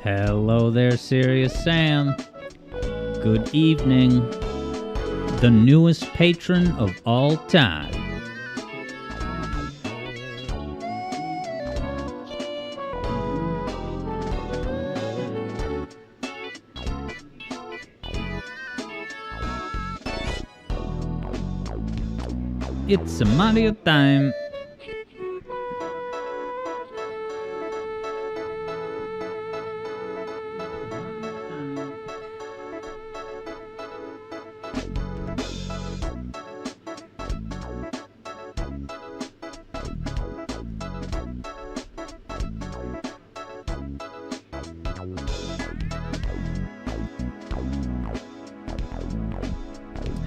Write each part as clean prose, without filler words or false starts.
Hello there, Serious Sam. Good evening. The newest patron of all time. It's a Mario time.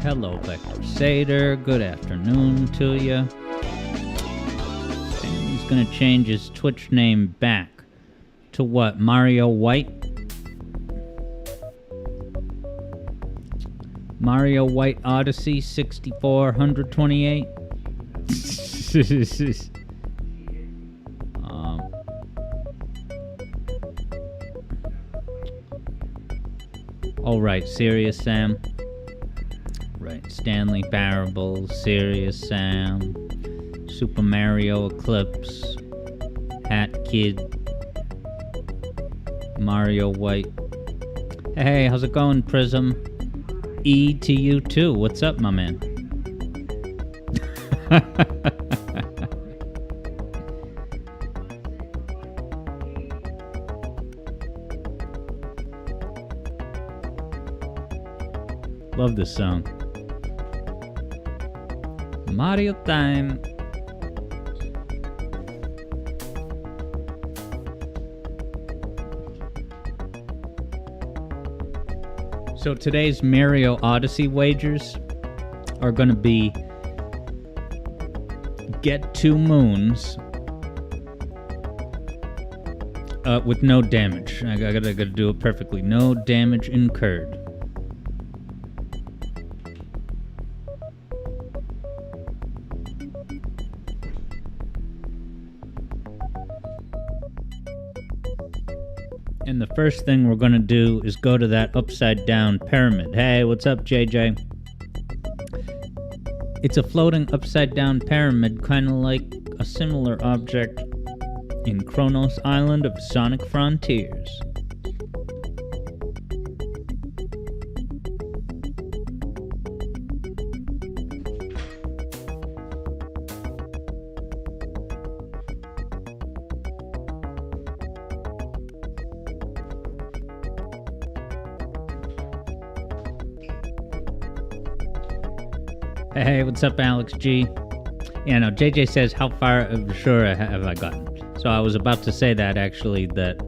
Hello, Vector Sater. Good afternoon to you. He's gonna change his Twitch name back to what? Mario White? Mario White Odyssey 6428. Alright, Serious Sam. Right, Stanley Parable, Serious Sam, Super Mario Eclipse, Hat Kid, Mario White. Hey, how's it going, Prism? E to you too. What's up, my man? Love this song. Mario time. So today's Mario Odyssey wagers are going to be get 2 moons with no damage. I gotta do it perfectly. No damage incurred. And the first thing we're going to do is go to that upside down pyramid. Hey, what's up, JJ? It's a floating upside down pyramid, kind of like a similar object in Kronos Island of Sonic Frontiers. Hey, what's up, Alex G? Yeah, no, JJ says, how far sure have I gotten? So I was about to say that, actually, that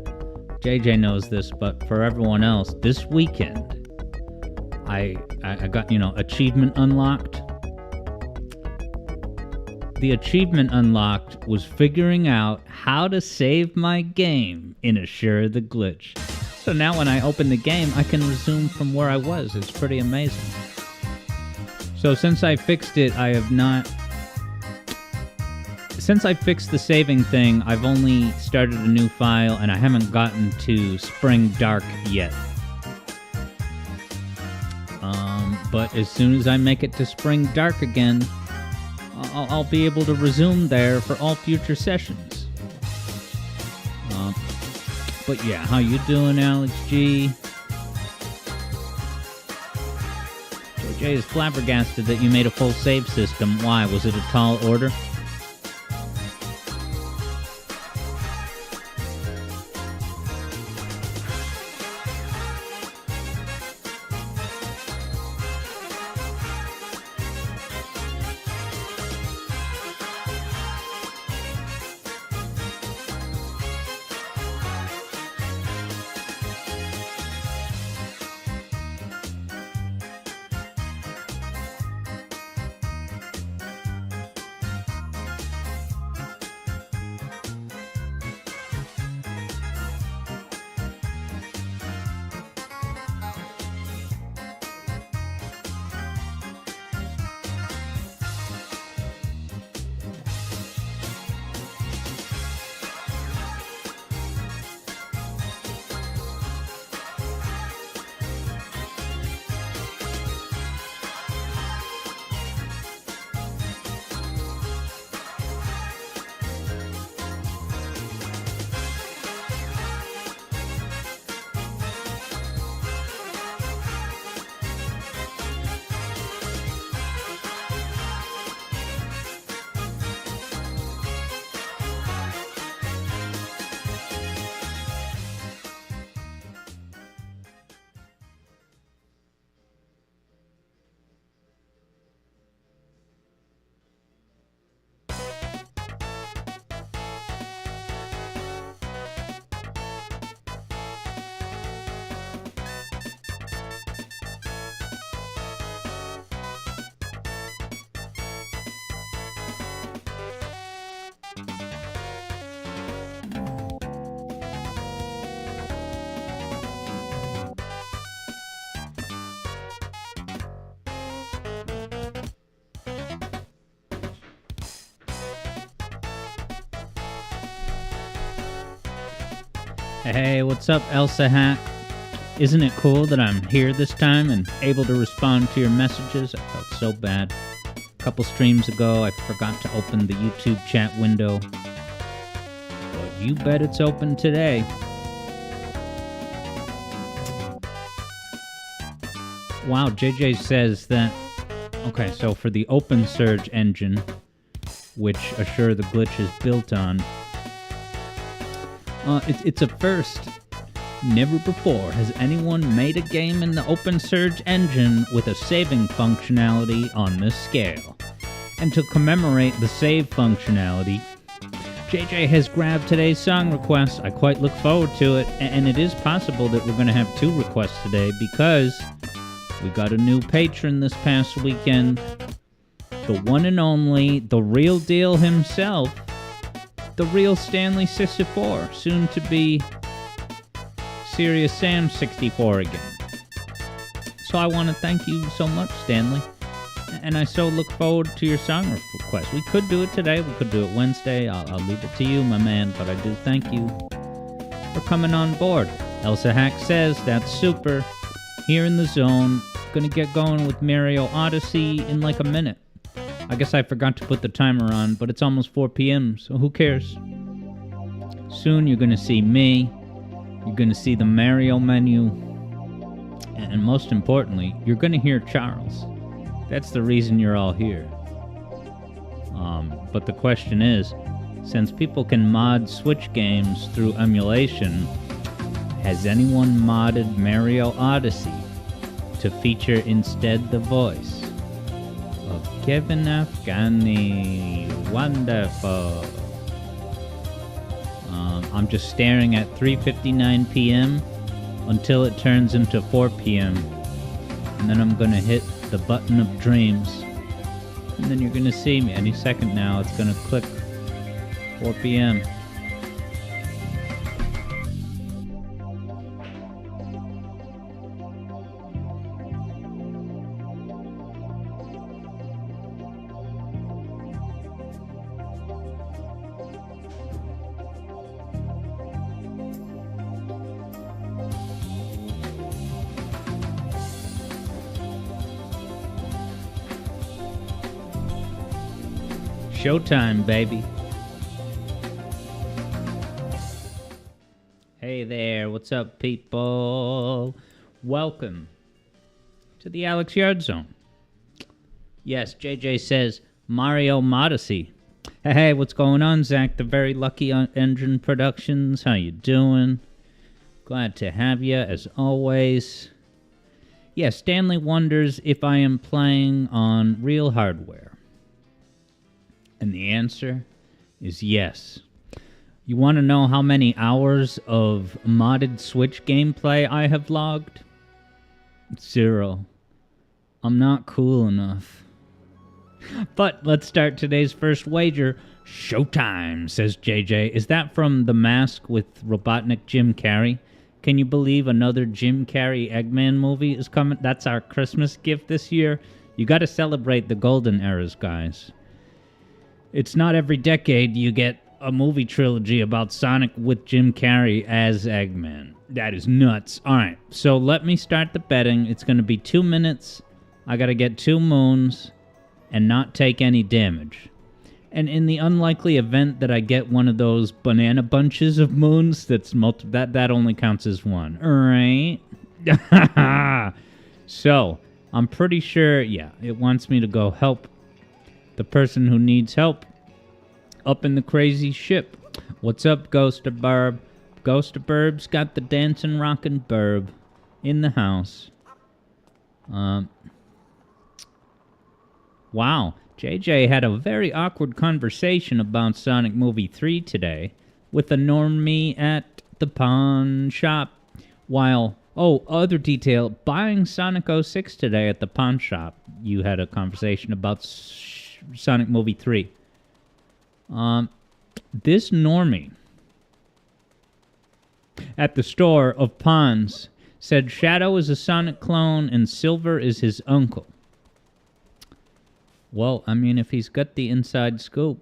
JJ knows this, but for everyone else, this weekend, I got, achievement unlocked. The achievement unlocked was figuring out how to save my game in Assure the Glitch. So now when I open the game, I can resume from where I was. It's pretty amazing. So since I fixed it, Since I fixed the saving thing, I've only started a new file, and I haven't gotten to Spring Dark yet. But as soon as I make it to Spring Dark again, I'll be able to resume there for all future sessions. But yeah, how you doing, Alex G? JJ is flabbergasted that you made a full save system. Why? Was it a tall order? Hey, what's up, Elsa Hat? Isn't it cool that I'm here this time and able to respond to your messages? I felt so bad. A couple streams ago, I forgot to open the YouTube chat window. But you bet it's open today. Wow, JJ says that... Okay, so for the OpenSurge engine, which Assure the Glitch is built on, it's a first. Never before has anyone made a game in the OpenSurge engine with a saving functionality on this scale. And to commemorate the save functionality, JJ has grabbed today's song request. I quite look forward to it, and it is possible that we're going to have 2 requests today because we got a new patron this past weekend. The one and only, the real deal himself, the real Stanley 64, soon to be Serious Sam 64 again. So I want to thank you so much, Stanley. And I so look forward to your song request. We could do it today, we could do it Wednesday. I'll leave it to you, my man, but I do thank you for coming on board. Elsa Hack says, that's super. Here in the zone, gonna get going with Mario Odyssey in like a minute. I guess I forgot to put the timer on, but it's almost 4 p.m., so who cares? Soon you're gonna see me, you're gonna see the Mario menu, and most importantly, you're gonna hear Charles. That's the reason you're all here. But the question is, since people can mod Switch games through emulation, has anyone modded Mario Odyssey to feature instead the voice of Kevin Afghani? Wonderful. I'm just staring at 3:59 p.m. until it turns into 4 p.m. And then I'm gonna hit the button of dreams. And then you're gonna see me any second now. It's gonna click 4 p.m. Showtime, baby. Hey there, what's up, people? Welcome to the Alex Yard Zone. Yes, JJ says Mario Odyssey. Hey, what's going on, Zach? The Very Lucky Engine Productions. How you doing? Glad to have you, as always. Yeah, Stanley wonders if I am playing on real hardware. And the answer is yes. You want to know how many hours of modded Switch gameplay I have logged? 0. I'm not cool enough. But let's start today's first wager. Showtime, says JJ. Is that from The Mask with Robotnik Jim Carrey? Can you believe another Jim Carrey Eggman movie is coming? That's our Christmas gift this year. You got to celebrate the golden eras, guys. It's not every decade you get a movie trilogy about Sonic with Jim Carrey as Eggman. That is nuts. All right, so let me start the betting. It's going to be 2 minutes. I got to get 2 moons and not take any damage. And in the unlikely event that I get one of those banana bunches of moons, that only counts as 1. All right? So, I'm pretty sure, yeah, it wants me to go help the person who needs help up in the crazy ship. What's up, Ghost of Burb? Ghost of Burb's got the dancing, rockin' burb in the house. Wow. JJ had a very awkward conversation about Sonic Movie 3 today with a normie at the pawn shop. While, other detail, buying Sonic 06 today at the pawn shop, you had a conversation about Sonic Movie 3. This normie at the store of pawns said Shadow is a Sonic clone and Silver is his uncle. Well, I mean, if he's got the inside scoop.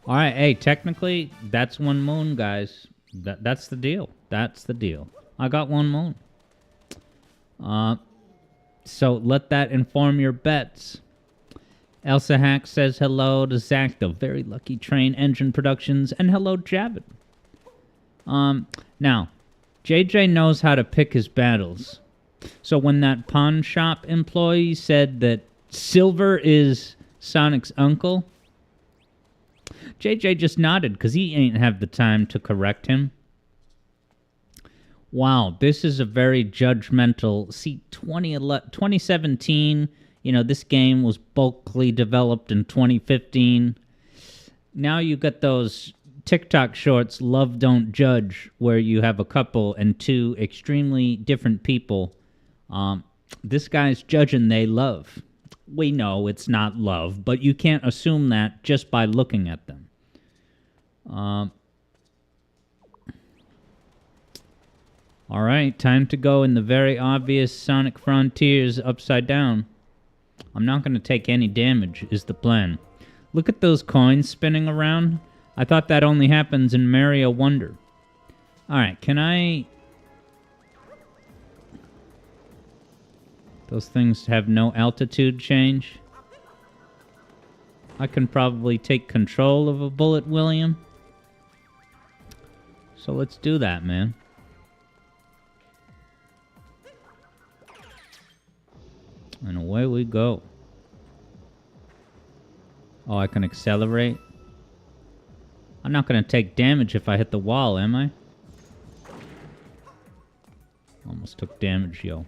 All right, hey, technically, that's one moon, guys. That's the deal. That's the deal. I got one moon. So let that inform your bets. Elsa Hack says hello to Zach, the Very Lucky Train Engine Productions, and hello, Javid. Now, JJ knows how to pick his battles. So when that pawn shop employee said that Silver is Sonic's uncle, JJ just nodded because he ain't have the time to correct him. Wow, this is a very judgmental... See, 2017, you know, this game was bulkily developed in 2015. Now you got those TikTok shorts, Love Don't Judge, where you have a couple and two extremely different people. This guy's judging they love. We know it's not love, but you can't assume that just by looking at them. All right, time to go in the very obvious Sonic Frontiers upside down. I'm not going to take any damage, is the plan. Look at those coins spinning around. I thought that only happens in Mario Wonder. All right, can I... Those things have no altitude change. I can probably take control of a bullet, William. So let's do that, man. And away we go. Oh, I can accelerate? I'm not going to take damage if I hit the wall, am I? Almost took damage, yo.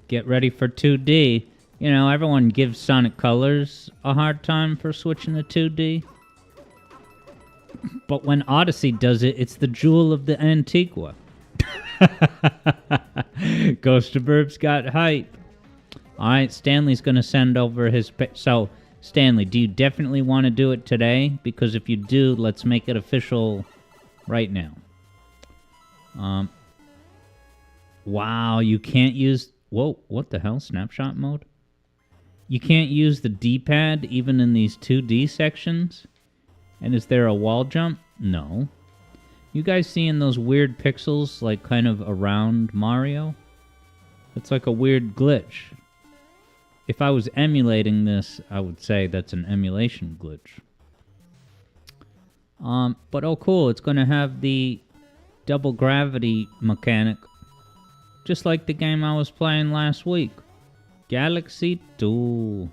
Get ready for 2D. You know, everyone gives Sonic Colors a hard time for switching to 2D. But when Odyssey does it, it's the jewel of the Antigua. Ghost of Burbs got hype. Alright, Stanley's going to send over his... So, Stanley, do you definitely want to do it today? Because if you do, let's make it official right now. Wow, you can't use... Whoa, what the hell? Snapshot mode? You can't use the D-pad even in these 2D sections? And is there a wall jump? No. You guys seeing those weird pixels, like, kind of around Mario? It's like a weird glitch. If I was emulating this, I would say that's an emulation glitch. But oh cool, it's going to have the double gravity mechanic, just like the game I was playing last week. Galaxy 2.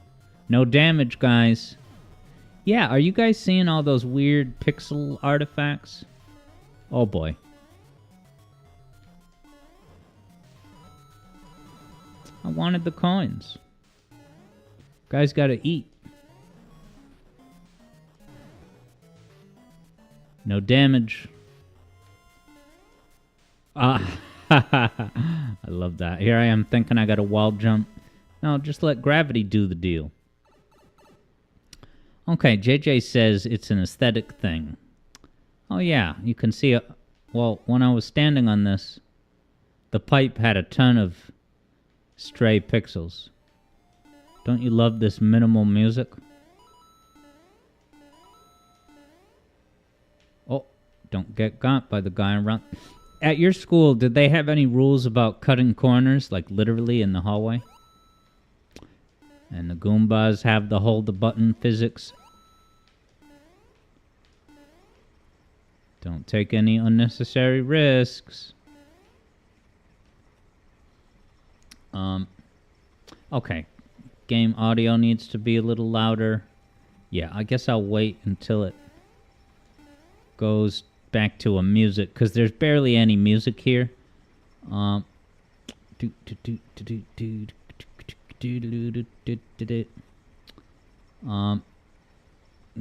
No damage, guys. Yeah, are you guys seeing all those weird pixel artifacts? Oh boy. I wanted the coins. Guys gotta eat. No damage. I love that. Here I am thinking I got a wall jump. No, just let gravity do the deal. Okay, JJ says it's an aesthetic thing. Oh yeah, you can see it. Well, when I was standing on this, the pipe had a ton of stray pixels. Don't you love this minimal music? Oh, don't get got by the guy around. At your school, did they have any rules about cutting corners, like literally in the hallway? And the Goombas have the hold the button physics. Don't take any unnecessary risks. Okay. Game audio needs to be a little louder. Yeah, I guess I'll wait until it goes back to a music, because there's barely any music here.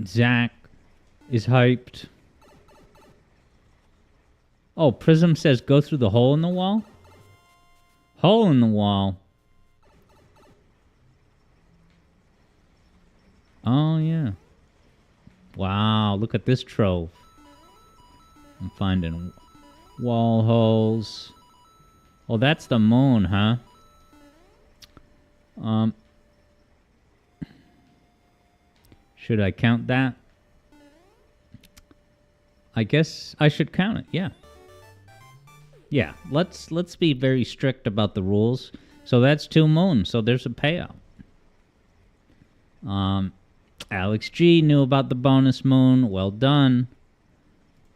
Zach is hyped. Oh, Prism says go through the hole in the wall? Hole in the wall? Oh, yeah. Wow, look at this trove. I'm finding wall holes. Oh, that's the moon, huh? Should I count that? I guess I should count it, yeah. Yeah, let's be very strict about the rules. So that's 2 moons, so there's a payout. Alex G knew about the bonus moon. Well done.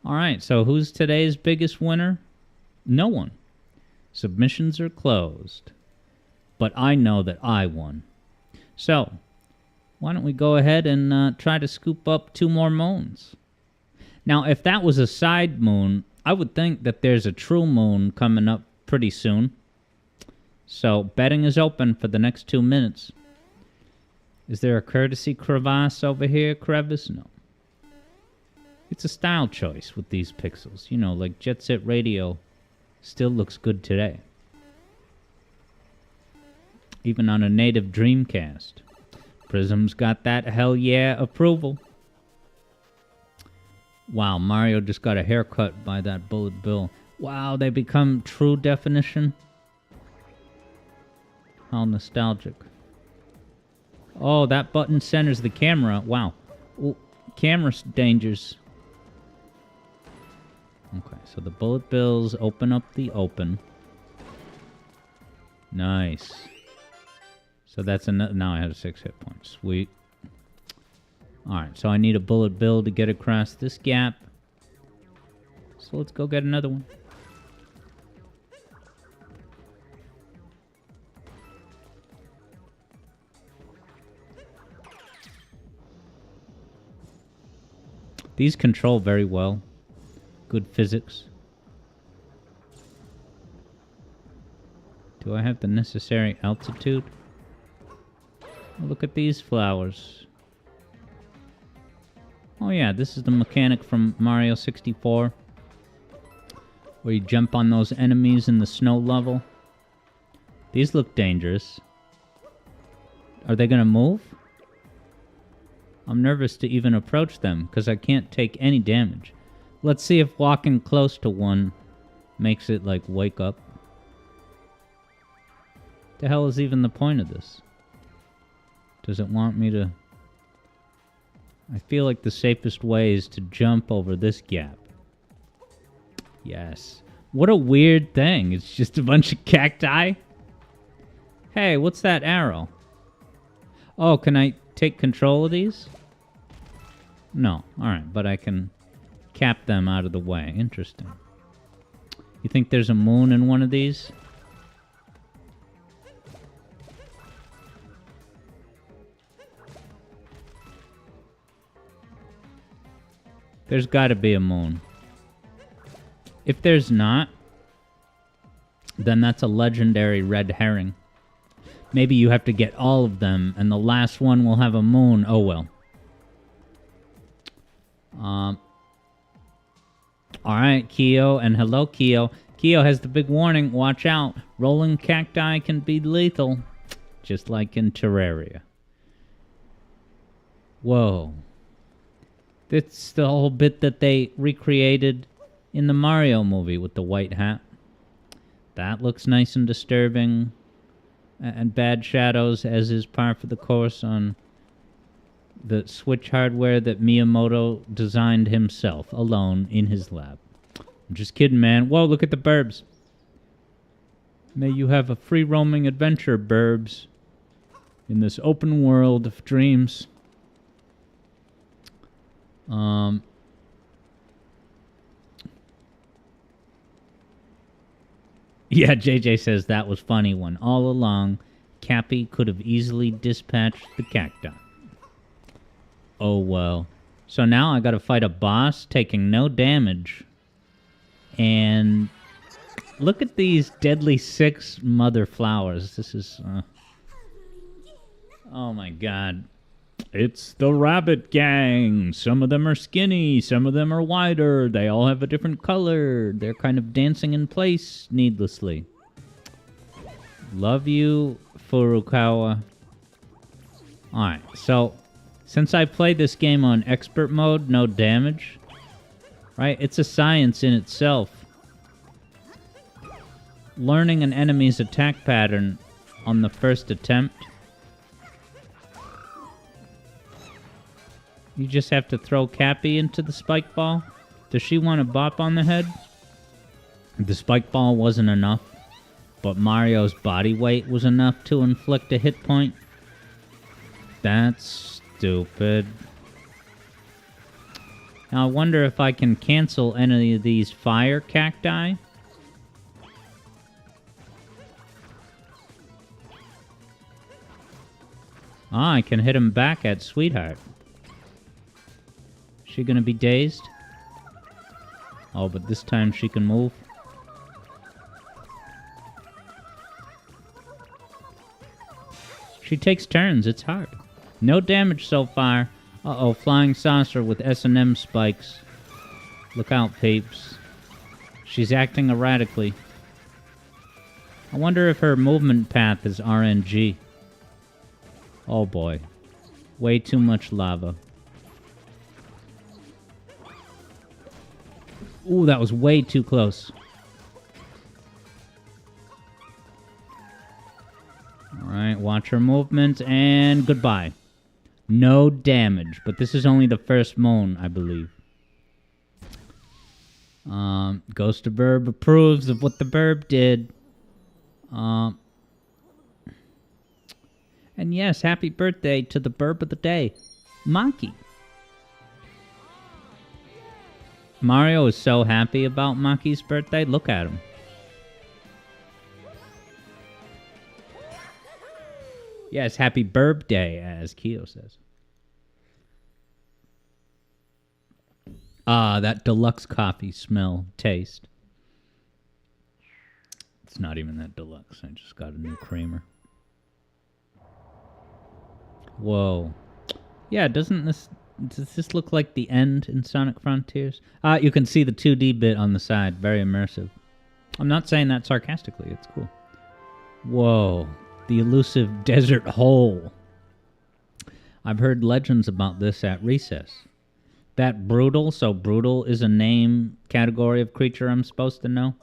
Alright, so who's today's biggest winner? No one. Submissions are closed. But I know that I won. So, why don't we go ahead and try to scoop up 2 more moons? Now, if that was a side moon, I would think that there's a true moon coming up pretty soon. So, betting is open for the next 2 minutes. Is there a courtesy crevasse over here, crevice? No. It's a style choice with these pixels. You know, like Jet Set Radio still looks good today. Even on a native Dreamcast. Prism's got that hell yeah approval. Wow, Mario just got a haircut by that Bullet Bill. Wow, they become true definition. How nostalgic. Oh, that button centers the camera. Wow. Ooh, camera dangers. Okay, so the Bullet Bills open up the open. Nice. So that's another. Now I have 6 hit points. Sweet. Alright, so I need a Bullet Bill to get across this gap. So let's go get another one. These control very well. Good physics. Do I have the necessary altitude? Oh, look at these flowers. Oh yeah, this is the mechanic from Mario 64. Where you jump on those enemies in the snow level. These look dangerous. Are they gonna move? I'm nervous to even approach them, because I can't take any damage. Let's see if walking close to one makes it, like, wake up. The hell is even the point of this? Does it want me to... I feel like the safest way is to jump over this gap. Yes. What a weird thing. It's just a bunch of cacti. Hey, what's that arrow? Oh, can I take control of these? No. Alright, but I can cap them out of the way. Interesting. You think there's a moon in one of these? There's gotta be a moon. If there's not, then that's a legendary red herring. Maybe you have to get all of them, and the last one will have a moon. Oh well. Alright, Keo, and hello, Keo. Keo has the big warning, watch out. Rolling cacti can be lethal. Just like in Terraria. Whoa. That's the whole bit that they recreated in the Mario movie with the white hat. That looks nice and disturbing. And bad shadows, as is par for the course on the Switch hardware that Miyamoto designed himself, alone, in his lab. I'm just kidding, man. Whoa, look at the burbs. May you have a free-roaming adventure, burbs, in this open world of dreams. Yeah, JJ says that was funny one. All along, Cappy could have easily dispatched the cacti. Oh, well. So now I gotta fight a boss taking no damage. And look at these deadly 6 mother flowers. This is... Oh my god. It's the rabbit gang. Some of them are skinny, some of them are wider. They all have a different color. They're kind of dancing in place needlessly. Love you, Furukawa. Alright, so since I played this game on expert mode, no damage, right? It's a science in itself. Learning an enemy's attack pattern on the first attempt. You just have to throw Cappy into the spike ball. Does she want a bop on the head? The spike ball wasn't enough, but Mario's body weight was enough to inflict a hit point. That's stupid. Now I wonder if I can cancel any of these fire cacti. Ah, I can hit him back at Sweetheart. She gonna be dazed? Oh, but this time she can move. She takes turns, it's hard. No damage so far. Uh-oh, flying saucer with S&M spikes. Look out, peeps. She's acting erratically. I wonder if her movement path is RNG. Oh boy. Way too much lava. Ooh, that was way too close. Alright, watch her movement, and goodbye. No damage, but this is only the first moan, I believe. Ghost of Burb approves of what the Burb did. And yes, happy birthday to the Burb of the day, Maki. Mario is so happy about Maki's birthday. Look at him. Yes, happy Burb Day, as Kyo says. Ah, that deluxe coffee smell, taste. It's not even that deluxe. I just got a new creamer. Whoa. Yeah, does this look like the end in Sonic Frontiers? You can see the 2D bit on the side. Very immersive. I'm not saying that sarcastically. It's cool. Whoa. The elusive desert hole. I've heard legends about this at recess. That brutal, so brutal is a name category of creature I'm supposed to know?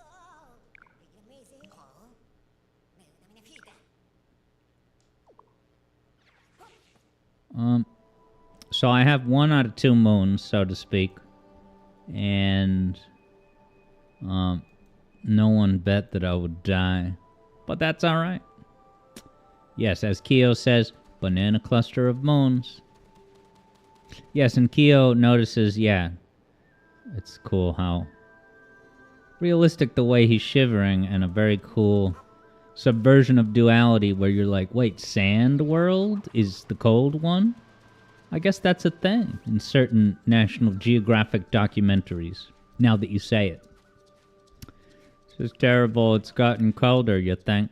So I have 1 out of 2 moons, so to speak. And no one bet that I would die. But that's alright. Yes, as Kyo says, banana cluster of moons. Yes, and Kyo notices, yeah, it's cool how realistic the way he's shivering, and a very cool subversion of duality where you're like, wait, Sand World is the cold one? I guess that's a thing in certain National Geographic documentaries, now that you say it. This is terrible, it's gotten colder, you think?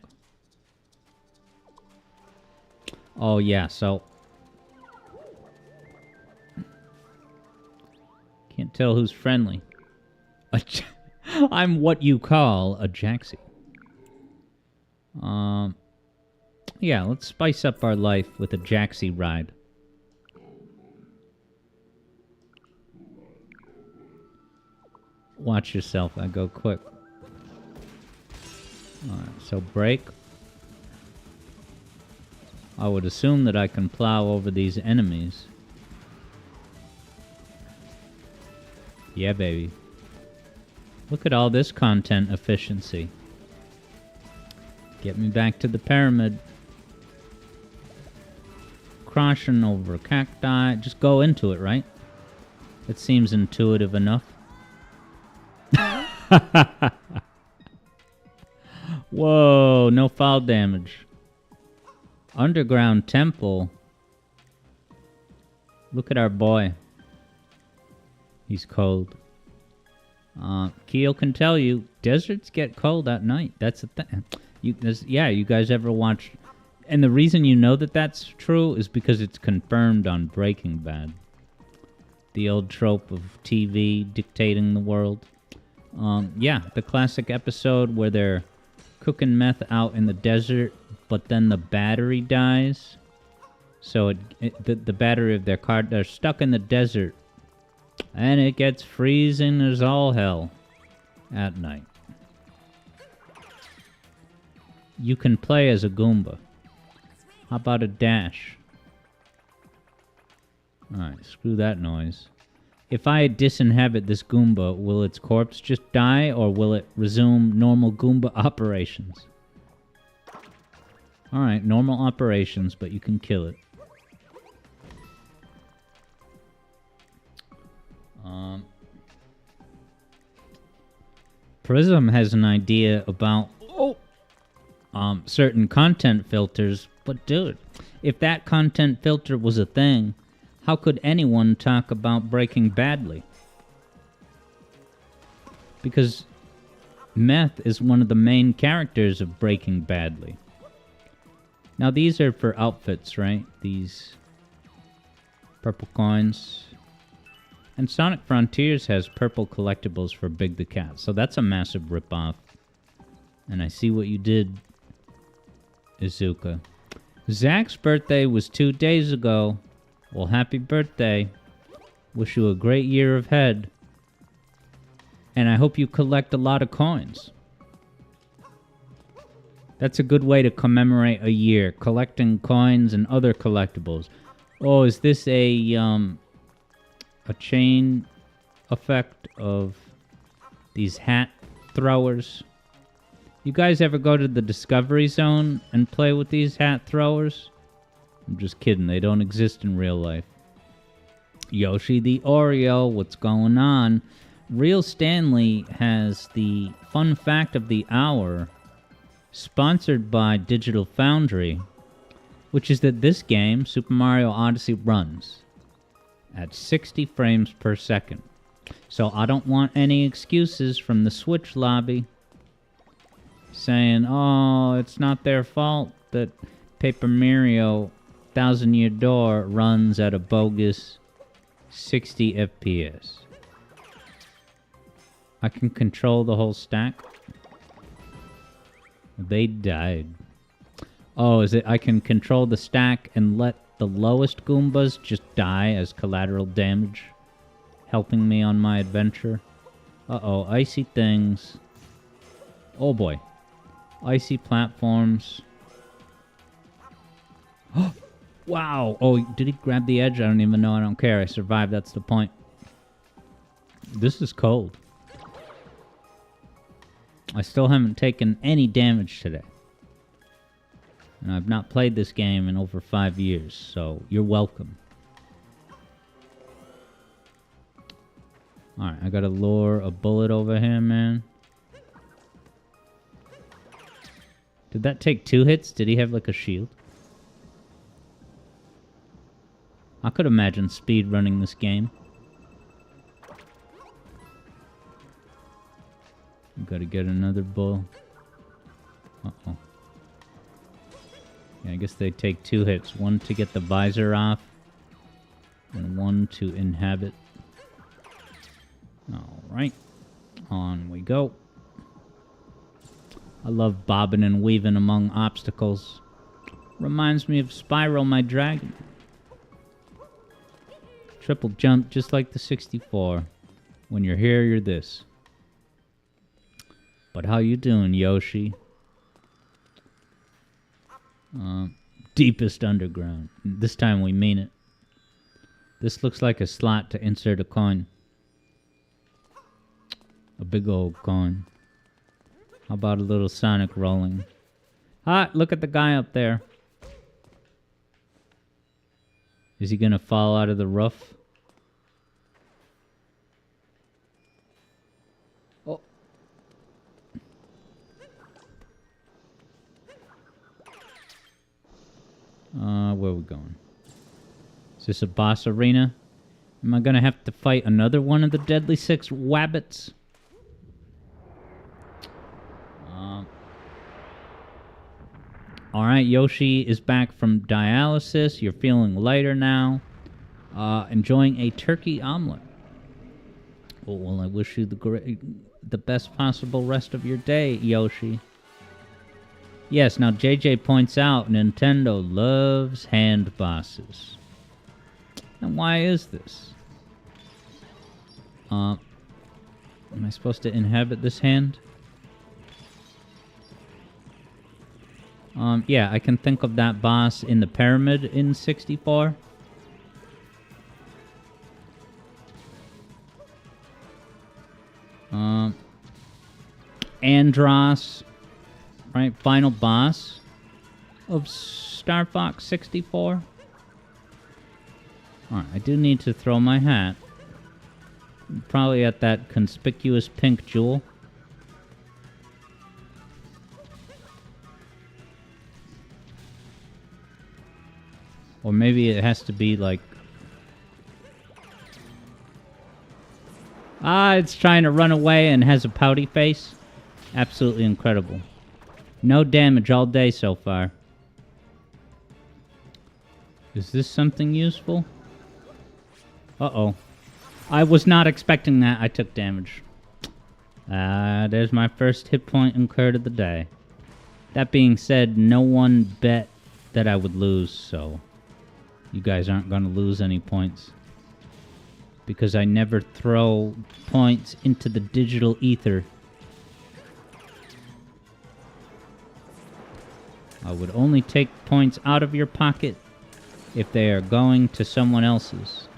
Oh yeah, so... Can't tell who's friendly. I'm what you call a Jaxie. Yeah, let's spice up our life with a Jaxie ride. Watch yourself, I go quick. Alright, so break. I would assume that I can plow over these enemies. Yeah, baby. Look at all this content efficiency. Get me back to the pyramid. Crossing over cacti. Just go into it, right? It seems intuitive enough. Whoa, no fall damage. Underground temple. Look at our boy. He's cold. Keo can tell you, deserts get cold at night. That's the thing. You guys ever watch... And the reason you know that that's true is because it's confirmed on Breaking Bad. The old trope of TV dictating the world. Yeah, the classic episode where they're cooking meth out in the desert, but then the battery dies. So the battery of their car, they're stuck in the desert. And it gets freezing as all hell at night. You can play as a Goomba. How about a dash? Alright, screw that noise. If I disinhabit this Goomba, will its corpse just die, or will it resume normal Goomba operations? Alright, normal operations, but you can kill it. Prism has an idea about certain content filters, but dude, if that content filter was a thing, how could anyone talk about Breaking Badly? Because Meth is one of the main characters of Breaking Badly. Now these are for outfits, right? These purple coins. And Sonic Frontiers has purple collectibles for Big the Cat, so that's a massive ripoff. And I see what you did, Izuka. Zach's birthday was 2 days ago. Well, happy birthday. Wish you a great year ahead. And I hope you collect a lot of coins. That's a good way to commemorate a year, collecting coins and other collectibles. Oh, is this a chain effect of these hat throwers? You guys ever go to the Discovery Zone and play with these hat throwers? I'm just kidding, they don't exist in real life. Yoshi the Oreo, what's going on? Real Stanley has the fun fact of the hour, sponsored by Digital Foundry, which is that this game, Super Mario Odyssey, runs at 60 frames per second. So I don't want any excuses from the Switch lobby saying, oh, it's not their fault that Paper Mario Thousand Year Door runs at a bogus 60 FPS. I can control the whole stack. They died. Oh, is it I can control the stack and let the lowest Goombas just die as collateral damage, helping me on my adventure? Uh-oh, icy things. Oh boy. Icy platforms. Wow! Oh, did he grab the edge? I don't even know. I don't care. I survived. That's the point. This is cold. I still haven't taken any damage today. And I've not played this game in over 5 years, so you're welcome. Alright, I gotta lure a bullet over here, man. Did that take 2 hits? Did he have like a shield? I could imagine speed running this game. Gotta get another bull. Uh-oh. Yeah, I guess they take 2 hits. One to get the visor off, and one to inhabit. Alright. On we go. I love bobbing and weaving among obstacles. Reminds me of Spyro, my dragon. Triple jump just like the 64. When you're here, you're this. But how you doing, Yoshi? Deepest underground. This time we mean it. This looks like a slot to insert a coin. A big old coin. How about a little Sonic rolling? Ah, look at the guy up there. Is he gonna fall out of the roof? Oh. Where are we going? Is this a boss arena? Am I gonna have to fight another one of the Deadly Six Wabbits? Alright, Yoshi is back from dialysis. You're feeling lighter now. Enjoying a turkey omelet. Oh, well, I wish you the best possible rest of your day, Yoshi. Yes, now JJ points out Nintendo loves hand bosses. And why is this? Am I supposed to inhabit this hand? Yeah, I can think of that boss in the pyramid in 64. Andros, right? Final boss of Star Fox 64. Alright, I do need to throw my hat. Probably at that conspicuous pink jewel. Or maybe it has to be like... Ah, it's trying to run away and has a pouty face. Absolutely incredible. No damage all day so far. Is this something useful? Uh-oh. I was not expecting that. I took damage. There's my first hit point incurred of the day. That being said, no one bet that I would lose, so... You guys aren't going to lose any points. Because I never throw points into the digital ether. I would only take points out of your pocket if they are going to someone else's.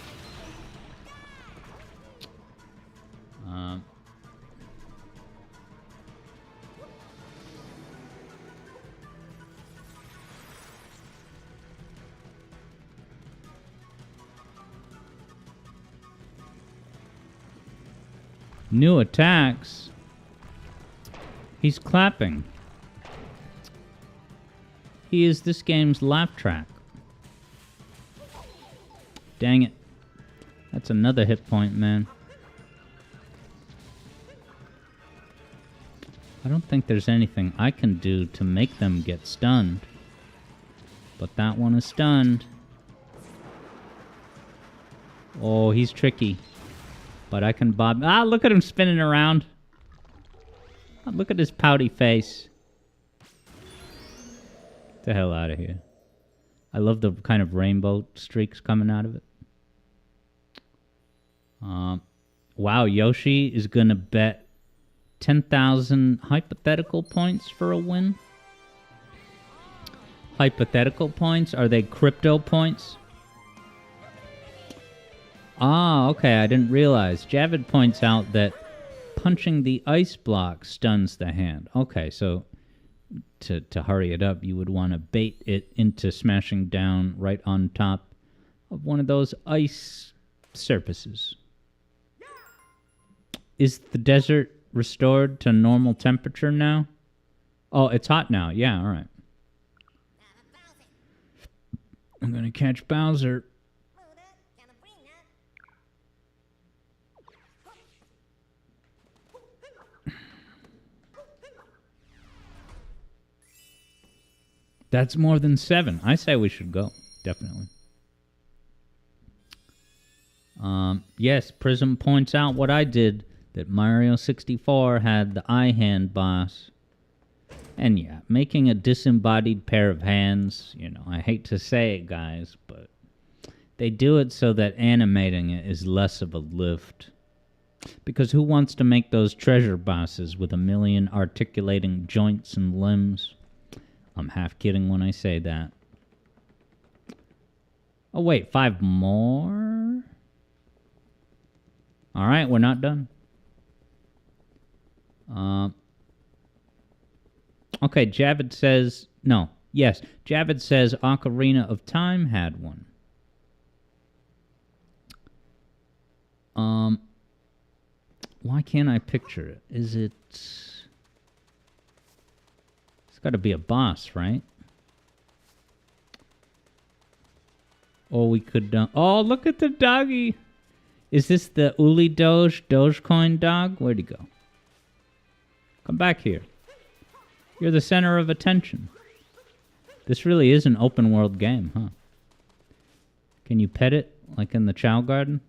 New attacks. He's clapping. He is this game's laugh track. Dang it. That's another hit point, man. I don't think there's anything I can do to make them get stunned. But that one is stunned. Oh, he's tricky. But I can bob... Ah, look at him spinning around. Look at his pouty face. Get the hell out of here. I love the kind of rainbow streaks coming out of it. Wow, Yoshi is going to bet 10,000 hypothetical points for a win. Hypothetical points? Are they crypto points? Ah, okay, I didn't realize. Javid points out that punching the ice block stuns the hand. Okay, so to hurry it up, you would want to bait it into smashing down right on top of one of those ice surfaces. Is the desert restored to normal temperature now? Oh, it's hot now. Yeah, all right. I'm going to catch Bowser. That's more than 7. I say we should go. Definitely. Yes, Prism points out what I did, that Mario 64 had the eye hand boss. And yeah, making a disembodied pair of hands, you know, I hate to say it, guys, but they do it so that animating it is less of a lift. Because who wants to make those treasure bosses with a million articulating joints and limbs? I'm half kidding when I say that. Oh, wait, 5 more? All right, we're not done. Okay, Javid says... No, yes. Javid says Ocarina of Time had one. Why can't I picture it? Is it... Got to be a boss, right? Or we could... oh, look at the doggy! Is this the Uli Dogecoin dog? Where'd he go? Come back here. You're the center of attention. This really is an open world game, huh? Can you pet it, like in the Chow Garden?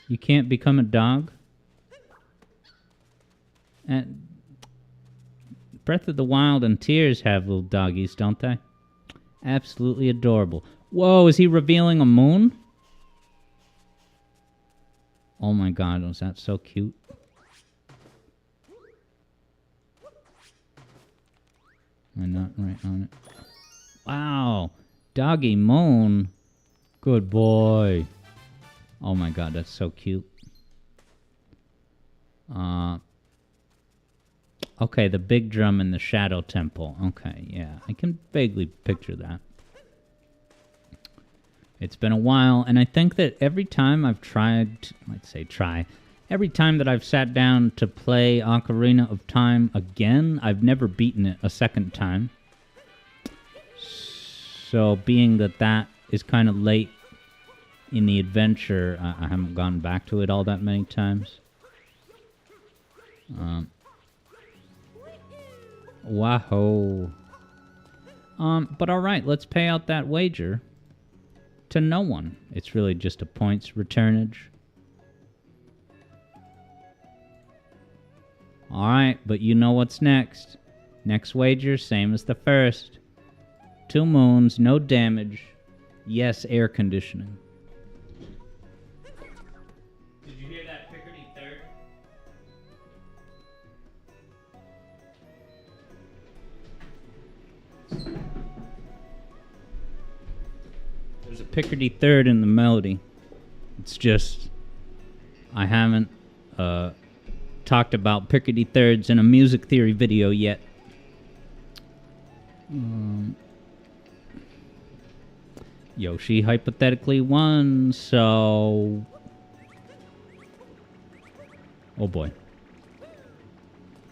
You can't become a dog? And... Breath of the Wild and Tears have little doggies, don't they? Absolutely adorable. Whoa, is he revealing a moon? Oh my god, was that so cute? Am I not right on it? Wow, Doggy Moon. Good boy. Oh my god, that's so cute. Okay, the big drum in the Shadow Temple. Okay, yeah, I can vaguely picture that. It's been a while, and I think that every time I've tried, every time that I've sat down to play Ocarina of Time again, I've never beaten it a second time. So, being that that is kind of late in the adventure, I haven't gone back to it all that many times. Wahoo. But alright, let's pay out that wager to no one. It's really just a points returnage. Alright, but you know what's next. Next wager, same as the first. 2 moons, no damage. Yes, air conditioning. Did you hear that Picardy third? There's a Picardy third in the melody. It's just I haven't talked about Picardy thirds in a music theory video yet. Yoshi hypothetically won, so... Oh boy.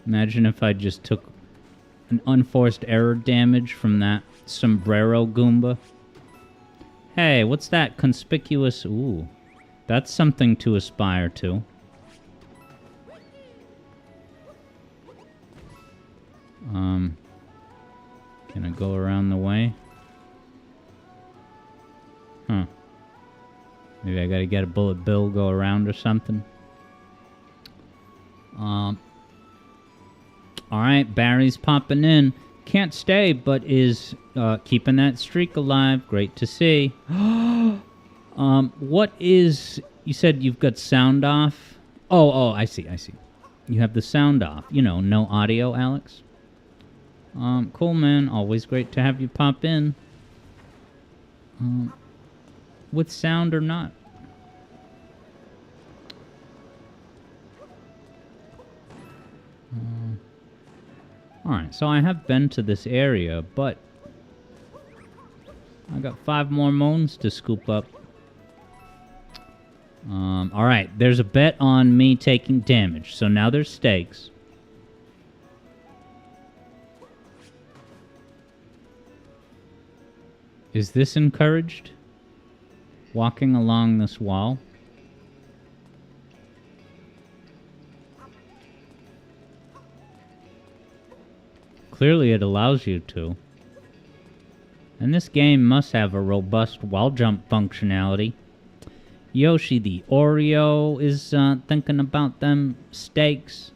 Imagine if I just took an unforced error damage from that sombrero Goomba. Hey, what's that conspicuous... Ooh, that's something to aspire to. Can I go around the way? Huh. Maybe I gotta get a bullet bill, go around or something. Alright, Barry's popping in. Can't stay, but is keeping that streak alive. Great to see. What is... You said you've got sound off? Oh, I see. You have the sound off. You know, no audio, Alex. Cool, man. Always great to have you pop in. With sound or not. Alright, so I have been to this area, but I got 5 more moons to scoop up. Alright, there's a bet on me taking damage, so now there's stakes. Is this encouraged? Walking along this wall? Clearly it allows you to. And this game must have a robust wall jump functionality. Yoshi the Oreo is thinking about them stakes.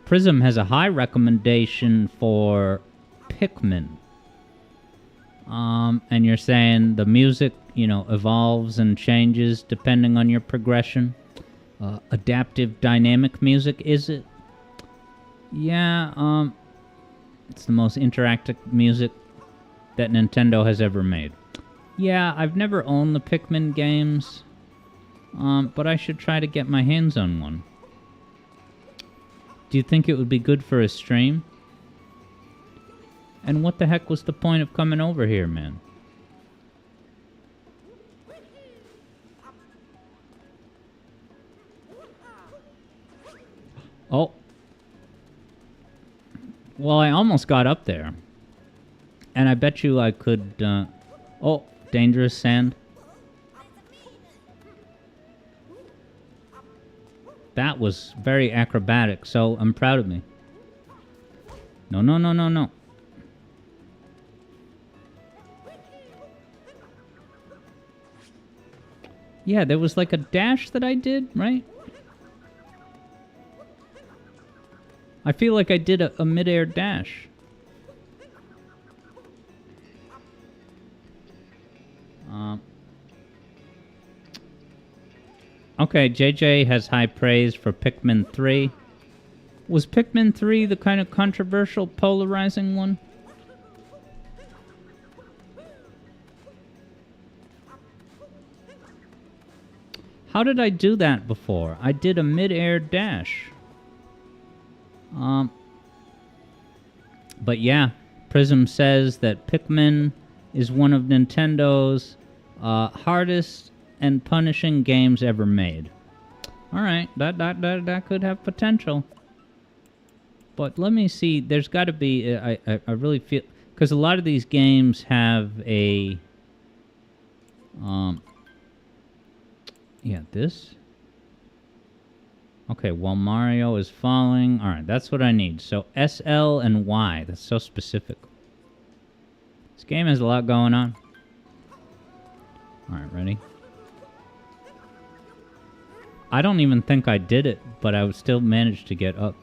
Prism has a high recommendation for Pikmin. And you're saying the music, you know, evolves and changes depending on your progression. Adaptive dynamic music, is it? Yeah, it's the most interactive music that Nintendo has ever made. Yeah, I've never owned the Pikmin games, but I should try to get my hands on one. Do you think it would be good for a stream? And what the heck was the point of coming over here, man? Oh. Well, I almost got up there. And I bet you I could, Oh, dangerous sand. That was very acrobatic, so I'm proud of me. No. Yeah, there was like a dash that I did, right? I feel like I did a mid-air dash. Okay, JJ has high praise for Pikmin 3. Was Pikmin 3 the kind of controversial, polarizing one? How did I do that before? I did a mid-air dash. But yeah, Prism says that Pikmin is one of Nintendo's hardest and punishing games ever made. Alright, that could have potential. But let me see, there's got to be, I really feel, because a lot of these games have a, yeah, this. Okay, while Mario is falling, alright, that's what I need. So SL and Y, that's so specific. This game has a lot going on. Alright, ready? I don't even think I did it, but I would still manage to get up.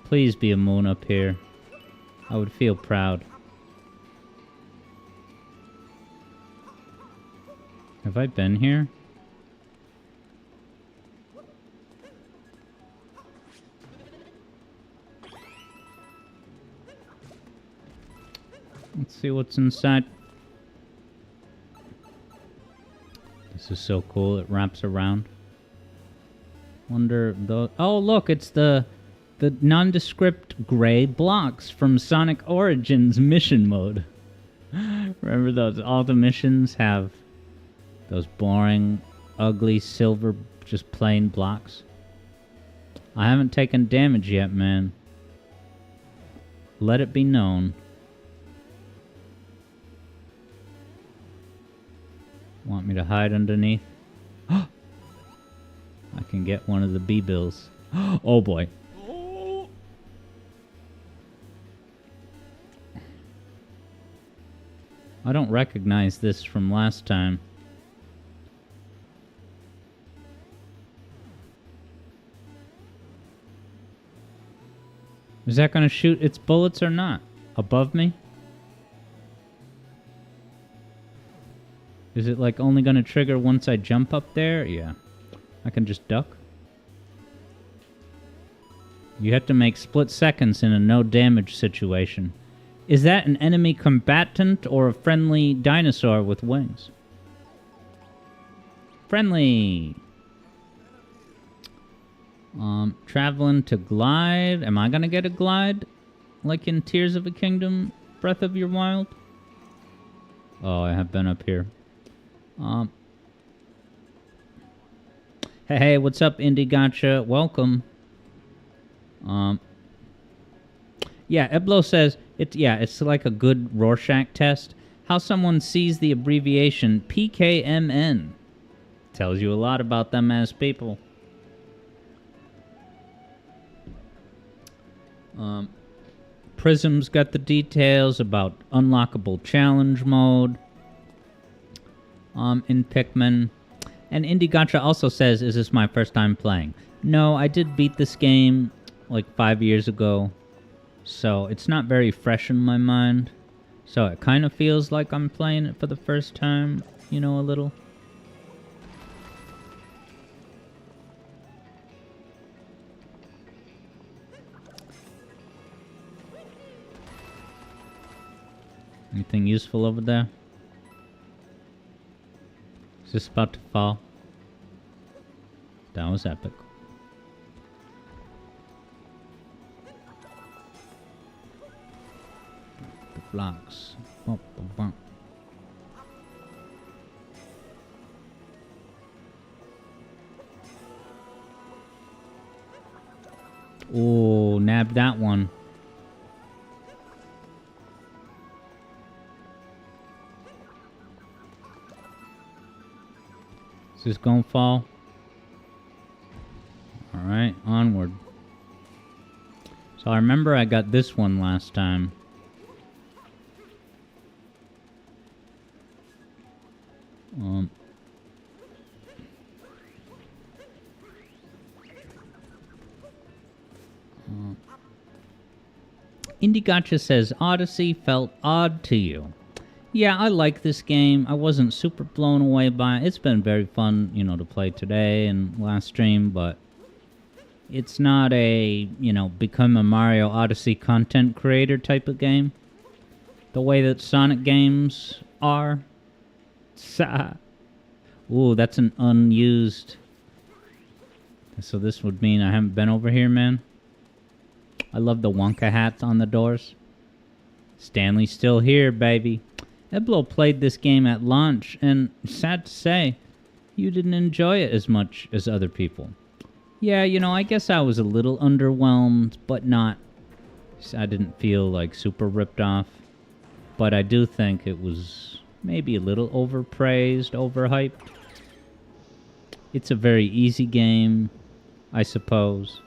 Please be a moon up here. I would feel proud. Have I been here? Let's see what's inside. This is so cool. It wraps around. Wonder the... Oh, look, it's the nondescript gray blocks from Sonic Origins mission mode. Remember those? All the missions have those boring, ugly, silver, just plain blocks. I haven't taken damage yet, man. Let it be known. Want me to hide underneath? I can get one of the B-bills. Oh boy. I don't recognize this from last time. Is that gonna shoot its bullets or not? Above me? Is it like only gonna trigger once I jump up there? Yeah. I can just duck. You have to make split seconds in a no damage situation. Is that an enemy combatant or a friendly dinosaur with wings? Friendly! Traveling to glide. Am I gonna get a glide? Like in Tears of a Kingdom, Breath of Your Wild? Oh, I have been up here. Hey, what's up, Indie Gotcha? Welcome. Yeah, Eblo says it's like a good Rorschach test. How someone sees the abbreviation PKMN tells you a lot about them as people. Prism's got the details about unlockable challenge mode in Pikmin. And Indie Gotcha also says, is this my first time playing? No, I did beat this game like 5 years ago, so it's not very fresh in my mind. So it kind of feels like I'm playing it for the first time, you know, a little. Anything useful over there? Is this about to fall? That was epic. The blocks. Bump, bump, bump. Oh, nabbed that one. Is this gonna fall? Alright, onward. So I remember I got this one last time. Indie Gotcha says Odyssey felt odd to you. Yeah, I like this game. I wasn't super blown away by it. It's been very fun, you know, to play today and last stream, but it's not a, you know, become a Mario Odyssey content creator type of game. The way that Sonic games are. Ooh, that's an unused. So this would mean I haven't been over here, man. I love the Wonka hats on the doors. Stanley's still here, baby. Eblo played this game at launch, and sad to say, you didn't enjoy it as much as other people. Yeah, you know, I guess I was a little underwhelmed, but not... I didn't feel, like, super ripped off. But I do think it was maybe a little overpraised, overhyped. It's a very easy game, I suppose.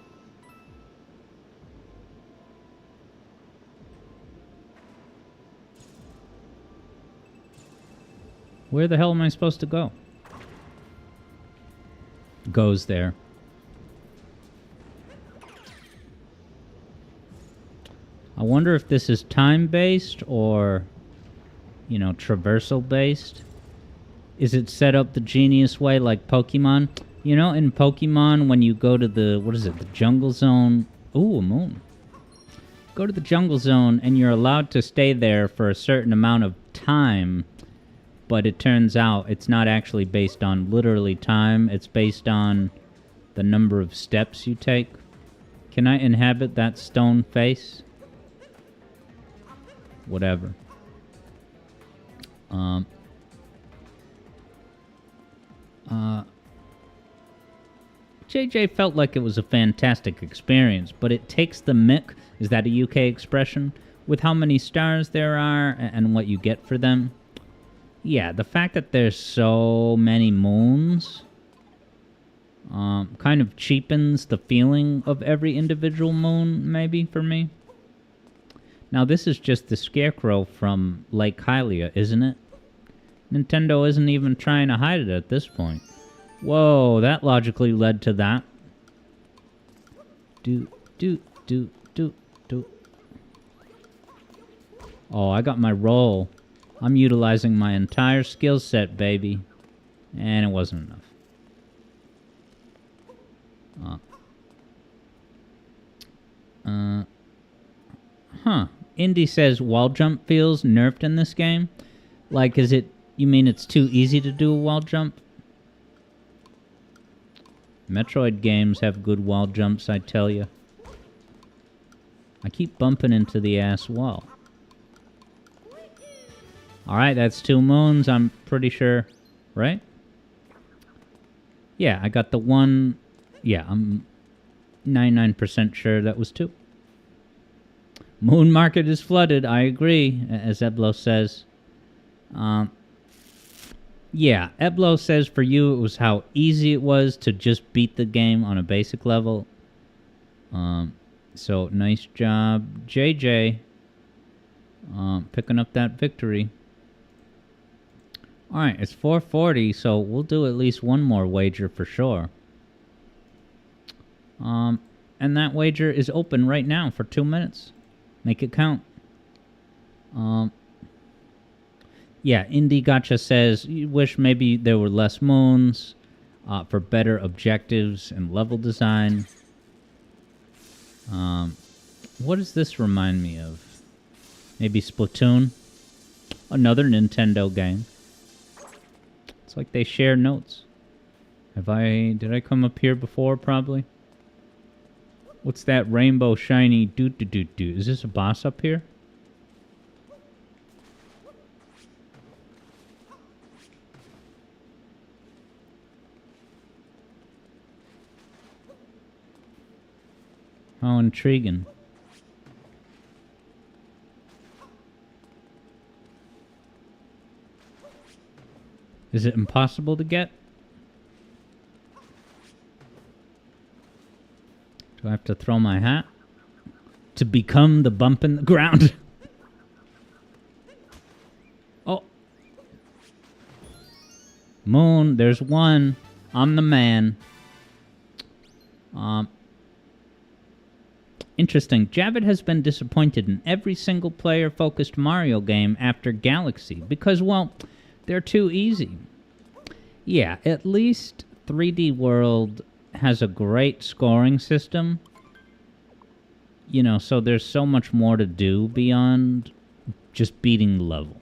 Where the hell am I supposed to go? Goes there. I wonder if this is time-based or, you know, traversal-based. Is it set up the genius way like Pokemon? You know, in Pokemon, when you go to the, what is it, the jungle zone? Ooh, a moon. Go to the jungle zone and you're allowed to stay there for a certain amount of time, but it turns out it's not actually based on literally time. It's based on the number of steps you take. Can I inhabit that stone face? Whatever. JJ felt like it was a fantastic experience, but it takes the mick, is that a UK expression, with how many stars there are and what you get for them. Yeah, the fact that there's so many moons kind of cheapens the feeling of every individual moon, maybe, for me. Now, this is just the Scarecrow from Lake Hylia, isn't it? Nintendo isn't even trying to hide it at this point. Whoa, that logically led to that. Do. Oh, I got my roll. I'm utilizing my entire skill set, baby. And it wasn't enough. Huh. Indy says wall jump feels nerfed in this game. Like, is it... You mean it's too easy to do a wall jump? Metroid games have good wall jumps, I tell you. I keep bumping into the ass wall. Alright, that's 2 moons, I'm pretty sure. Right? Yeah, I got the one... Yeah, I'm 99% sure that was 2. Moon market is flooded, I agree, as Eblo says. Yeah, Eblo says for you it was how easy it was to just beat the game on a basic level. So, nice job, JJ. Picking up that victory. Alright, it's 4:40, so we'll do at least one more wager for sure. And that wager is open right now for 2 minutes. Make it count. Yeah, Indie Gotcha says, you wish maybe there were less moons for better objectives and level design. What does this remind me of? Maybe Splatoon? Another Nintendo game. It's like they share notes. Did I come up here before, probably? What's that rainbow shiny doo-doo-doo-doo? Is this a boss up here? How intriguing. Is it impossible to get? Do I have to throw my hat to become the bump in the ground? Oh. Moon, there's one. I'm the man. Interesting. Javid has been disappointed in every single player-focused Mario game after Galaxy because, well, they're too easy. Yeah, at least 3D World has a great scoring system. You know, so there's so much more to do beyond just beating the level.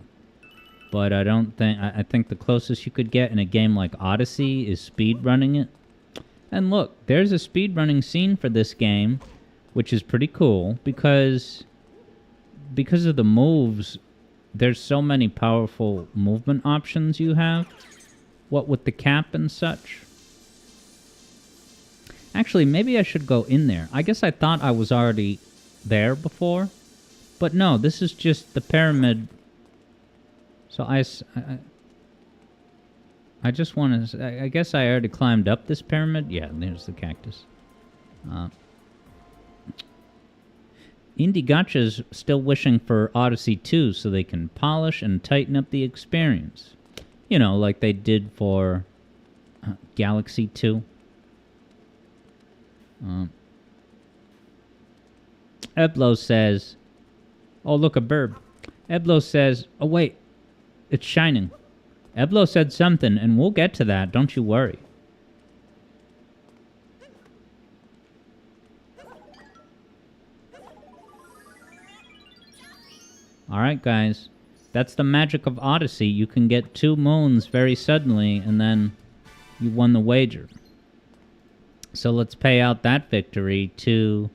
but I don't think... I think the closest you could get in a game like Odyssey is speedrunning it. And look, there's a speedrunning scene for this game, which is pretty cool, because of the moves, there's so many powerful movement options you have. What with the cap and such. Actually, maybe I should go in there. I guess I thought I was already there before. But no, this is just the pyramid. So I just want to... I guess I already climbed up this pyramid. Yeah, there's the cactus. Indie Gotcha's still wishing for Odyssey 2 so they can polish and tighten up the experience. You know, like they did for Galaxy 2. Eblo says... Oh, look, a burb. Eblo says... Oh, wait. It's shining. Eblo said something, and we'll get to that. Don't you worry. Alright, guys. That's the magic of Odyssey. You can get 2 moons very suddenly, and then you won the wager. So let's pay out that victory to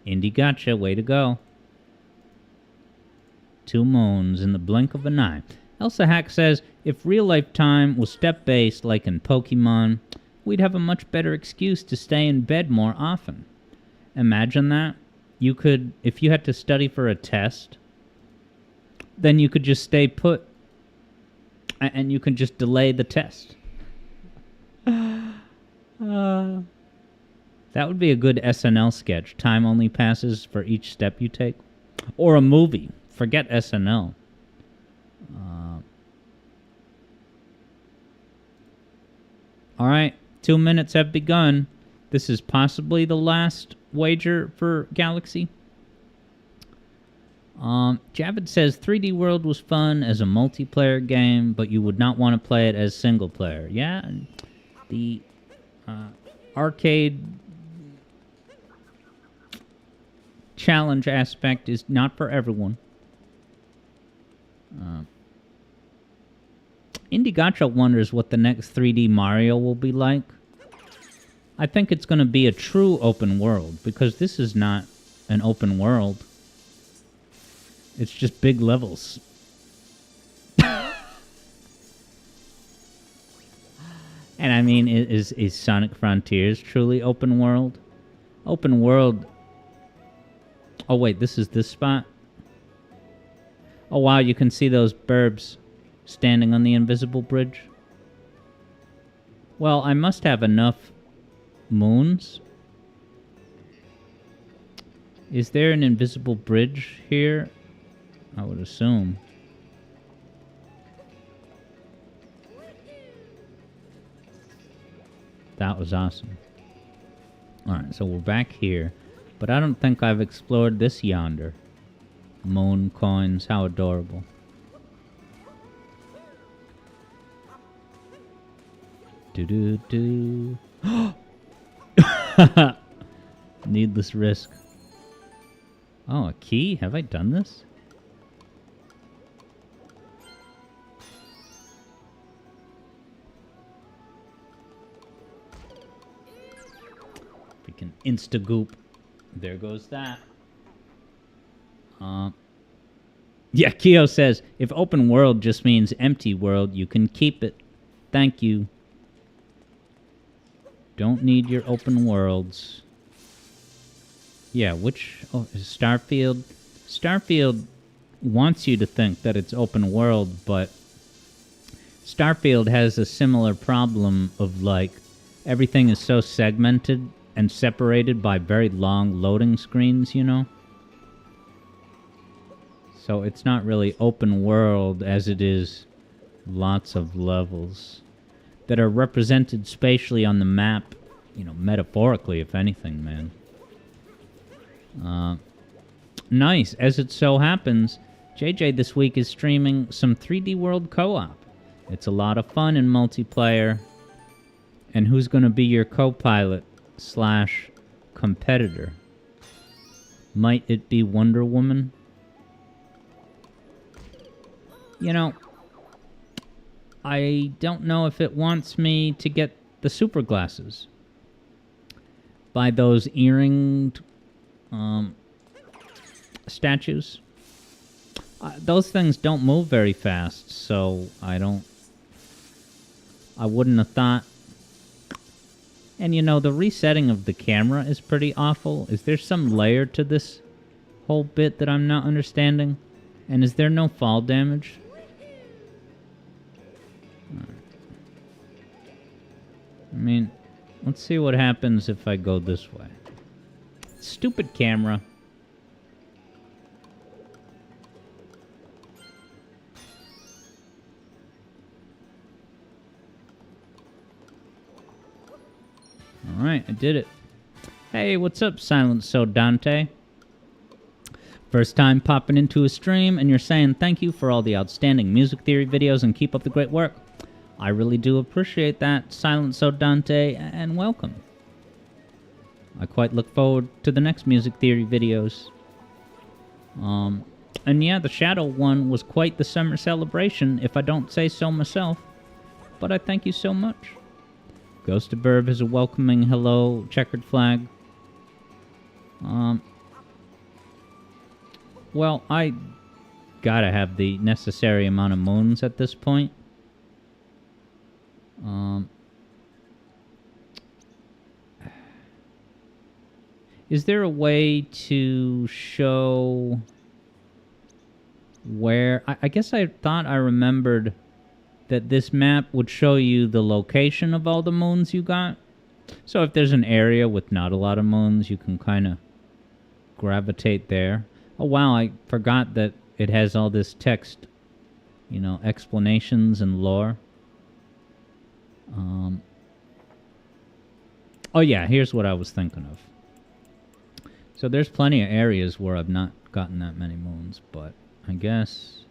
Indie Gotcha. Way to go. 2 moons in the blink of an eye. Elsa Hack says, if real-life time was step-based like in Pokemon, we'd have a much better excuse to stay in bed more often. Imagine that. You could, if you had to study for a test... then you could just stay put. And you can just delay the test. That would be a good SNL sketch. Time only passes for each step you take. Or a movie. Forget SNL. Alright, 2 minutes have begun. This is possibly the last wager for Galaxy. Javid says 3D World was fun as a multiplayer game, but you would not want to play it as single player. Yeah, the arcade challenge aspect is not for everyone. Indie Gotcha wonders what the next 3D Mario will be like. I think it's going to be a true open world, because this is not an open world. It's just big levels. And I mean, is Sonic Frontiers truly open world? Open world... Oh wait, this is this spot? Oh wow, you can see those burbs standing on the invisible bridge. Well, I must have enough moons. Is there an invisible bridge here? I would assume. That was awesome. Alright, so we're back here. But I don't think I've explored this yonder. Moon coins, how adorable. Do-do-do. Needless risk. Oh, a key? Have I done this? Freaking insta-goop. There goes that. Yeah, Keo says, if open world just means empty world, you can keep it. Thank you. Don't need your open worlds. Yeah, which... Oh, is Starfield? Starfield wants you to think that it's open world, but... Starfield has a similar problem of, like, everything is so segmented and separated by very long loading screens, you know? So it's not really open world as it is lots of levels that are represented spatially on the map, you know, metaphorically, if anything, man. Nice. As it so happens, JJ this week is streaming some 3D World co-op. It's a lot of fun in multiplayer. And who's going to be your co-pilot / competitor? Might it be Wonder Woman? You know, I don't know if it wants me to get the super glasses. By those earringed statues. Those things don't move very fast, so I wouldn't have thought. And you know, the resetting of the camera is pretty awful. Is there some layer to this whole bit that I'm not understanding? And is there no fall damage? I mean, let's see what happens if I go this way. Stupid camera. Alright, I did it. Hey, what's up, Silent So Dante? First time popping into a stream, and you're saying thank you for all the outstanding music theory videos and keep up the great work. I really do appreciate that, Silent So Dante, and welcome. I quite look forward to the next music theory videos. And yeah, the Shadow one was quite the summer celebration, if I don't say so myself. But I thank you so much. Ghost of Burb is a welcoming hello, checkered flag. Well, I gotta have the necessary amount of moons at this point. Is there a way to show where... I guess I thought I remembered that this map would show you the location of all the moons you got. So if there's an area with not a lot of moons, you can kind of gravitate there. Oh wow, I forgot that it has all this text, you know, explanations and lore. Oh yeah, here's what I was thinking of. So there's plenty of areas where I've not gotten that many moons, but I guess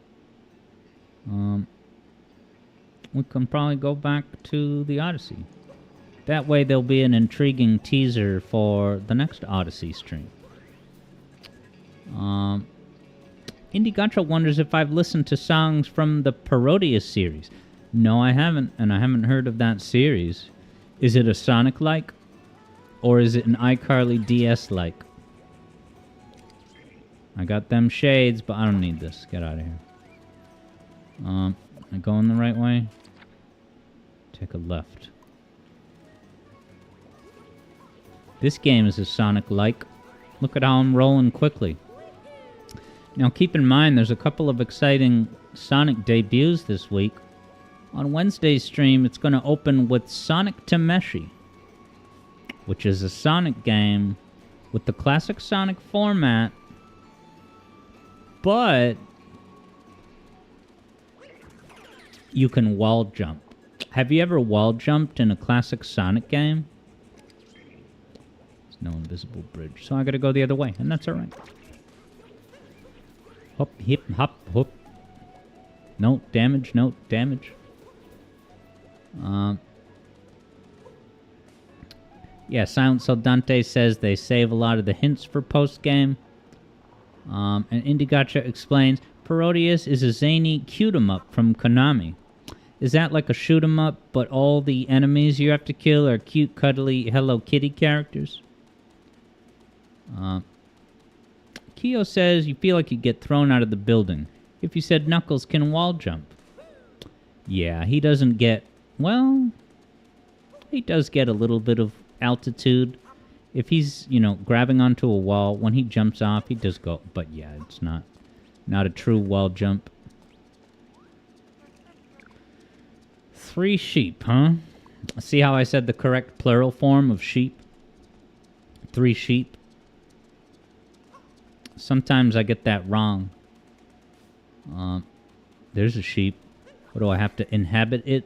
we can probably go back to the Odyssey. That way there'll be an intriguing teaser for the next Odyssey stream. Indie Gacha wonders if I've listened to songs from the Parodius series. No, I haven't, and I haven't heard of that series. Is it a Sonic-like? Or is it an iCarly DS-like? I got them shades, but I don't need this. Get out of here. Am I going the right way? Take a left. This game is a Sonic-like. Look at how I'm rolling quickly. Now keep in mind there's a couple of exciting Sonic debuts this week. On Wednesday's stream, it's going to open with Sonic Tameshi, which is a Sonic game with the classic Sonic format, but you can wall jump. Have you ever wall jumped in a classic Sonic game? There's no invisible bridge, so I gotta go the other way, and that's alright. Hop, hip, hop, hop. No damage, no damage. Yeah, Silent Soul Dante says they save a lot of the hints for post-game. And Indie Gacha explains, Parodius is a zany cute-em-up from Konami. Is that like a shoot-em-up, but all the enemies you have to kill are cute, cuddly Hello Kitty characters? Kyo says you feel like you get thrown out of the building if you said Knuckles can wall jump. Yeah, he doesn't get... Well, he does get a little bit of altitude. If he's, you know, grabbing onto a wall, when he jumps off, he does go... But yeah, it's not a true wall jump. 3 sheep, huh? See how I said the correct plural form of sheep? 3 sheep. Sometimes I get that wrong. There's a sheep. What do I have to inhabit it?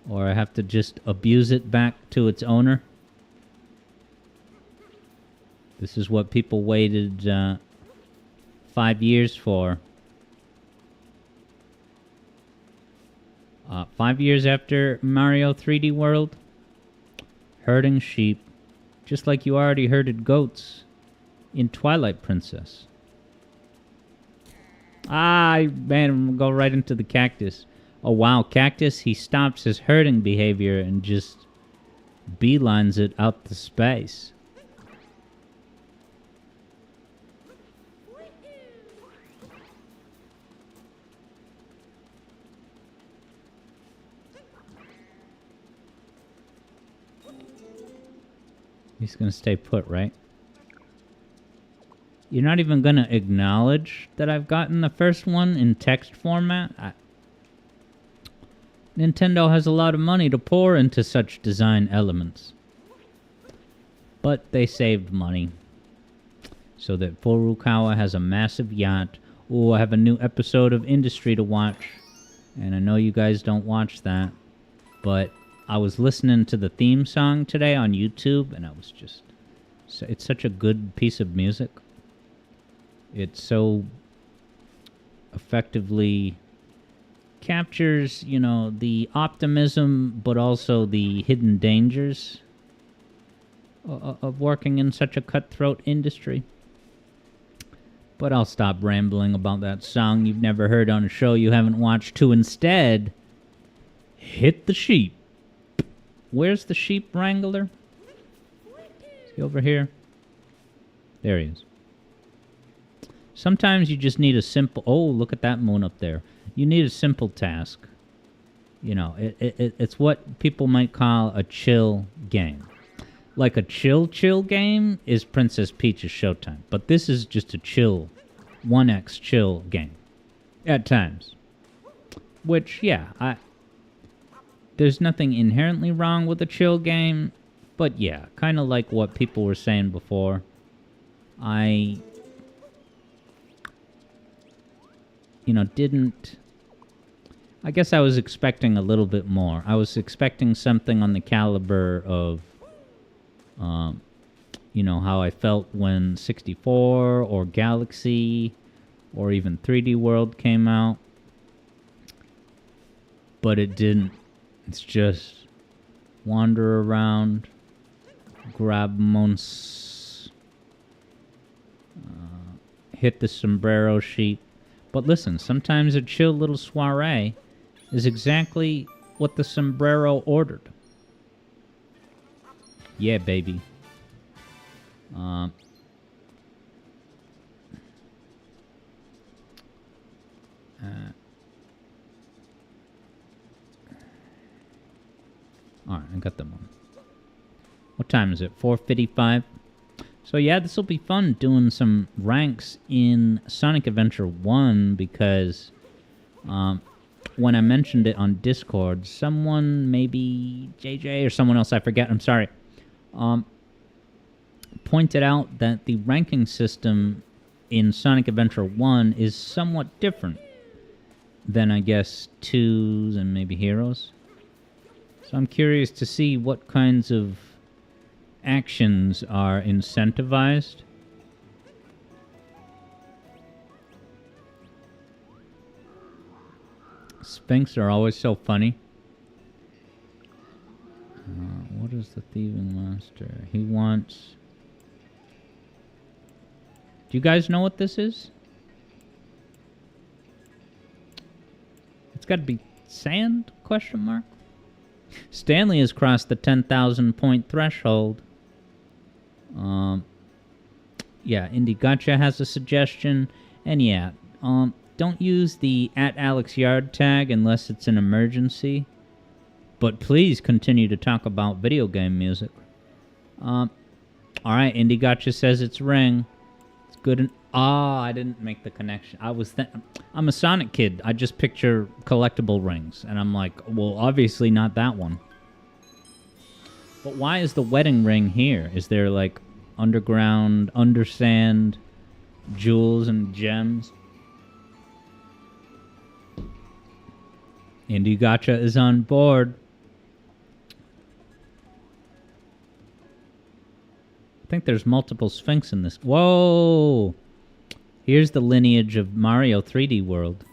Or I have to just abuse it back to its owner? This is what people waited 5 years for. 5 years after Mario 3D World? Herding sheep. Just like you already herded goats in Twilight Princess. Ah, man, go right into the cactus. Oh, wow, cactus, he stops his herding behavior and just beelines it out to space. He's gonna stay put, right? You're not even gonna acknowledge that I've gotten the first one in text format? Nintendo has a lot of money to pour into such design elements. But they saved money. So that Furukawa has a massive yacht. Ooh, I have a new episode of Industry to watch. And I know you guys don't watch that. But I was listening to the theme song today on YouTube, and I was just... It's such a good piece of music. It so effectively captures, you know, the optimism, but also the hidden dangers of working in such a cutthroat industry. But I'll stop rambling about that song you've never heard on a show you haven't watched to instead hit the sheep. Where's the sheep wrangler? Is he over here? There he is. Sometimes you just need a simple... Oh, look at that moon up there. You need a simple task. You know, it's what people might call a chill game. Like a chill game is Princess Peach's Showtime. But this is just a chill, 1x chill game. At times. Which, yeah, there's nothing inherently wrong with a chill game. But yeah, kind of like what people were saying before. I guess I was expecting a little bit more. I was expecting something on the caliber of, how I felt when 64 or Galaxy or even 3D World came out. But it didn't. It's just wander around, grab mons, hit the sombrero sheep. But listen, sometimes a chill little soiree is exactly what the sombrero ordered. Yeah, baby. Alright, I got them on. What time is it? 4:55? So yeah, this will be fun doing some ranks in Sonic Adventure 1 because when I mentioned it on Discord, someone, maybe JJ or someone else, I forget, I'm sorry, pointed out that the ranking system in Sonic Adventure 1 is somewhat different than, I guess, 2s and maybe Heroes. So I'm curious to see what kinds of actions are incentivized. Sphinx are always so funny. What is the thieving monster? He wants... Do you guys know what this is? It's got to be sand? Question mark. Stanley has crossed the 10,000 point threshold. Yeah, Indie Gotcha has a suggestion. And yeah, don't use the @AlexYard tag unless it's an emergency. But please continue to talk about video game music. Alright, Indie Gotcha says it's Ring. It's good. I didn't make the connection. I'm a Sonic kid. I just picture collectible rings. And I'm like, well, obviously not that one. But why is the wedding ring here? Is there like underground, undersand, jewels and gems? Indie Gotcha is on board. I think there's multiple Sphinx in this. Whoa! Here's the lineage of Mario 3D World.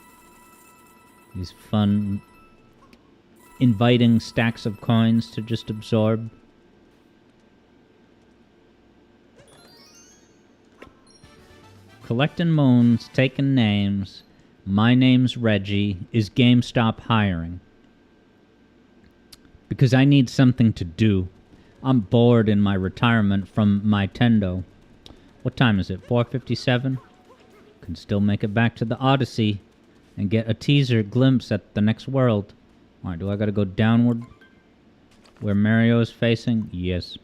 These fun, inviting stacks of coins to just absorb. Collecting moons, taking names, My name's Reggie. Is GameStop hiring? Because I need something to do. I'm bored in my retirement from my Tendo. What time is it? 4:57? Can still make it back to the Odyssey and get a teaser glimpse at the next world. Alright, do I gotta go downward? Where Mario is facing? Yes.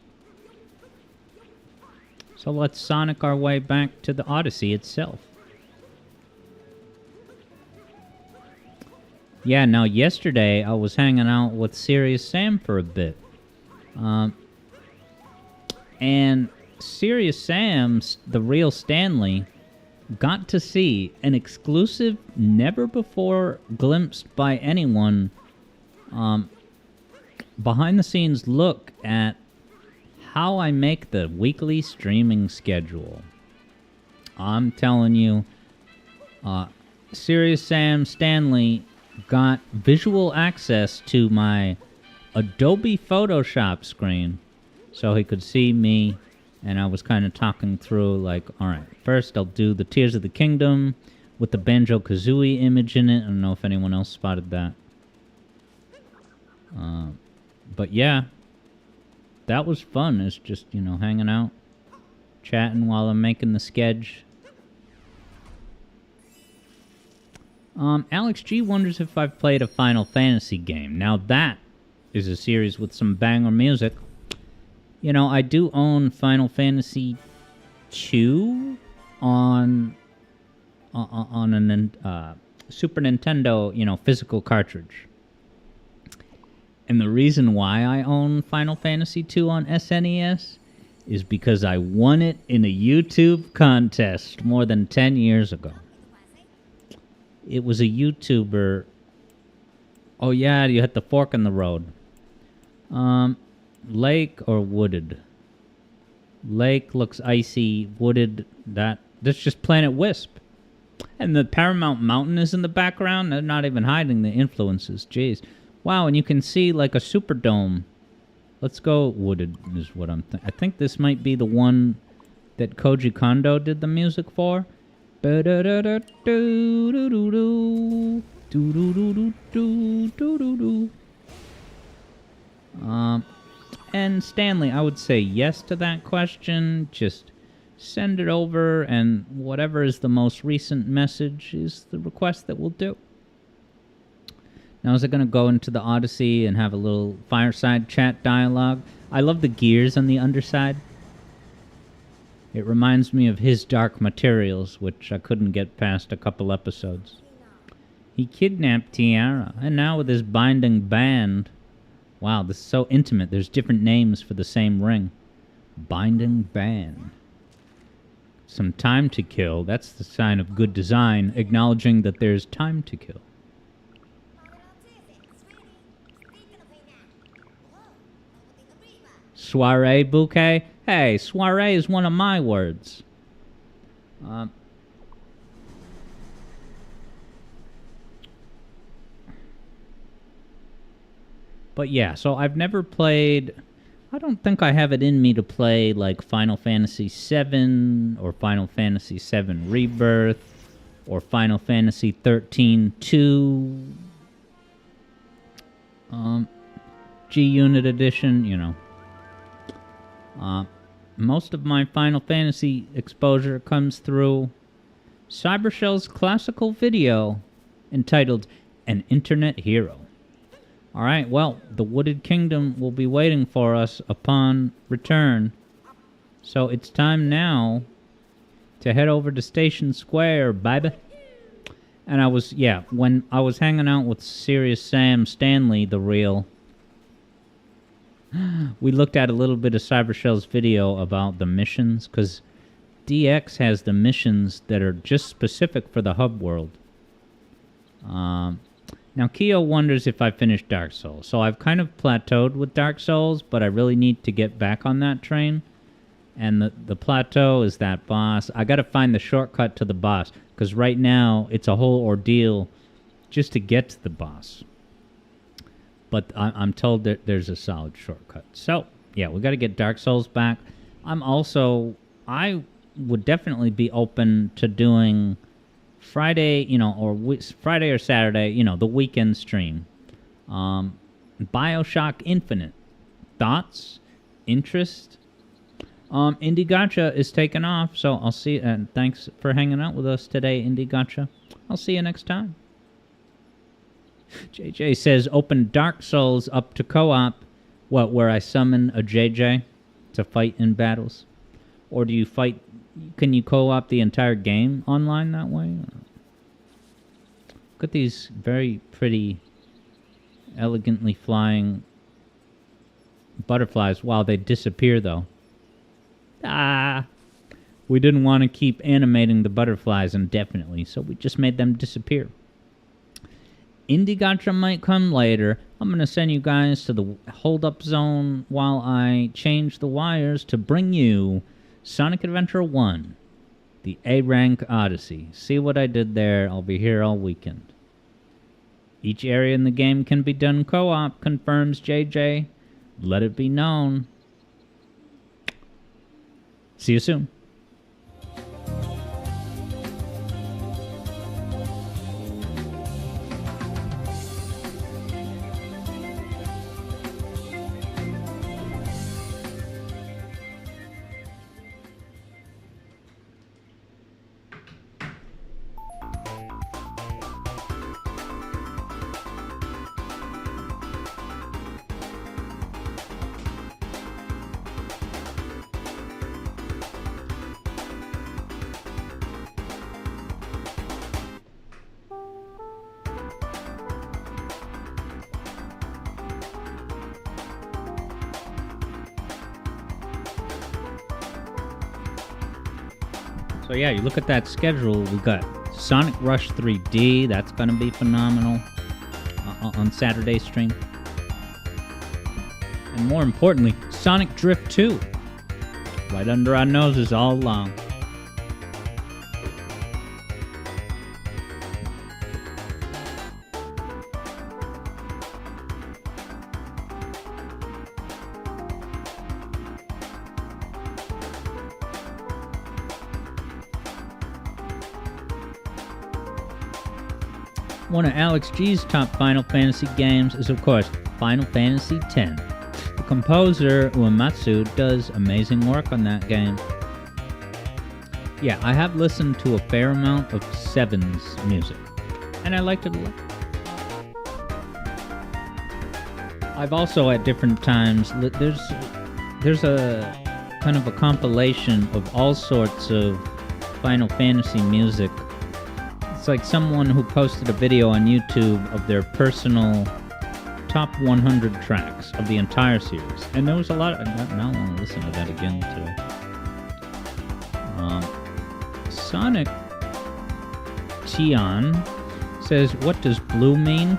So let's Sonic our way back to the Odyssey itself. Yeah, now yesterday I was hanging out with Serious Sam for a bit. And Serious Sam, the real Stanley, got to see an exclusive, never before glimpsed by anyone, behind the scenes look at how I make the weekly streaming schedule. I'm telling you, Serious Sam Stanley got visual access to my Adobe Photoshop screen so he could see me, and I was kind of talking through like, alright, first I'll do the Tears of the Kingdom with the Banjo-Kazooie image in it. I don't know if anyone else spotted that. But yeah, that was fun. It's just, hanging out, chatting while I'm making the sketch. Alex G wonders if I've played a Final Fantasy game. Now that is a series with some banger music. I do own Final Fantasy 2 on a Super Nintendo, physical cartridge. And the reason why I own Final Fantasy 2 on SNES is because I won it in a YouTube contest more than 10 years ago. It was a YouTuber. Oh yeah, you hit the fork in the road. Lake or wooded? Lake looks icy. Wooded, that's just Planet Wisp. And the Paramount Mountain is in the background. They're not even hiding the influences. Jeez. Wow, and you can see like a Superdome. Let's go wooded is what I'm I think this might be the one that Koji Kondo did the music for. And Stanley, I would say yes to that question. Just send it over, and whatever is the most recent message is the request that we'll do. Now, is it going to go into the Odyssey and have a little fireside chat dialogue? I love the gears on the underside. It reminds me of his Dark Materials, which I couldn't get past a couple episodes. He kidnapped Tiara, and now with his binding band... Wow, this is so intimate. There's different names for the same ring. Binding band. Some time to kill. That's the sign of good design, acknowledging that there's time to kill. Soiree bouquet? Hey, soiree is one of my words. But yeah, so I've never played... I don't think I have it in me to play like Final Fantasy VII or Final Fantasy VII Rebirth or Final Fantasy 13-2. G-Unit Edition, most of my Final Fantasy exposure comes through Cybershell's classical video entitled An Internet Hero. Alright, well, the Wooded Kingdom will be waiting for us upon return. So it's time now to head over to Station Square, baby. And when I was hanging out with Serious Sam Stanley, the real... We looked at a little bit of Cybershell's video about the missions, because DX has the missions that are just specific for the hub world. Now, Keo wonders if I finished Dark Souls. So I've kind of plateaued with Dark Souls, but I really need to get back on that train. And the plateau is that boss. I got to find the shortcut to the boss, because right now it's a whole ordeal just to get to the boss. But I'm told that there's a solid shortcut. So, yeah, we got to get Dark Souls back. I would definitely be open to doing Friday, Friday or Saturday, the weekend stream. BioShock Infinite. Thoughts? Interest? Indie Gotcha is taking off, so I'll see. And thanks for hanging out with us today, Indie Gotcha. I'll see you next time. JJ says, open Dark Souls up to co-op. What, where I summon a JJ to fight in battles? Or do you fight... Can you co-op the entire game online that way? Look at these very pretty, elegantly flying butterflies. Wow, they disappear, though. We didn't want to keep animating the butterflies indefinitely, so we just made them disappear. Indie Gotcha might come later. I'm going to send you guys to the hold-up zone while I change the wires to bring you Sonic Adventure 1, the A-Rank Odyssey. See what I did there? I'll be here all weekend. Each area in the game can be done co-op, confirms JJ. Let it be known. See you soon. So yeah, you look at that schedule, we got Sonic Rush 3D, that's going to be phenomenal on Saturday's stream. And more importantly, Sonic Drift 2, right under our noses all along. One of Alex G's top Final Fantasy games is, of course, Final Fantasy X. The composer, Uematsu, does amazing work on that game. Yeah, I have listened to a fair amount of Seven's music, and I liked it a lot. I've also, at different times, there's a kind of a compilation of all sorts of Final Fantasy music. It's like someone who posted a video on YouTube of their personal top 100 tracks of the entire series. And there was a lot of... Now I want to listen to that again today. Sonic Tian says, what does blue mean?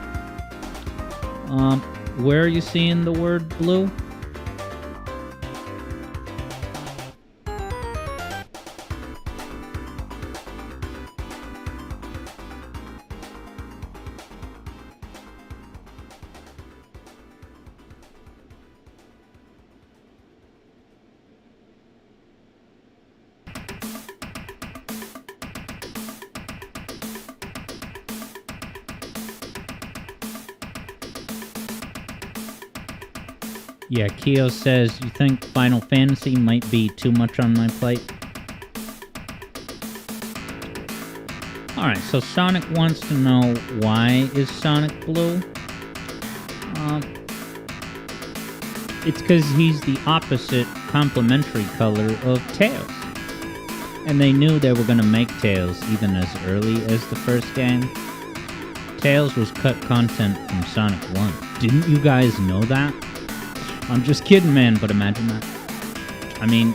Where are you seeing the word blue? Yeah, Keo says, you think Final Fantasy might be too much on my plate? Alright, so Sonic wants to know, why is Sonic blue? It's because he's the opposite complementary color of Tails. And they knew they were going to make Tails even as early as the first game. Tails was cut content from Sonic 1. Didn't you guys know that? I'm just kidding, man, but imagine that. I mean,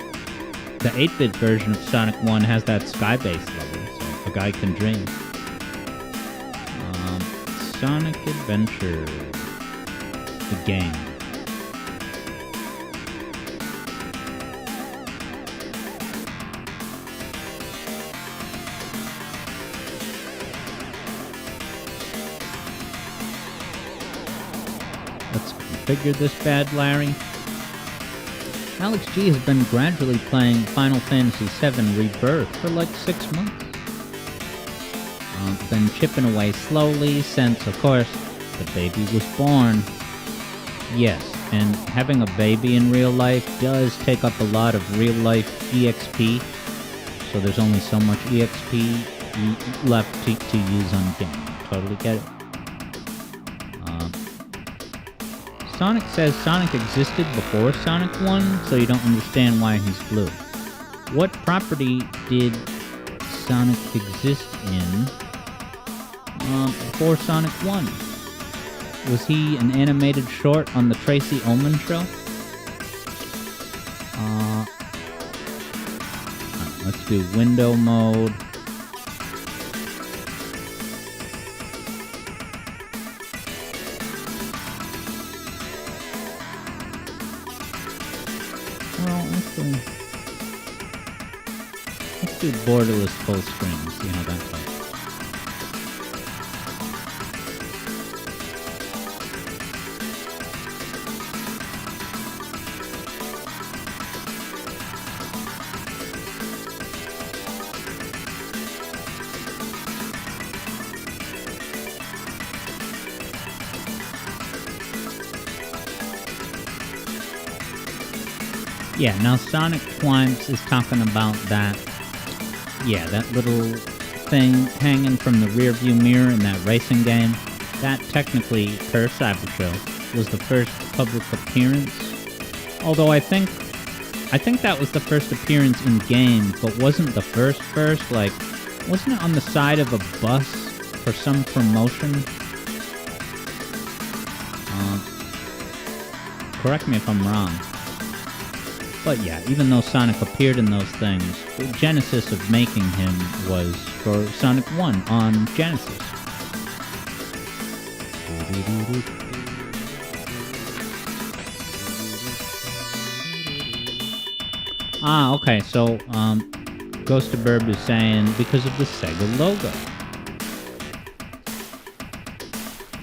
the 8-bit version of Sonic 1 has that sky-based level, so a guy can dream. Sonic Adventure, the game. Let's configure this bad Larry. Alex G has been gradually playing Final Fantasy VII Rebirth for like 6 months. Been chipping away slowly since, of course, the baby was born. Yes, and having a baby in real life does take up a lot of real life EXP, so there's only so much EXP left to use on game. Totally get it. Sonic says Sonic existed before Sonic 1, so you don't understand why he's blue. What property did Sonic exist in before Sonic 1? Was he an animated short on the Tracy Ullman show? Let's do window mode. Well, actually, let's do borderless full screen. See how that goes. Yeah, now Sonic Twimps is talking about that, that little thing hanging from the rearview mirror in that racing game. That technically, per Cyber Show, was the first public appearance. Although I think that was the first appearance in game, but wasn't the first, like, wasn't it on the side of a bus for some promotion? Correct me if I'm wrong. But yeah, even though Sonic appeared in those things, the genesis of making him was for Sonic 1 on Genesis. Okay, so, Ghost of Burb is saying because of the Sega logo.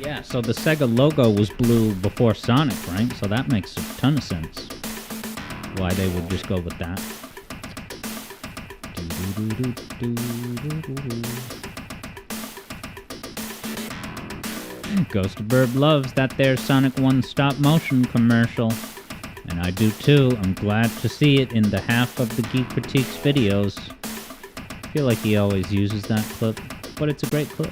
Yeah, so the Sega logo was blue before Sonic, right? So that makes a ton of sense. Why they would just go with that. Ghost of Burb loves that there Sonic 1 stop motion commercial. And I do too. I'm glad to see it in the half of the Geek Critiques videos. I feel like he always uses that clip, but it's a great clip.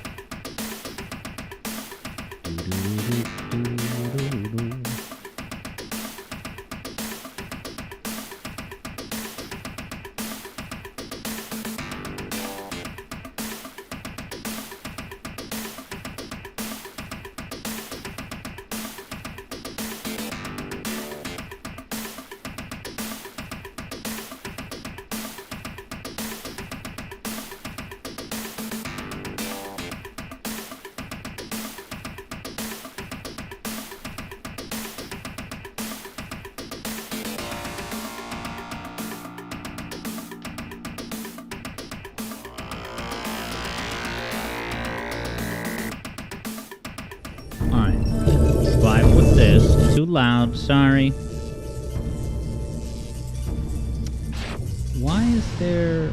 Too loud, sorry. Why is there...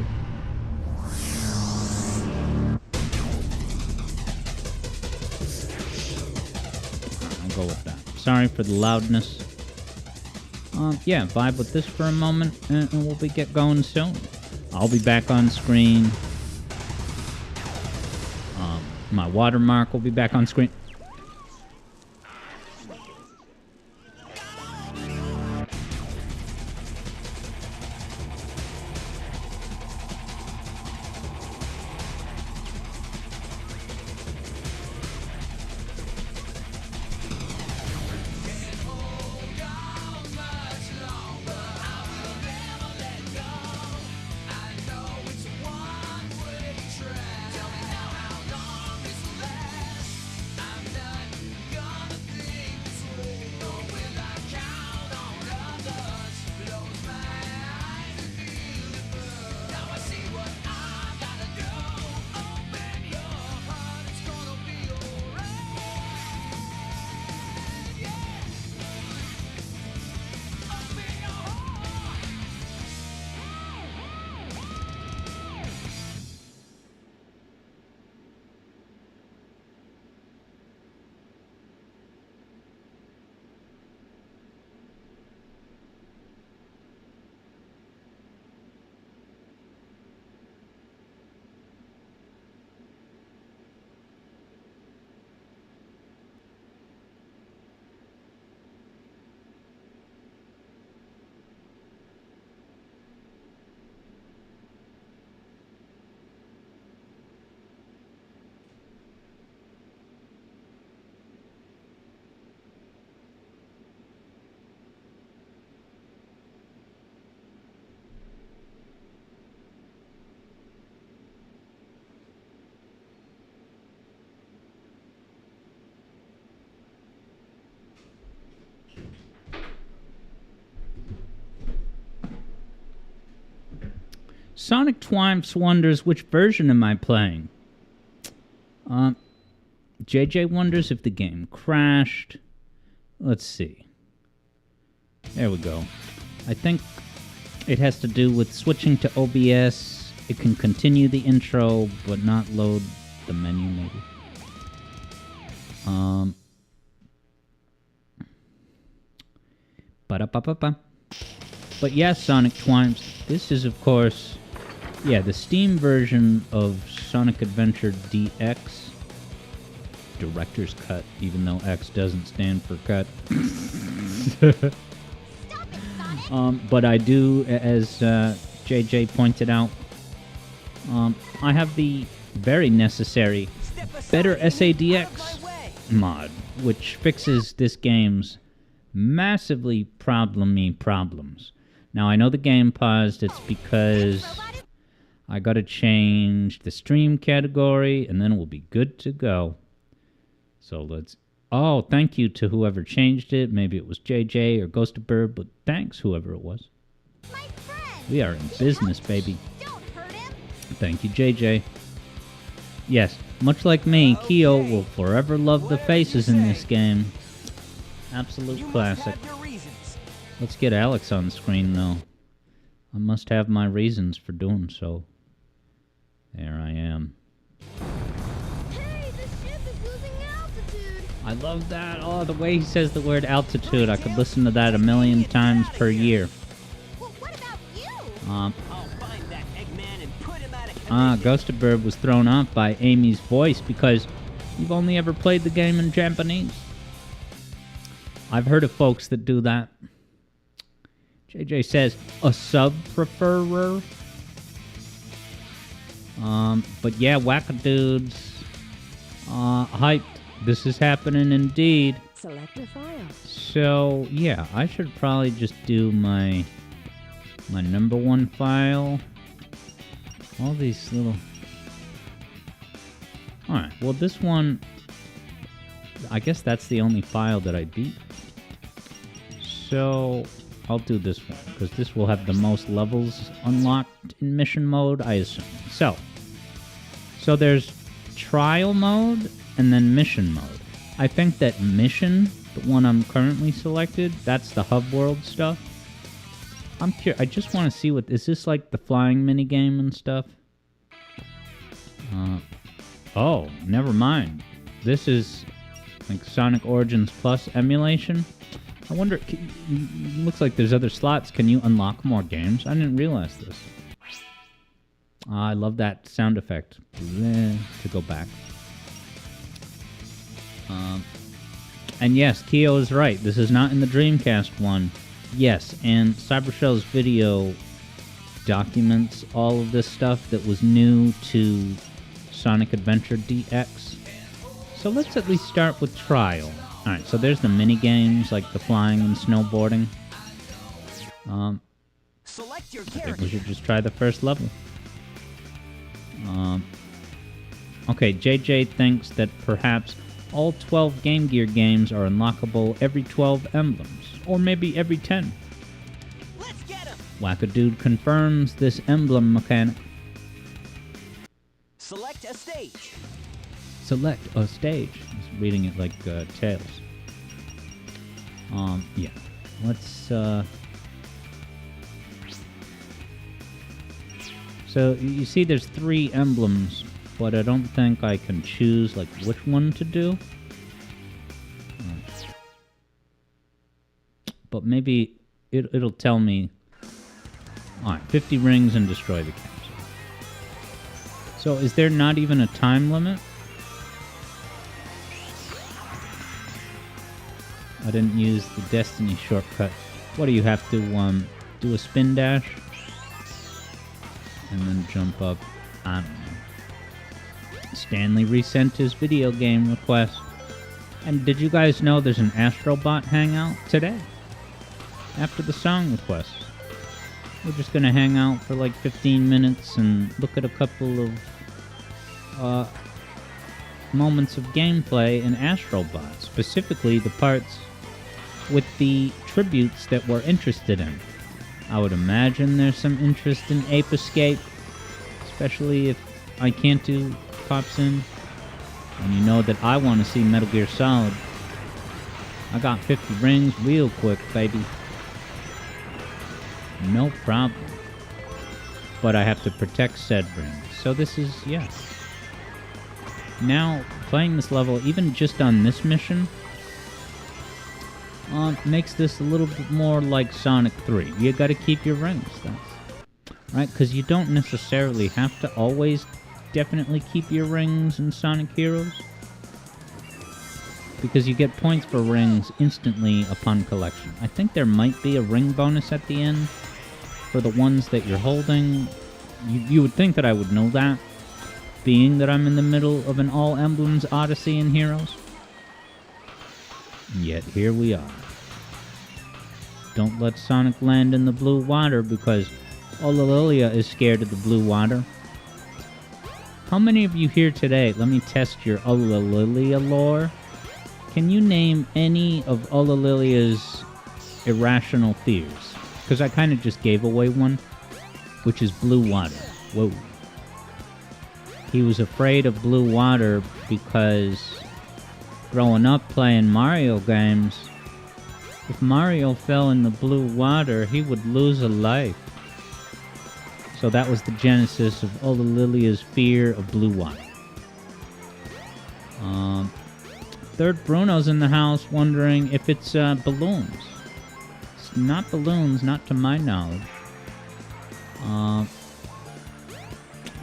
I'll go with that. Sorry for the loudness. Yeah, vibe with this for a moment, and we'll get going soon. I'll be back on screen. My watermark will be back on screen. Sonic Twimps wonders, which version am I playing? JJ wonders if the game crashed. Let's see. There we go. I think it has to do with switching to OBS. It can continue the intro, but not load the menu, maybe. Ba-da-ba-ba-ba. But yes, Sonic Twimps, this is, of course, the Steam version of Sonic Adventure DX. Director's Cut, even though X doesn't stand for cut. But I do, as JJ pointed out, I have the very necessary Better SADX mod, which fixes this game's massively problems. Now, I know the game paused. It's because I gotta change the stream category, and then we'll be good to go. So let's... Oh, thank you to whoever changed it. Maybe it was JJ or Ghost of Bird, but thanks, whoever it was. We are in business, baby. Thank you, JJ. Yes, much like me, Kyo will forever love the faces in this game. Absolute classic. Let's get Alex on screen, though. I must have my reasons for doing so. There I am. Hey, the ship is losing altitude. I love that. Oh, the way he says the word altitude. I could listen to that 1,000,000 times per year. Well, what about you? I'll find that Eggman and put him out of commission. Ghost of Bird was thrown off by Amy's voice because you've only ever played the game in Japanese. I've heard of folks that do that. JJ says, a sub-preferer. But yeah, Wackadudes. Hyped. This is happening indeed. Select your file. So, yeah, I should probably just do my number one file. All these little... Alright, well this one... I guess that's the only file that I beat. So, I'll do this one, because this will have the most levels unlocked in mission mode, I assume. So there's trial mode, and then mission mode. I think that mission, the one I'm currently selected, that's the hub world stuff. I'm curious, I just want to see what... Is this like the flying minigame and stuff? Oh, never mind. This is like Sonic Origins Plus emulation. I wonder, looks like there's other slots. Can you unlock more games? I didn't realize this. I love that sound effect. To go back. And yes, Kyo is right. This is not in the Dreamcast one. Yes, and Cybershell's video documents all of this stuff that was new to Sonic Adventure DX. So let's at least start with Trial. Alright, so there's the mini games like the flying and snowboarding. Select your I think character. we should just try the first level. Okay, JJ thinks that perhaps all 12 Game Gear games are unlockable every 12 emblems, or maybe every 10. Let's get him. Wackadude confirms this emblem mechanic. Select a stage. Select a stage. He's reading it like Tails. Yeah. Let's, So, you see there's 3 emblems, but I don't think I can choose, like, which one to do. But maybe it'll tell me... Alright, 50 rings and destroy the capsule. So, is there not even a time limit? I didn't use the Destiny shortcut. What do you have to, do a spin dash? And then jump up. I don't know. Stanley resent his video game request. And did you guys know there's an Astrobot hangout today? After the song request. We're just gonna hang out for like 15 minutes and look at a couple of moments of gameplay in Astrobot. Specifically the parts with the tributes that we're interested in. I would imagine there's some interest in Ape Escape, especially if I Can't Do pops in. And you know that I want to see Metal Gear Solid. I got 50 rings real quick, baby. No problem. But I have to protect said rings. So this is, yeah. Now, playing this level, even just on this mission, makes this a little bit more like Sonic 3. You gotta keep your rings, right? Because you don't necessarily have to always definitely keep your rings in Sonic Heroes. Because you get points for rings instantly upon collection. I think there might be a ring bonus at the end for the ones that you're holding. You would think that I would know that, being that I'm in the middle of an All Emblems Odyssey in Heroes. Yet here we are. Don't let Sonic land in the blue water because Olalilia is scared of the blue water. How many of you here today, let me test your Olalilia lore. Can you name any of Olalilia's irrational fears? Because I kind of just gave away one, which is blue water. Whoa. He was afraid of blue water because growing up playing Mario games, if Mario fell in the blue water, he would lose a life. So that was the genesis of Olalilia's fear of blue water. Third Bruno's in the house wondering if it's balloons. It's not balloons, not to my knowledge.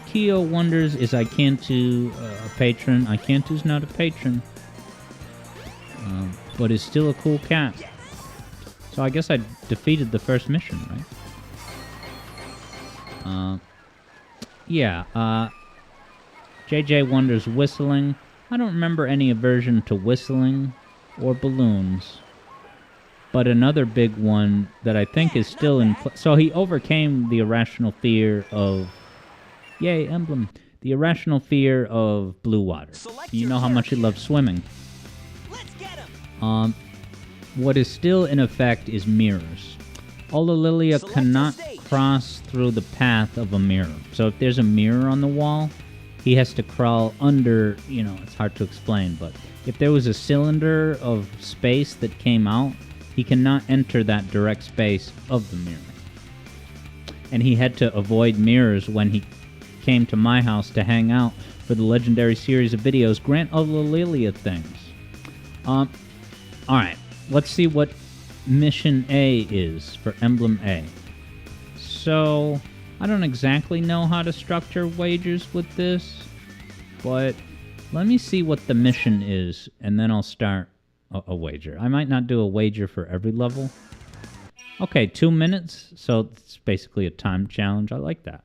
Keo wonders, is Icantu a patron? Icantu's not a patron. But is still a cool cat. So I guess I defeated the first mission, right? Yeah, JJ wonders whistling. I don't remember any aversion to whistling or balloons. But another big one that I think is still in play. So he overcame the irrational fear of... Yay, emblem. The irrational fear of blue water. You know how much he loves swimming. Let's get him. What is still in effect is mirrors. Olalilia cannot cross through the path of a mirror. So if there's a mirror on the wall, he has to crawl under, you know, it's hard to explain, but if there was a cylinder of space that came out, he cannot enter that direct space of the mirror. And he had to avoid mirrors when he came to my house to hang out for the legendary series of videos, Grant Olalilia things. Alright, let's see what Mission A is for Emblem A. So, I don't exactly know how to structure wagers with this, but let me see what the mission is, and then I'll start a wager. I might not do a wager for every level. Okay, 2 minutes, so it's basically a time challenge. I like that.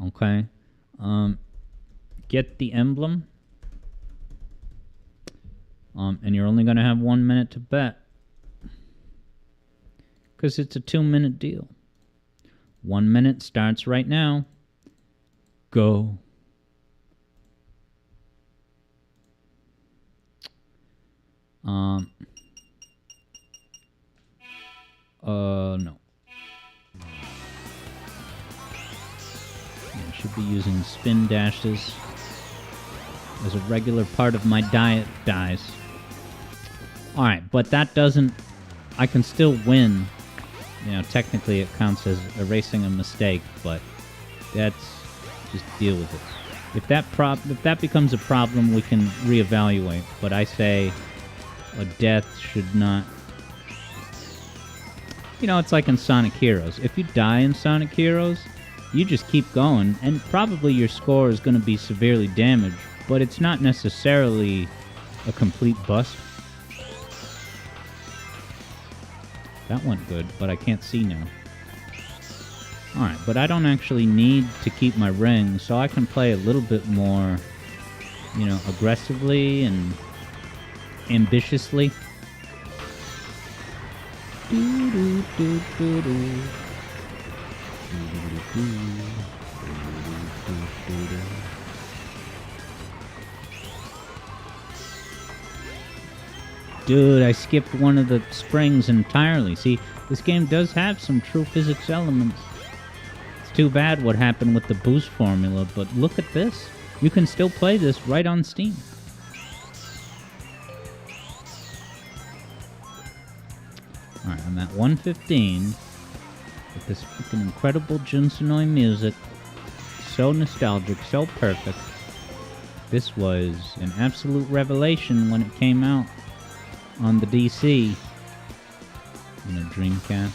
Okay. Get the emblem. And you're only going to have 1 minute to bet. Because it's a 2-minute deal. 1 minute starts right now. Go. No. I should be using spin dashes as a regular part of my diet dies. Alright, but that doesn't... I can still win. You know, technically it counts as erasing a mistake, but that's... just deal with it. If that becomes a problem, we can reevaluate. But I say a death should not... You know, it's like in Sonic Heroes. If you die in Sonic Heroes, you just keep going, and probably your score is going to be severely damaged, but it's not necessarily a complete bust. That went good, but I can't see now. Alright, but I don't actually need to keep my ring, so I can play a little bit more, you know, aggressively and ambitiously. Dude, I skipped one of the springs entirely. See, this game does have some true physics elements. It's too bad what happened with the boost formula, but look at this. You can still play this right on Steam. Alright, I'm at 115 with this freaking incredible Junsanoi music. So nostalgic, so perfect. This was an absolute revelation when it came out on the DC and the Dreamcast.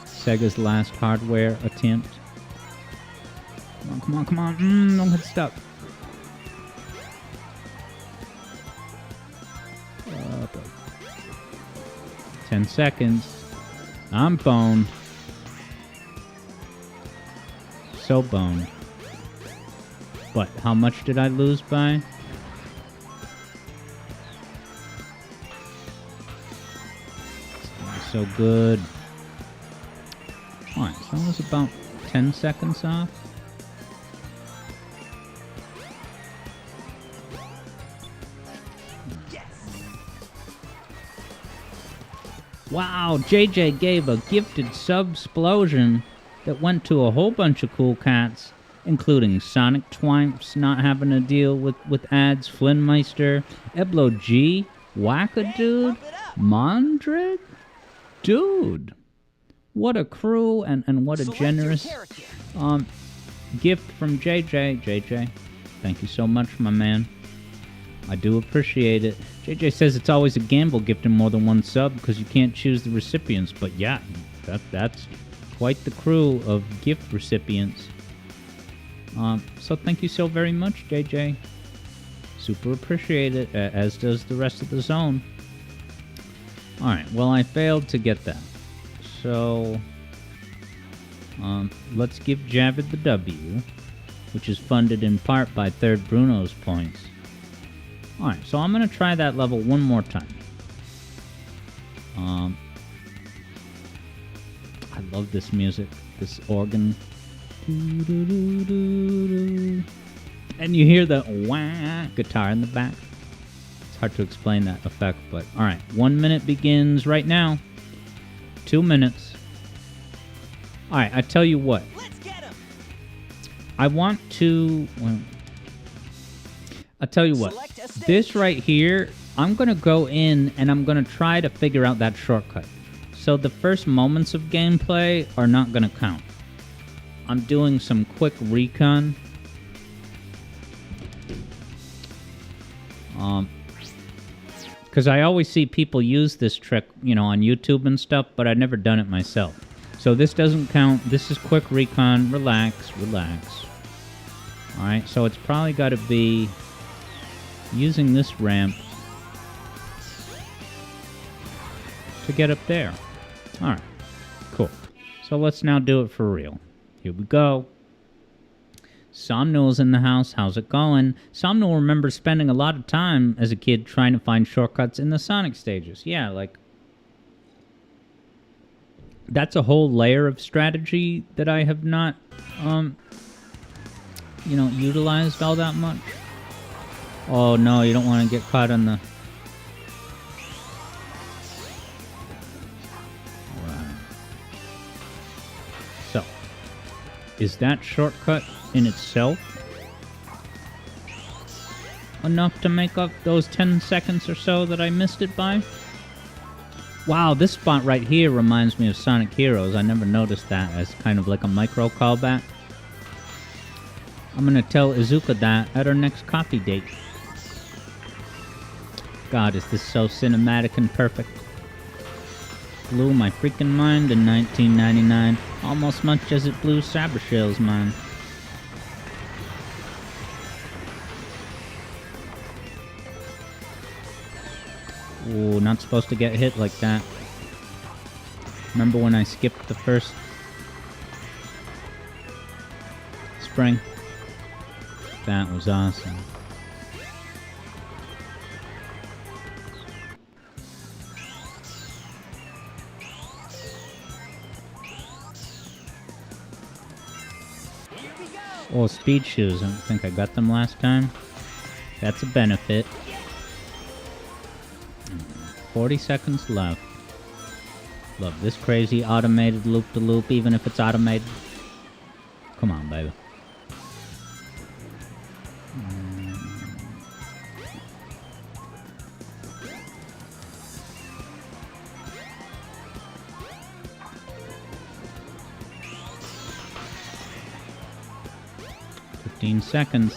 Sega's last hardware attempt. Come on, come on, come on. Don't get stuck. 10 seconds. I'm boned. So boned. But how much did I lose by? So good. Alright, so that was about 10 seconds off. Wow, JJ gave a gifted subsplosion that went to a whole bunch of cool cats, including Sonic Twimps not having to deal with ads, Flynnmeister, Eblo G, Wackadude, Mondrig? Dude, what a crew and what a generous gift from JJ. JJ, thank you so much, my man. I do appreciate it. JJ says it's always a gamble gifting more than one sub because you can't choose the recipients. But yeah, that's quite the crew of gift recipients. So thank you so very much, JJ. Super appreciate it, as does the rest of the zone. Alright, well, I failed to get that. So, let's give Javid the W, which is funded in part by Third Bruno's points. Alright, so I'm going to try that level one more time. I love this music, this organ. And you hear the wah guitar in the back. It's hard to explain that effect, but alright. 1 minute begins right now. 2 minutes. Alright, I tell you what. Let's get him. I want to... Well, I'll tell you what. This right here, I'm going to go in and I'm going to try to figure out that shortcut. So the first moments of gameplay are not going to count. I'm doing some quick recon. Because I always see people use this trick, you know, on YouTube and stuff, but I've never done it myself. So this doesn't count. This is quick recon. Relax, relax. Alright, so it's probably got to be using this ramp to get up there. Alright, cool. So let's now do it for real. Here we go. Somnul's in the house. How's it going? Somnul remembers spending a lot of time as a kid trying to find shortcuts in the Sonic stages. Yeah, like... That's a whole layer of strategy that I have not, you know, utilized all that much. Oh no, you don't want to get caught on the... Right. So, is that shortcut in itself enough to make up those 10 seconds or so that I missed it by? Wow, this spot right here reminds me of Sonic Heroes. I never noticed that as kind of like a micro callback. I'm gonna tell Izuka that at our next coffee date. God, is this so cinematic and perfect. Blew my freaking mind in 1999, almost much as it blew Sabershell's mind. Ooh, not supposed to get hit like that. Remember when I skipped the first spring? That was awesome. Oh, speed shoes. I don't think I got them last time. That's a benefit. 40 seconds left. Love this crazy automated loop-de-loop, even if it's automated. Come on, baby. $15 seconds.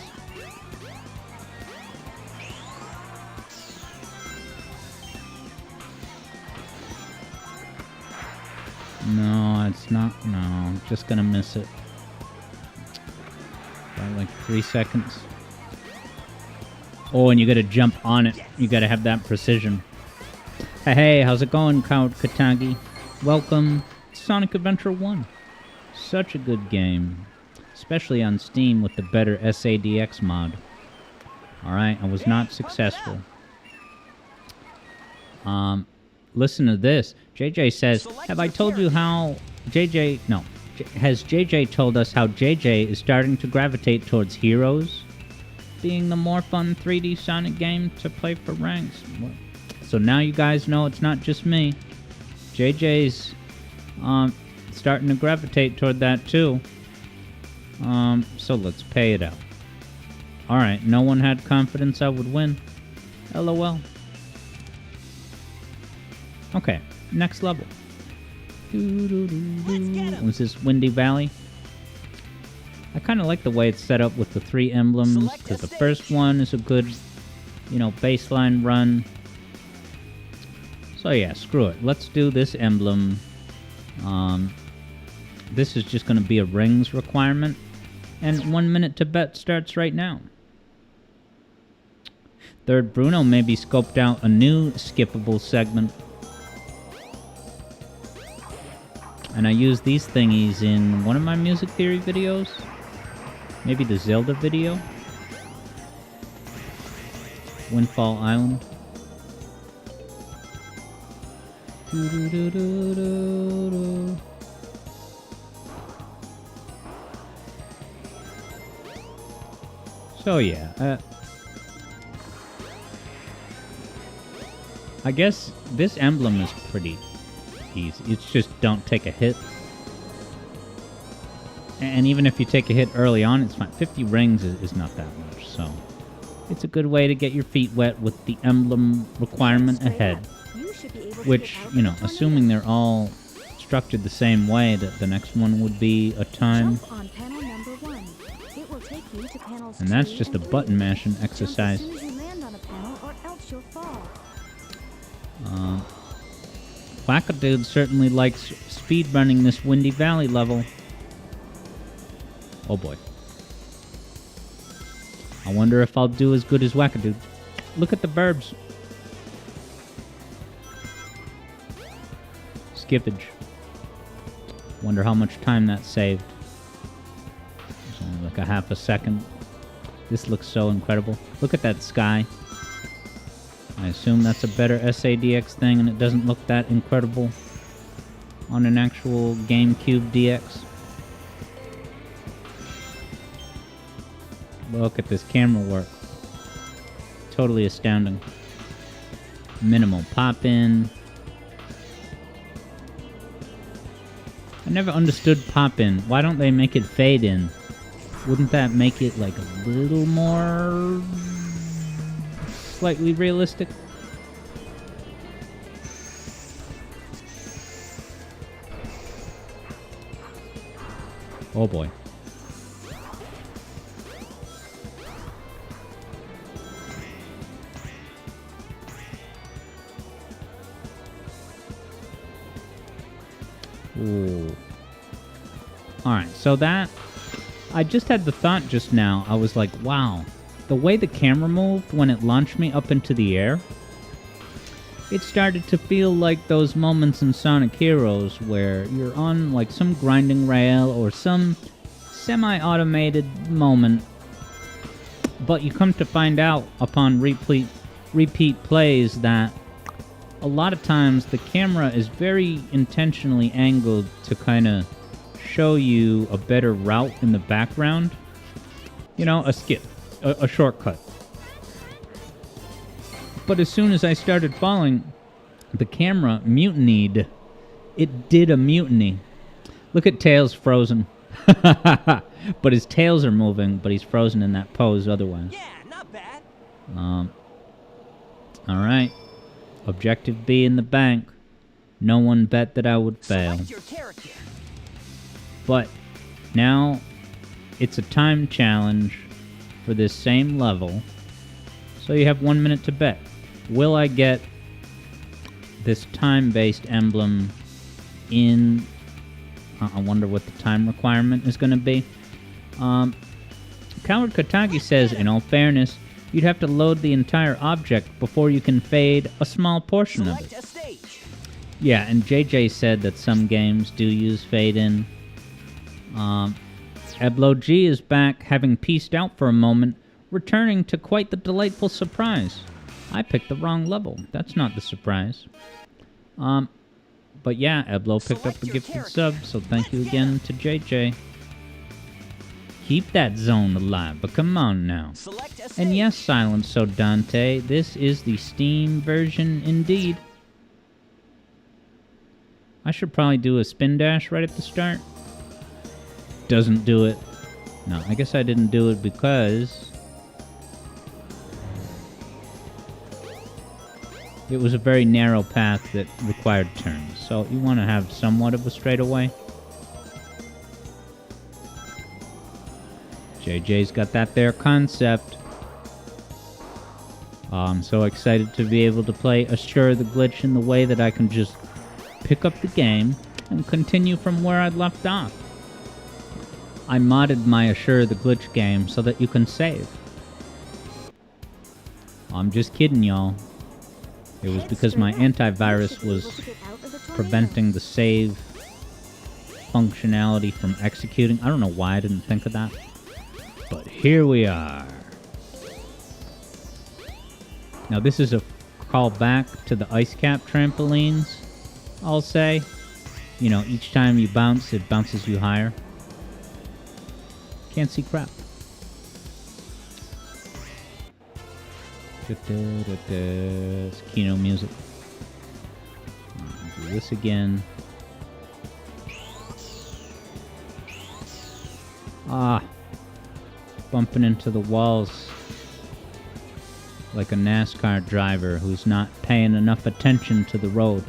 No, it's not. No, I'm just gonna miss it. By like 3 seconds. Oh, and you gotta jump on it. You gotta have that precision. Hey, how's it going, Count Katagi? Welcome to Sonic Adventure 1. Such a good game. Especially on Steam with the better SADX mod. Alright, I was not successful. Listen to this. JJ says, have I told you how JJ... No. Has JJ told us how JJ is starting to gravitate towards Heroes being the more fun 3D Sonic game to play for ranks? So now you guys know it's not just me. JJ's starting to gravitate toward that too. So let's pay it out. Alright, no one had confidence I would win. LOL. Okay, next level. Was this Windy Valley? I kind of like the way it's set up with the 3 emblems, because the first one is a good, baseline run. So yeah, screw it. Let's do this emblem. This is just going to be a rings requirement. And 1 minute to bet starts right now. Third Bruno maybe scoped out a new skippable segment. And I use these thingies in one of my music theory videos. Maybe the Zelda video. Windfall Island. So yeah, I guess this emblem is pretty easy. It's just don't take a hit. And even if you take a hit early on, it's fine. 50 rings is not that much, so it's a good way to get your feet wet with the emblem requirement ahead. Which, assuming they're all structured the same way, that the next one would be a time. And that's just a button mashing exercise. Wackadude certainly likes speedrunning this Windy Valley level. Oh boy. I wonder if I'll do as good as Wackadude. Look at the burbs. Skippage. Wonder how much time that saved. It's only like a half a second. This looks so incredible. Look at that sky. I assume that's a better SADX thing and it doesn't look that incredible on an actual GameCube DX. Look at this camera work. Totally astounding. Minimal pop-in. I never understood pop-in. Why don't they make it fade in? Wouldn't that make it like a little more slightly realistic? Oh boy. Ooh. Alright, so that... I just had the thought just now. I was like, wow. The way the camera moved when it launched me up into the air, it started to feel like those moments in Sonic Heroes where you're on like some grinding rail or some semi-automated moment, but you come to find out upon repeat plays that a lot of times the camera is very intentionally angled to kind of show you a better route in the background. A skip. A shortcut. But as soon as I started falling, The camera mutinied. It did a mutiny. Look at Tails frozen. But his tails are moving, but he's frozen in that pose otherwise. Yeah, not bad. Alright. Objective B in the bank. No one bet that I would fail. Select your character. But now it's a time challenge for this same level. So you have 1 minute to bet. Will I get this time-based emblem in... I wonder what the time requirement is going to be. Coward Katagi says, in all fairness, you'd have to load the entire object before you can fade a small portion of Select it. a stage. Yeah, and JJ said that some games do use fade in. Eblo G is back, having pieced out for a moment, returning to quite the delightful surprise. I picked the wrong level. That's not the surprise. But yeah, Eblo picked up a gifted sub, so thank you again to JJ. Keep that zone alive, but come on now. Select a stage. And yes, Silence So Dante, this is the Steam version indeed. I should probably do a spin dash right at the start. Doesn't do it. No, I guess I didn't do it because it was a very narrow path that required turns. So you want to have somewhat of a straightaway. JJ's got that there concept. I'm so excited to be able to play Assure the Glitch in the way that I can just pick up the game and continue from where I'd left off. I modded my Assure the Glitch game so that you can save. I'm just kidding, y'all. It was because my antivirus was preventing the save functionality from executing. I don't know why I didn't think of that. But here we are. Now this is a call back to the ice cap trampolines, I'll say. You know, each time you bounce, it bounces you higher. Can't see crap. It's Kino music. Do this again. Bumping into the walls like a NASCAR driver who's not paying enough attention to the road.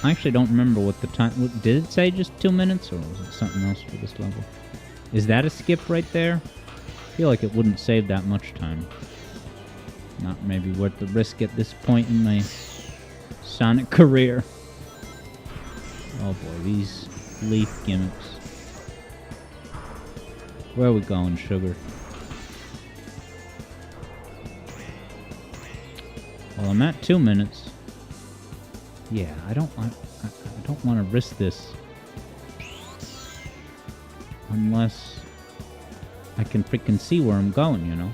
I actually don't remember what the time... Did it say just 2 minutes, or was it something else for this level? Is that a skip right there? I feel like it wouldn't save that much time. Not maybe worth the risk at this point in my Sonic career. Oh boy, these leaf gimmicks. Where are we going, sugar? Well, I'm at 2 minutes. Yeah, I don't want to risk this unless I can freaking see where I'm going, you know.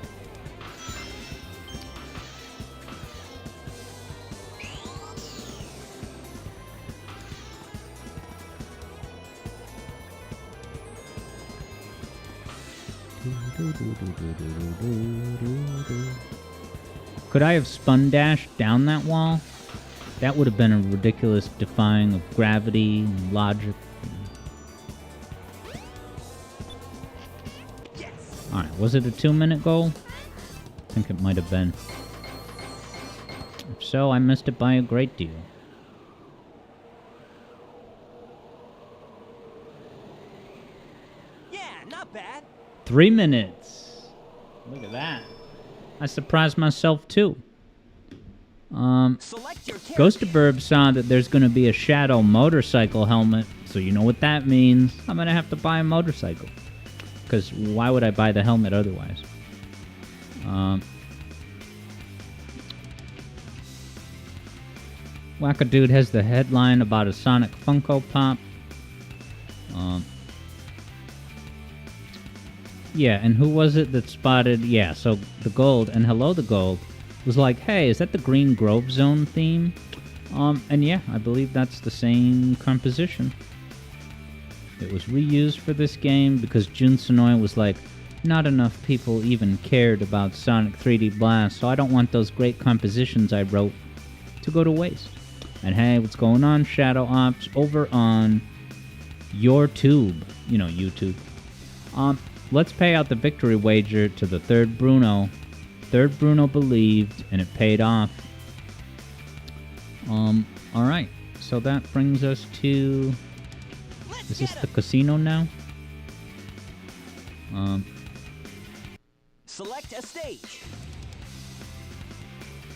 Could I have spun dashed down that wall? That would have been a ridiculous defying of gravity and logic. Yes. Alright, was it a 2-minute goal? I think it might have been. If so, I missed it by a great deal. Yeah, not bad. 3 minutes. Look at that. I surprised myself too. Select your character. Ghost of Burb saw that there's going to be a Shadow motorcycle helmet, so you know what that means. I'm going to have to buy a motorcycle. Because why would I buy the helmet otherwise? Wackadude has the headline about a Sonic Funko Pop. Yeah, and who was it that spotted... Yeah, so the Gold, and Hello the Gold, was like, hey, is that the Green Grove Zone theme? And yeah, I believe that's the same composition. It was reused for this game because Jun Sonoy was like, not enough people even cared about Sonic 3D Blast, so I don't want those great compositions I wrote to go to waste. And hey, what's going on, Shadow Ops, over on YouTube. You know, YouTube. Let's pay out the victory wager to the third Bruno. Third Bruno believed, and it paid off. Alright. So that brings us to... Is this the casino now? Select a stage.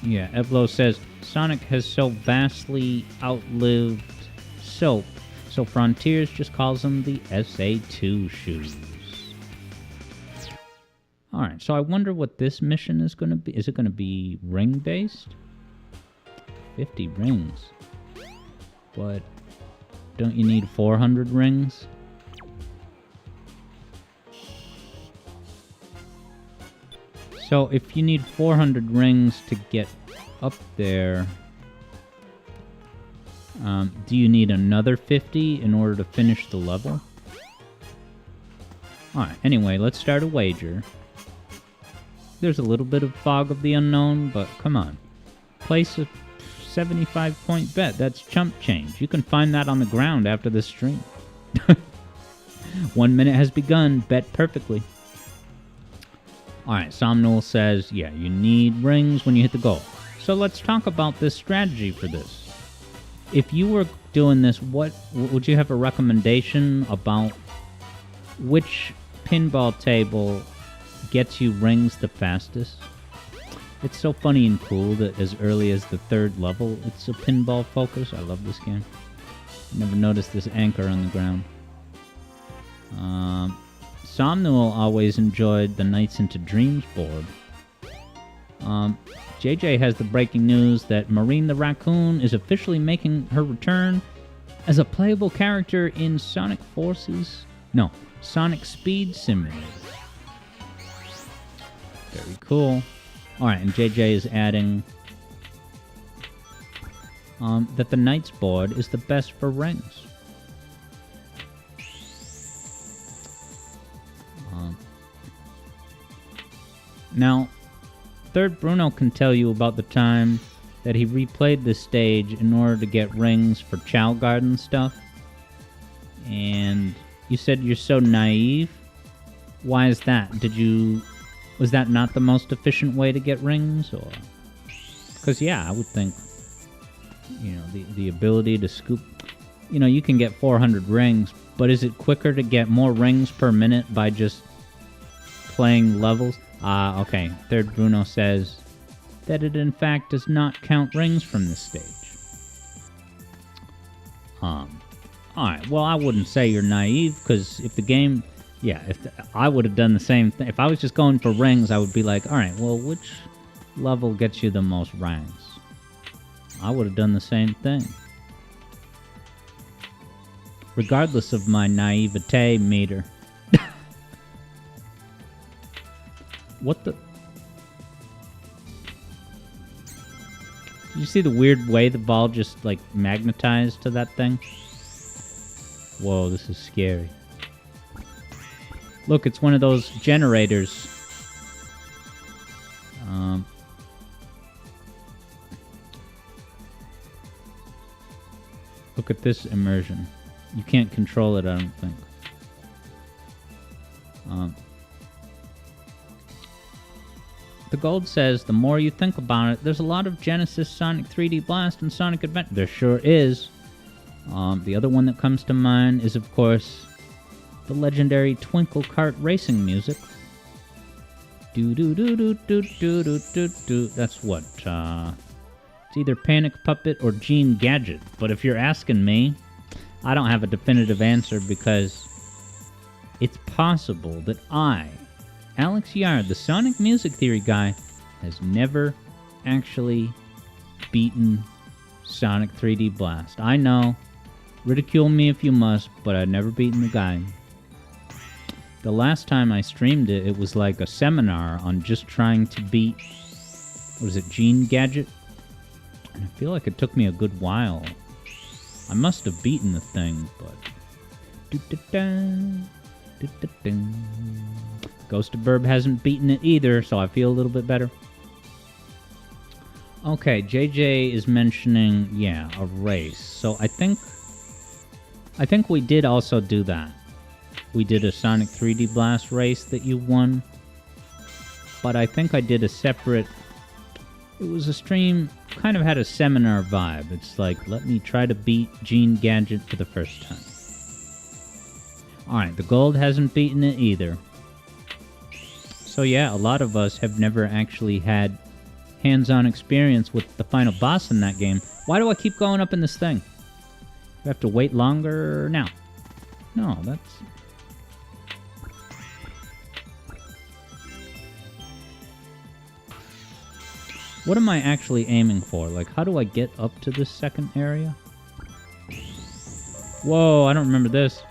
Yeah, Evlo says, Sonic has so vastly outlived Soap, so Frontiers just calls them the SA2 shoes. Alright, so I wonder what this mission is going to be. Is it going to be ring-based? 50 rings. But don't you need 400 rings? So if you need 400 rings to get up there, do you need another 50 in order to finish the level? Alright, anyway, let's start a wager. There's a little bit of fog of the unknown, but come on. Place a 75-point bet. That's chump change. You can find that on the ground after this stream. 1 minute has begun. Bet perfectly. Alright, Somnol says, yeah, you need rings when you hit the goal. So let's talk about this strategy for this. If you were doing this, what would you have a recommendation about which pinball table gets you rings the fastest? It's so funny and cool that as early as the third level, it's a pinball focus. I love this game. Never noticed this anchor on the ground. Somnol always enjoyed the Nights into Dreams board. JJ has the breaking news that Marine the Raccoon is officially making her return as a playable character in Sonic Speed Simulator. Very cool. Alright, and JJ is adding that the Knights board is the best for rings. Now, Third Bruno can tell you about the time that he replayed this stage in order to get rings for Chow Garden stuff. And you said you're so naive. Why is that? Was that not the most efficient way to get rings? Or because, yeah, I would think, you know, the ability to scoop... You know, you can get 400 rings, but is it quicker to get more rings per minute by just playing levels? Okay. Third Bruno says that it in fact does not count rings from this stage. Alright, well, I wouldn't say you're naive, because if the game... Yeah, I would have done the same thing. If I was just going for rings, I would be like, alright, well, which level gets you the most rings? I would have done the same thing. Regardless of my naivete meter. What the... Did you see the weird way the ball just, like, magnetized to that thing? Whoa, this is scary. Look, it's one of those generators. Look at this immersion. You can't control it, I don't think. The Gold says, the more you think about it, there's a lot of Genesis, Sonic 3D Blast, and Sonic Adventure. There sure is. The other one that comes to mind is, of course, the legendary Twinkle Kart racing music. Do do do do do do do do do. That's what, it's either Panic Puppet or Gene Gadget. But if you're asking me, I don't have a definitive answer because it's possible that I, Alex Yard, the Sonic Music Theory guy, has never actually beaten Sonic 3D Blast. I know, ridicule me if you must, but I've never beaten the guy. The last time I streamed it, it was like a seminar on just trying to beat, what is it, Gene Gadget? And I feel like it took me a good while. I must have beaten the thing, but Ghost of Burb hasn't beaten it either, so I feel a little bit better. Okay, JJ is mentioning, yeah, a race. So I think we did also do that. We did a Sonic 3D Blast race that you won. But I think I did a separate... It was a stream, kind of had a seminar vibe. It's like, let me try to beat Gene Gadget for the first time. Alright, the gold hasn't beaten it either. So yeah, a lot of us have never actually had hands-on experience with the final boss in that game. Why do I keep going up in this thing? Do I have to wait longer now? No, that's... What am I actually aiming for? Like, how do I get up to this second area? Whoa, I don't remember this.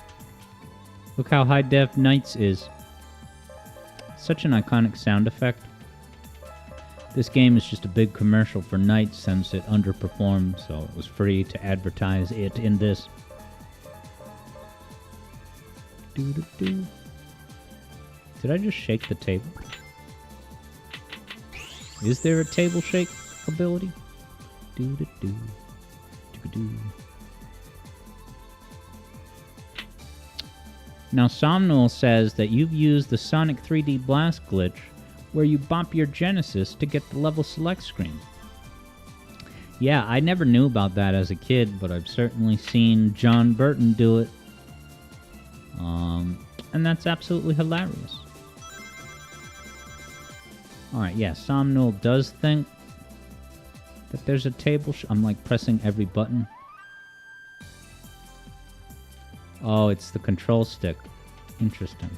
Look how high def Knights is. Such an iconic sound effect. This game is just a big commercial for Knights since it underperformed, so it was free to advertise it in this. Doo-doo-doo. Did I just shake the table? Is there a table shake ability? Doo-doo-doo. Doo-doo. Now, Somnol says that you've used the Sonic 3D Blast glitch where you bop your Genesis to get the level select screen. Yeah, I never knew about that as a kid, but I've certainly seen John Burton do it. And that's absolutely hilarious. Alright, yeah, Somnol does think that there's a table... I'm like pressing every button. Oh, it's the control stick. Interesting.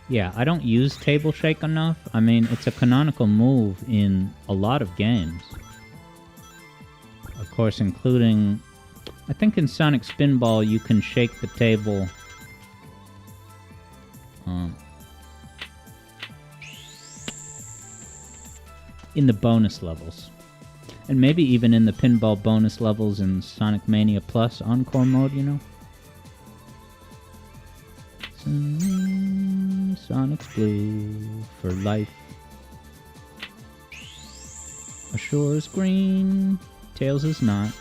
Yeah, I don't use table shake enough. I mean, it's a canonical move in a lot of games. Of course, including... I think in Sonic Spinball you can shake the table... in the bonus levels. And maybe even in the pinball bonus levels in Sonic Mania Plus Encore mode, you know? Sonic's blue for life. Assure's green, Tails is not.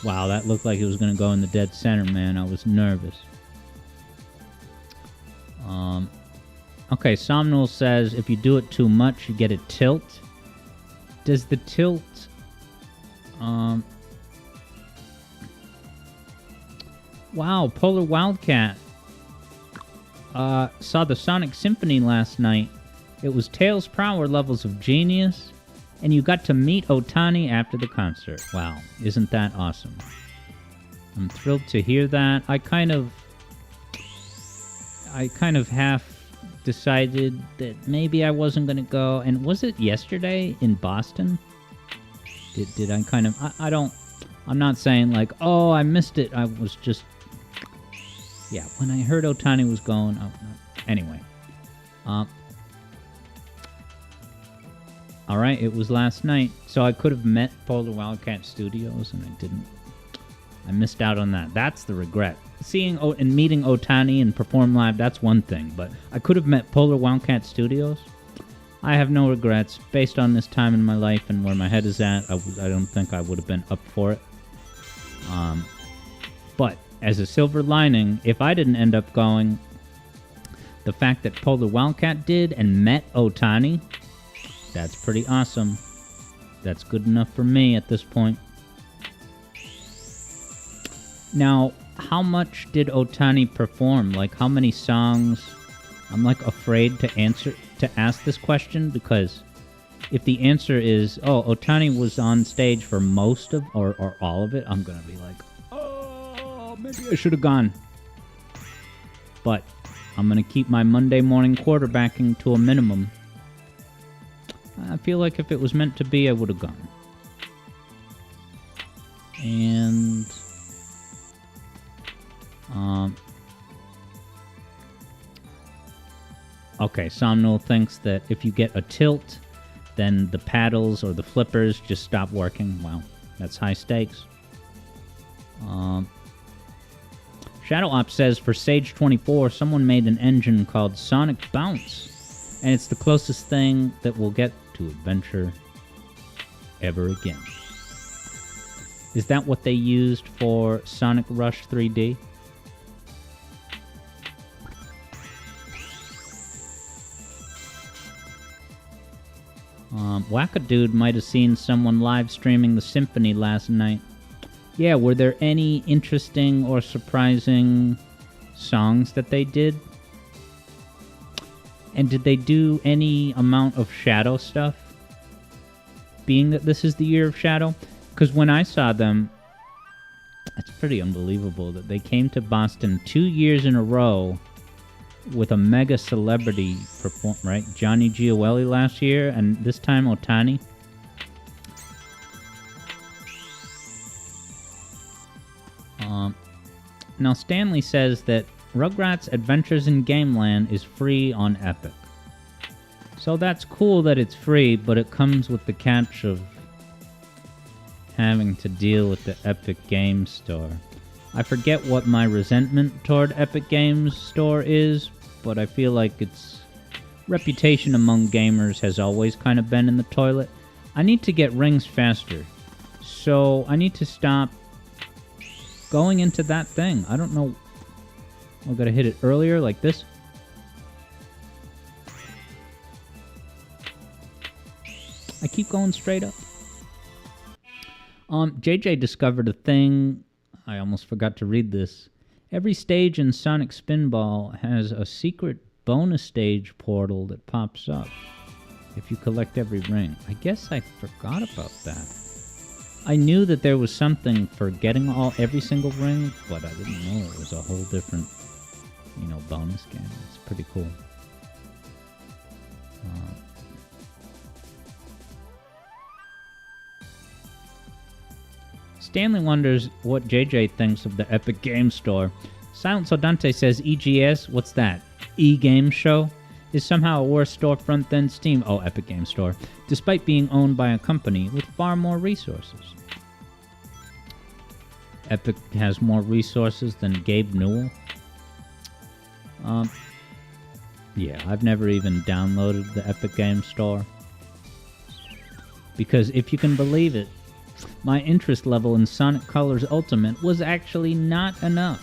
Wow, that looked like it was going to go in the dead center, man. I was nervous. Okay, Somnol says if you do it too much, you get a tilt. Does the tilt... Wow, Polar Wildcat saw the Sonic Symphony last night. It was Tails Prower levels of genius, and you got to meet Otani after the concert. Wow, isn't that awesome? I'm thrilled to hear that. I kind of half decided that maybe I wasn't gonna go. And was it yesterday in Boston? Did I kind of... I'm not saying like, oh, I missed it. I was just... Yeah, when I heard Otani was going... Oh, no. Anyway. Alright, it was last night. So I could have met Polar Wildcat Studios, and I didn't. I missed out on that. That's the regret. Seeing and meeting Otani and perform live, that's one thing. But I could have met Polar Wildcat Studios. I have no regrets. Based on this time in my life and where my head is at, I don't think I would have been up for it. But as a silver lining, if I didn't end up going, the fact that Polar Wildcat did and met Otani, that's pretty awesome. That's good enough for me at this point. Now, how much did Otani perform? Like, how many songs? I'm like afraid to ask this question, because if the answer is, oh, Otani was on stage for most of or all of it, I'm gonna be like, oh, maybe I should have gone. But I'm gonna keep my Monday morning quarterbacking to a minimum. I feel like if it was meant to be, I would have gone. And okay, Somnol thinks that if you get a tilt, then the paddles or the flippers just stop working. Wow, that's high stakes. Shadow Ops says for Sage 24, someone made an engine called Sonic Bounce, and it's the closest thing that we'll get to adventure ever again. Is that what they used for Sonic Rush 3D? Wackadude might have seen someone live streaming the symphony last night. Yeah, were there any interesting or surprising songs that they did? And did they do any amount of Shadow stuff? Being that this is the year of Shadow? Because when I saw them, it's pretty unbelievable that they came to Boston 2 years in a row with a mega celebrity perform, right? Johnny Gioeli last year, and this time Otani. Now Stanley says that Rugrats Adventures in Gameland is free on Epic. So that's cool that it's free, but it comes with the catch of having to deal with the Epic Games Store. I forget what my resentment toward Epic Games Store is, but I feel like its reputation among gamers has always kind of been in the toilet. I need to get rings faster, so I need to stop going into that thing. I don't know. I gotta hit it earlier, like this. I keep going straight up. JJ discovered a thing. I almost forgot to read this. Every stage in Sonic Spinball has a secret bonus stage portal that pops up if you collect every ring. I guess I forgot about that. I knew that there was something for getting every single ring, but I didn't know it was a whole different, bonus game. It's pretty cool. Stanley wonders what JJ thinks of the Epic Games Store. Silent Sodante says EGS, what's that? E-Game Show? Is somehow a worse storefront than Steam. Oh, Epic Games Store. Despite being owned by a company with far more resources. Epic has more resources than Gabe Newell. Yeah, I've never even downloaded the Epic Games Store. Because if you can believe it, my interest level in Sonic Colors Ultimate was actually not enough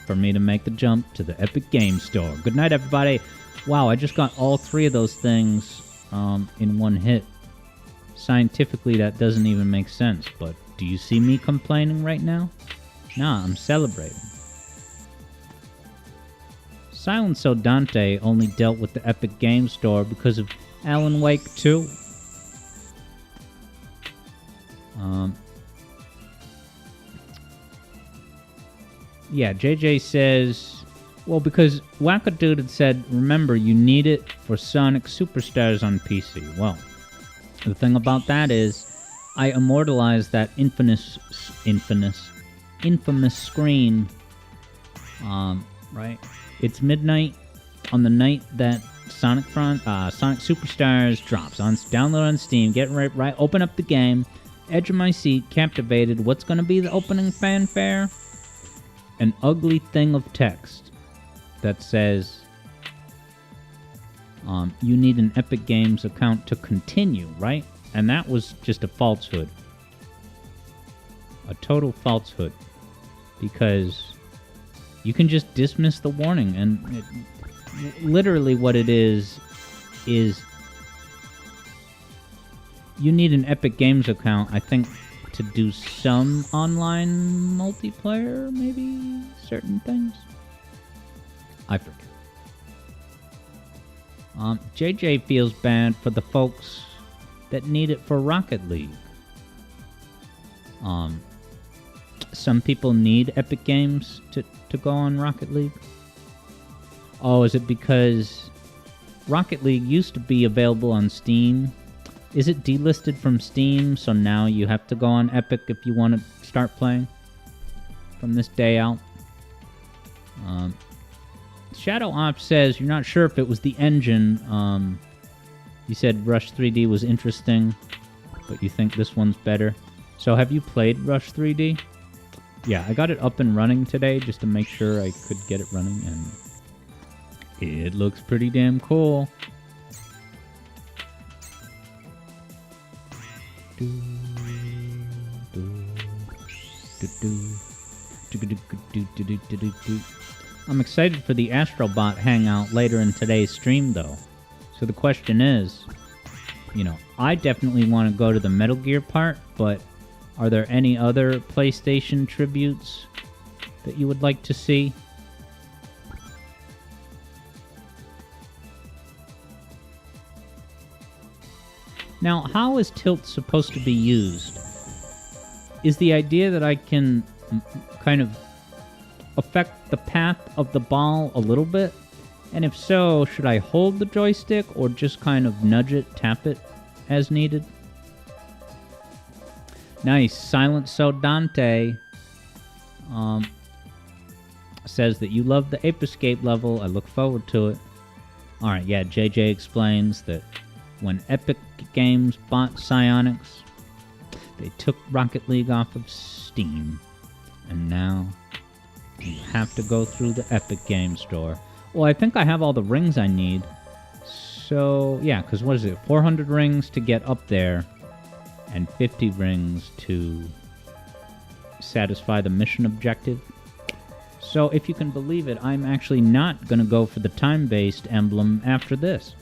for me to make the jump to the Epic Games Store. Good night, everybody. Wow, I just got all three of those things in one hit. Scientifically, that doesn't even make sense, but do you see me complaining right now? Nah, I'm celebrating. Silent Sodante only dealt with the Epic Games Store because of Alan Wake 2. Yeah, JJ says, well, because Wackadude had said, remember, you need it for Sonic Superstars on PC. Well, the thing about that is, I immortalized that infamous screen, right? It's midnight on the night that Sonic Superstars drops. Download on Steam, get right, open up the game, edge of my seat, captivated. What's going to be the opening fanfare? An ugly thing of text that says, you need an Epic Games account to continue, right? And that was just a falsehood. A total falsehood. Because you can just dismiss the warning. And literally what it is you need an Epic Games account, I think, to do some online multiplayer, maybe? Certain things? I forget. JJ feels bad for the folks that need it for Rocket League. Some people need Epic Games to go on Rocket League. Oh, is it because Rocket League used to be available on Steam? Is it delisted from Steam, so now you have to go on Epic if you want to start playing from this day out? Shadow Ops says you're not sure if it was the engine. You said Rush 3D was interesting, but you think this one's better. So have you played Rush 3D? yeah, I got it up and running today just to make sure I could get it running, and it looks pretty damn cool. I'm excited for the Astrobot hangout later in today's stream, though. So the question is, I definitely want to go to the Metal Gear part, but are there any other PlayStation tributes that you would like to see? Now, how is tilt supposed to be used? Is the idea that I can kind of affect the path of the ball a little bit? And if so, should I hold the joystick or just kind of nudge it, tap it as needed? Nice. Silent So Dante says that you love the Ape Escape level. I look forward to it. Alright, yeah, JJ explains that when Epic Games bought Psyonix, they took Rocket League off of Steam. And now you have to go through the Epic Games Store. Well, I think I have all the rings I need. So, yeah, because what is it? 400 rings to get up there, and 50 rings to satisfy the mission objective. So, if you can believe it, I'm actually not going to go for the time-based emblem after this.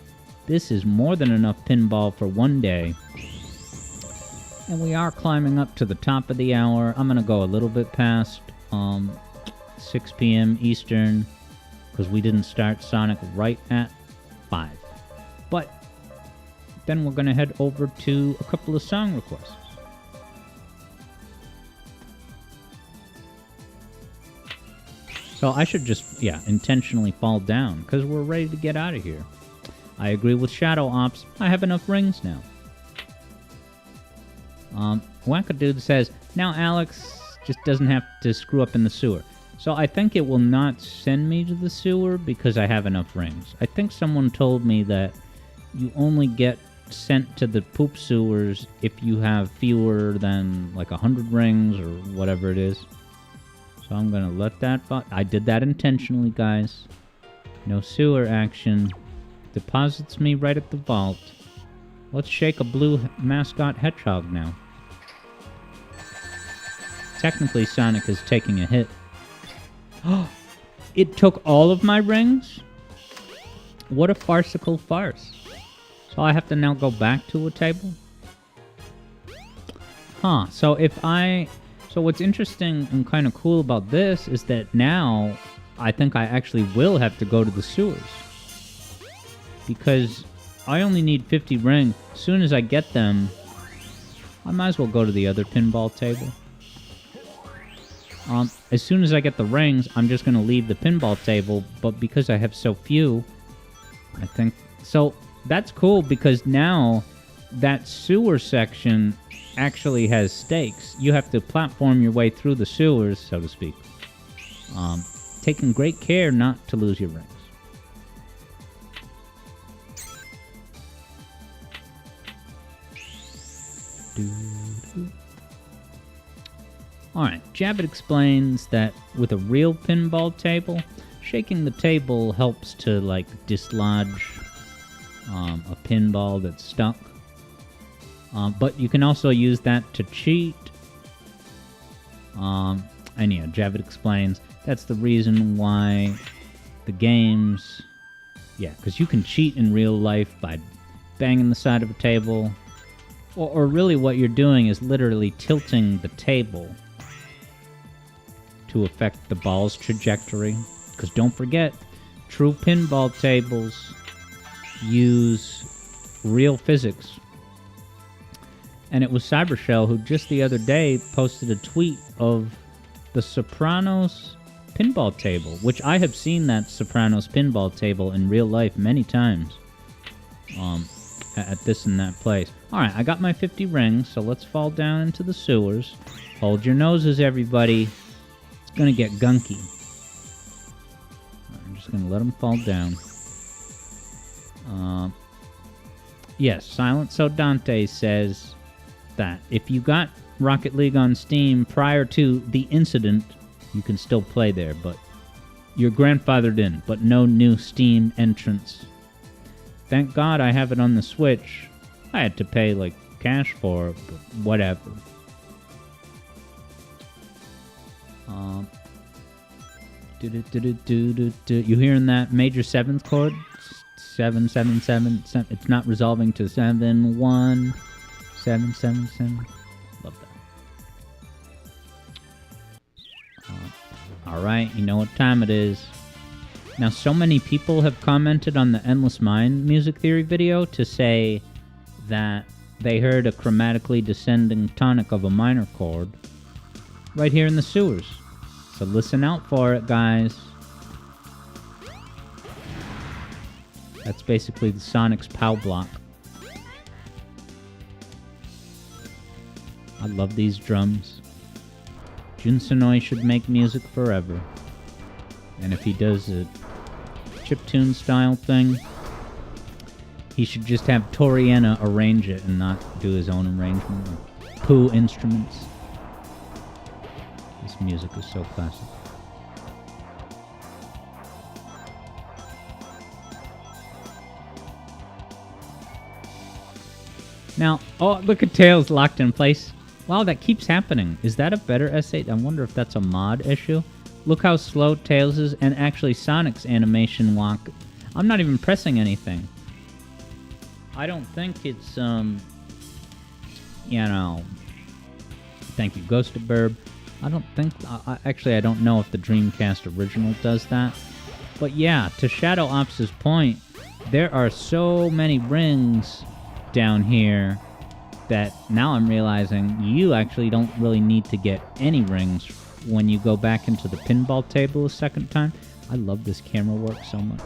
This is more than enough pinball for one day. And we are climbing up to the top of the hour. I'm going to go a little bit past 6 p.m. Eastern, because we didn't start Sonic right at 5. But then we're going to head over to a couple of song requests. So I should just, intentionally fall down, because we're ready to get out of here. I agree with Shadow Ops. I have enough rings now. Wackadude says, now Alex just doesn't have to screw up in the sewer. So I think it will not send me to the sewer because I have enough rings. I think someone told me that you only get sent to the poop sewers if you have fewer than like 100 rings or whatever it is. So I'm gonna let that... I did that intentionally, guys. No sewer action. Deposits me right at the vault. Let's shake a blue mascot hedgehog now. Technically, Sonic is taking a hit. It took all of my rings? What a farcical farce. So I have to now go back to a table? Huh, so So what's interesting and kind of cool about this is that now I think I actually will have to go to the sewers. Because I only need 50 rings. As soon as I get them, I might as well go to the other pinball table. As soon as I get the rings, I'm just going to leave the pinball table, but because I have so few, I think... So, that's cool, because now that sewer section actually has stakes. You have to platform your way through the sewers, so to speak. Taking great care not to lose your rings. Alright, Jabbit explains that with a real pinball table, shaking the table helps to, like, dislodge a pinball that's stuck. But you can also use that to cheat. And yeah, Javid explains that's the reason why the games... Yeah, because you can cheat in real life by banging the side of a table. Or really what you're doing is literally tilting the table to affect the ball's trajectory. Because don't forget, true pinball tables use real physics. And it was Cybershell who just the other day posted a tweet of the Sopranos pinball table, which I have seen that Sopranos pinball table in real life many times at this and that place. Alright, I got my 50 rings, so let's fall down into the sewers. Hold your noses, everybody. It's gonna get gunky. I'm just gonna let them fall down. Yes, Silent So Dante says that if you got Rocket League on Steam prior to the incident, you can still play there, but you're grandfathered in, but no new Steam entrance. Thank God I have it on the Switch. I had to pay, like, cash for it, but whatever. You hearing that major 7th chord? 7, 7, 7, 7. It's not resolving to 7, 1, 7, 7, 7. Love that. Alright, you know what time it is. Now, so many people have commented on the Endless Mind music theory video to say that they heard a chromatically descending tonic of a minor chord right here in the sewers. So listen out for it, guys. That's basically the Sonic's POW block. I love these drums. Jun Senoi should make music forever. And if he does a chiptune style thing, he should just have Toriana arrange it and not do his own arrangement. Pooh instruments. This music is so classic. Now, oh, look at Tails locked in place. Wow, that keeps happening. Is that a better S8? I wonder if that's a mod issue. Look how slow Tails is, and actually Sonic's animation lock. I'm not even pressing anything. I don't think it's, you know... Thank you, Ghost of Burb. I don't think... actually, I don't know if the Dreamcast original does that. But yeah, to Shadow Ops' point, there are so many rings down here that now I'm realizing you actually don't really need to get any rings when you go back into the pinball table a second time. I love this camera work so much.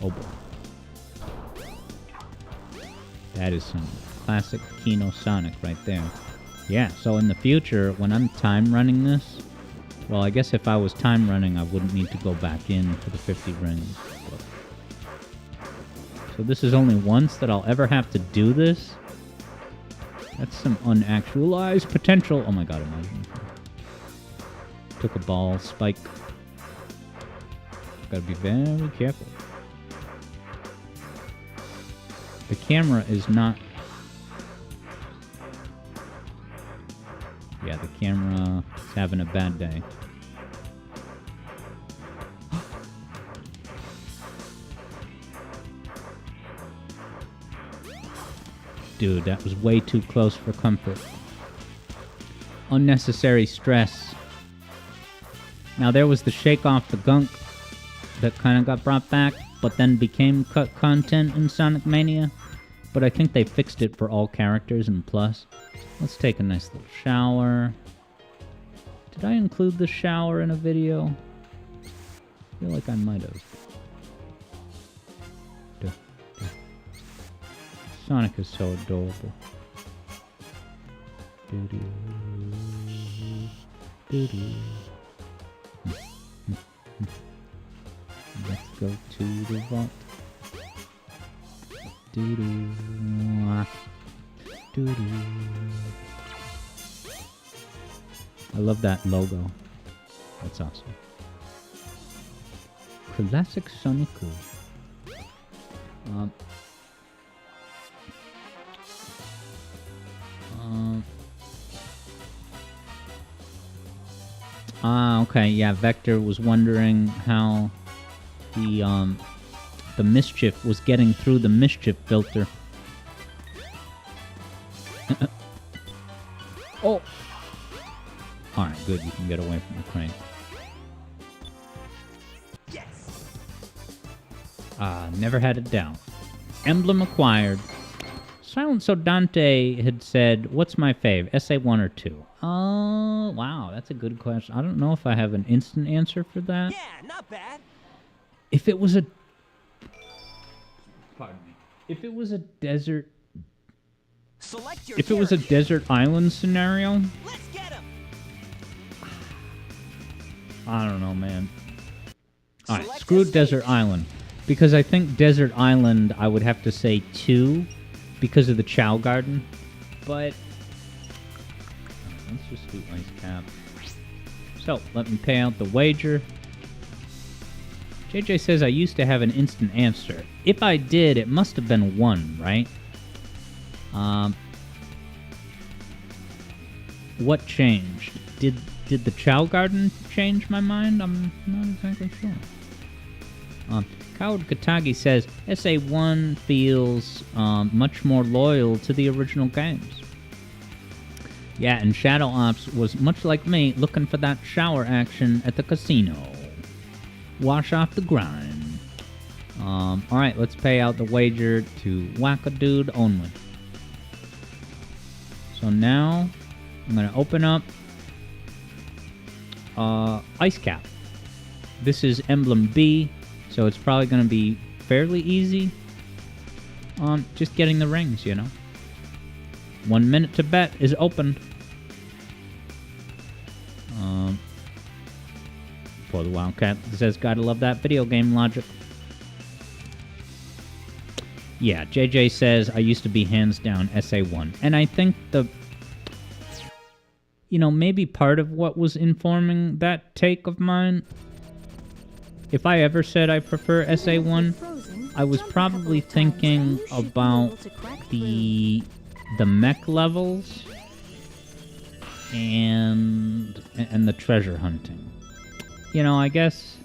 Oh boy. That is some classic Kino Sonic right there. Yeah, so in the future, when I'm time running this, well, I guess if I was time running, I wouldn't need to go back in to the 50 rings. But... so this is only once that I'll ever have to do this? That's some unactualized potential. Oh my god, imagine. Took a ball, spike. Gotta be very careful. The camera is not... yeah, the camera is having a bad day. Dude, that was way too close for comfort. Unnecessary stress. Now, there was the shake off the gunk that kind of got brought back, but then became cut content in Sonic Mania. But I think they fixed it for all characters in Plus. Let's take a nice little shower. Did I include the shower in a video? I feel like I might have. Sonic is so adorable. Doo-doo. Doo-doo. Let's go to the vault. Doo-doo. Doo-doo. I love that logo. That's awesome. Classic Sonic. Okay, yeah, Vector was wondering how the mischief was getting through the mischief filter. Oh! Alright, good, you can get away from the crane. Yes. Never had a doubt. Emblem acquired. Silent So Dante had said, what's my fave, SA1 or 2? Oh, wow, that's a good question. I don't know if I have an instant answer for that. Yeah, not bad. If it was a... pardon me. If it was a desert... Select your if it was a character. desert island scenario... Let's get him. I don't know, man. Alright, Select screw a stage. Desert Island. Because I think Desert Island, I would have to say 2 because of the Chow Garden. But let's just do ice cap. So, let me pay out the wager. JJ says I used to have an instant answer. If I did, it must have been 1, right? What changed? Did the Chow Garden change my mind? I'm not exactly sure. Coward Katagi says SA1 feels much more loyal to the original games. Yeah, and Shadow Ops was much like me, looking for that shower action at the casino. Wash off the grind. Alright, let's pay out the wager to Whack-A-Dude only. So now, I'm going to open up Ice Cap. This is Emblem B, so it's probably going to be fairly easy. Just getting the rings, you know. 1 minute to bet is opened. For the Wildcat, it says, gotta love that video game logic. Yeah, JJ says, I used to be hands down SA1. And I think maybe part of what was informing that take of mine, if I ever said I prefer SA1, I was probably thinking about the mech levels and the treasure hunting. I guess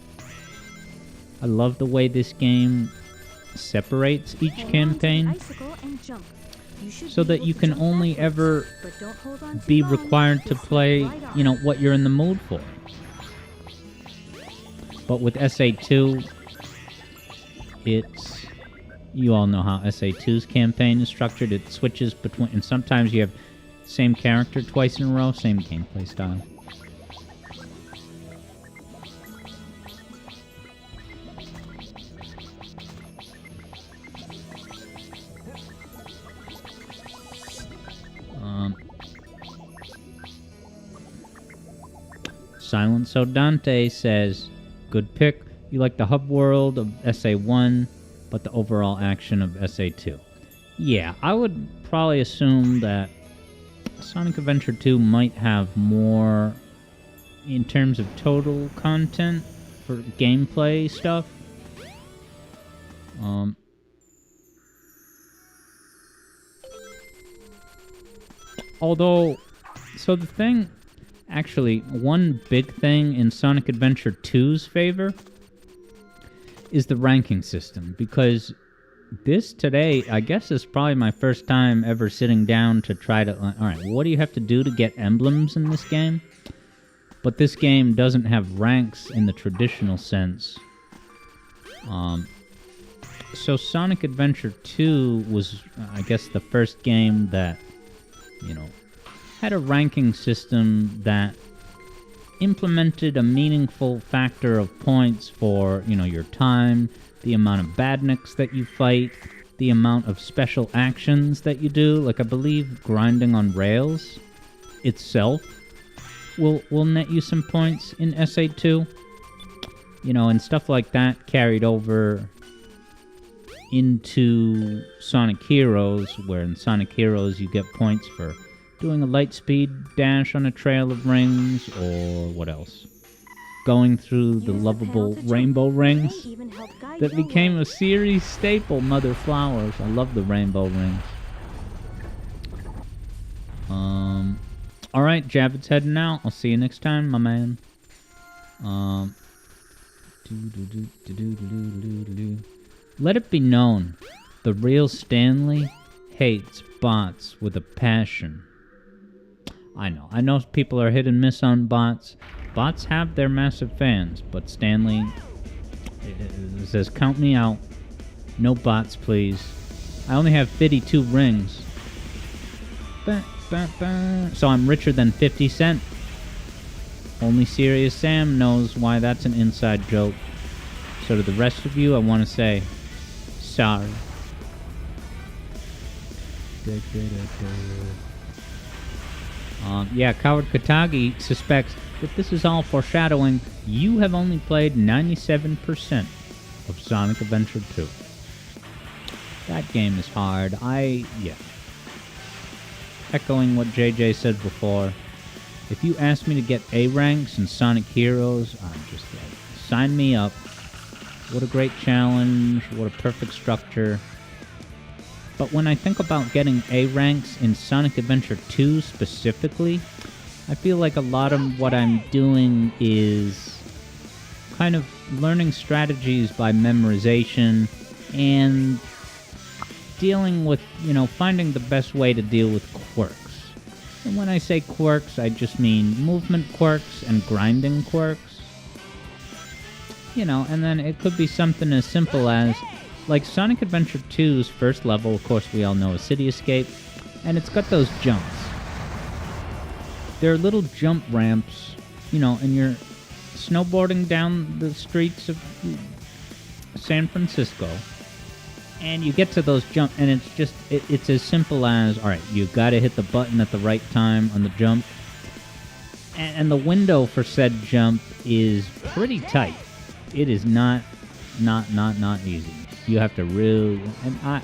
I love the way this game separates each campaign so that you can only ever be required to play, what you're in the mood for. But with SA2, you all know how SA2's campaign is structured. It switches between, and sometimes you have same character twice in a row, same gameplay style. Silent So Dante says, good pick. You like the hub world of SA1, but the overall action of SA2. Yeah, I would probably assume that Sonic Adventure 2 might have more in terms of total content for gameplay stuff. Although, so the thing, actually, one big thing in Sonic Adventure 2's favor is the ranking system, because this today, I guess, is probably my first time ever sitting down to try to, alright, what do you have to do to get emblems in this game? But this game doesn't have ranks in the traditional sense. So Sonic Adventure 2 was, I guess, the first game that, had a ranking system that implemented a meaningful factor of points for, your time, the amount of badniks that you fight, the amount of special actions that you do. Like, I believe grinding on rails itself will net you some points in SA2. And stuff like that carried over into Sonic Heroes, where in Sonic Heroes you get points for doing a light speed dash on a trail of rings, or what else? Going through the lovable rainbow rings that became a series staple, Mother Flowers. I love the rainbow rings. Alright, Javid's heading out. I'll see you next time, my man. Let it be known, the real Stanley hates bots with a passion. I know people are hit and miss on bots. Bots have their massive fans, but Stanley says, count me out. No bots, please. I only have 52 rings. So I'm richer than 50 Cent. Only Serious Sam knows why that's an inside joke. So to the rest of you, I want to say, sorry. Yeah, Coward Katagi suspects that this is all foreshadowing. You have only played 97% of Sonic Adventure 2. That game is hard. Yeah. Echoing what JJ said before, If you ask me to get A ranks in Sonic Heroes, I'm just like, sign me up. What a great challenge. What a perfect structure. But when I think about getting A ranks in Sonic Adventure 2 specifically, I feel like a lot of what I'm doing is kind of learning strategies by memorization and dealing with, finding the best way to deal with quirks. And when I say quirks, I just mean movement quirks and grinding quirks. And then it could be something as simple as, like Sonic Adventure 2's first level, of course we all know is City Escape, and it's got those jumps. There are little jump ramps, and you're snowboarding down the streets of San Francisco, and you get to those jumps, and it's just, it's as simple as, alright, you've got to hit the button at the right time on the jump, and the window for said jump is pretty tight. It is not easy. You have to really, and I,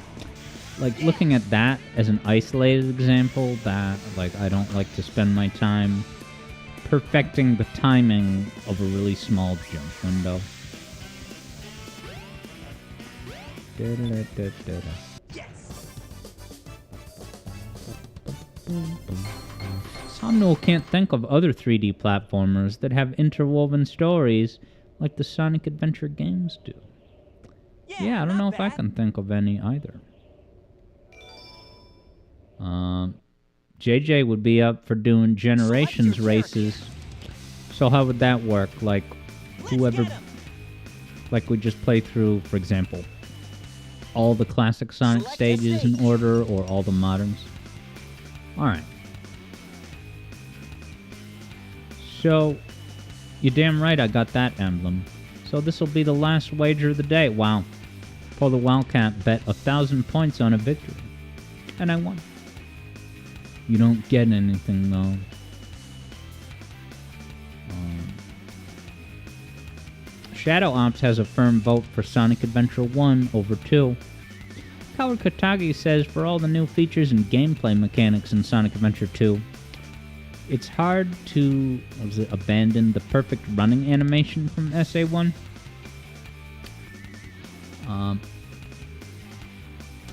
like, looking at that as an isolated example, that, like, I don't like to spend my time perfecting the timing of a really small jump window. Somnol can't think of other 3D platformers that have interwoven stories like the Sonic Adventure games do. Yeah, I don't know if I can think of any either. JJ would be up for doing Generations races. So how would that work? Like, whoever... Like, we just play through, for example, all the classic Sonic stages in order, or all the moderns? Alright. So, you're damn right I got that emblem. So this will be the last wager of the day. Wow. Polar Wildcat bet 1,000 points on a victory. And I won. You don't get anything, though. Shadow Ops has a firm vote for Sonic Adventure 1 over 2. Coward Katagi says for all the new features and gameplay mechanics in Sonic Adventure 2, it's hard to abandon the perfect running animation from SA1.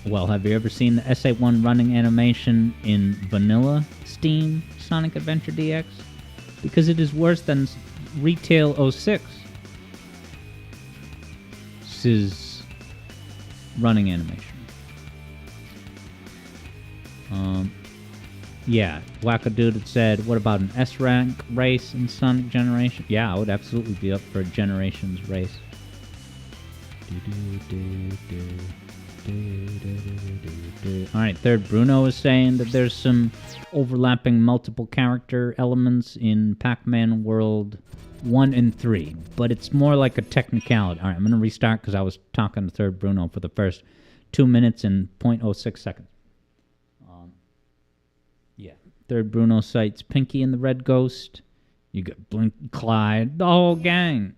Well, have you ever seen the SA1 running animation in vanilla Steam Sonic Adventure DX? Because it is worse than Retail 06. Is running animation. Yeah, Wackadoodle had said, what about an S-rank race in Sonic Generation? Yeah, I would absolutely be up for a Generations race. Alright, Third Bruno is saying that there's some overlapping multiple character elements in Pac-Man World 1 and 3, but it's more like a technicality. Alright, I'm going to restart because I was talking to Third Bruno for the first 2 minutes and 0.06 seconds. Yeah, Third Bruno cites Pinky and the Red Ghost. You got Blink, Clyde, the whole gang.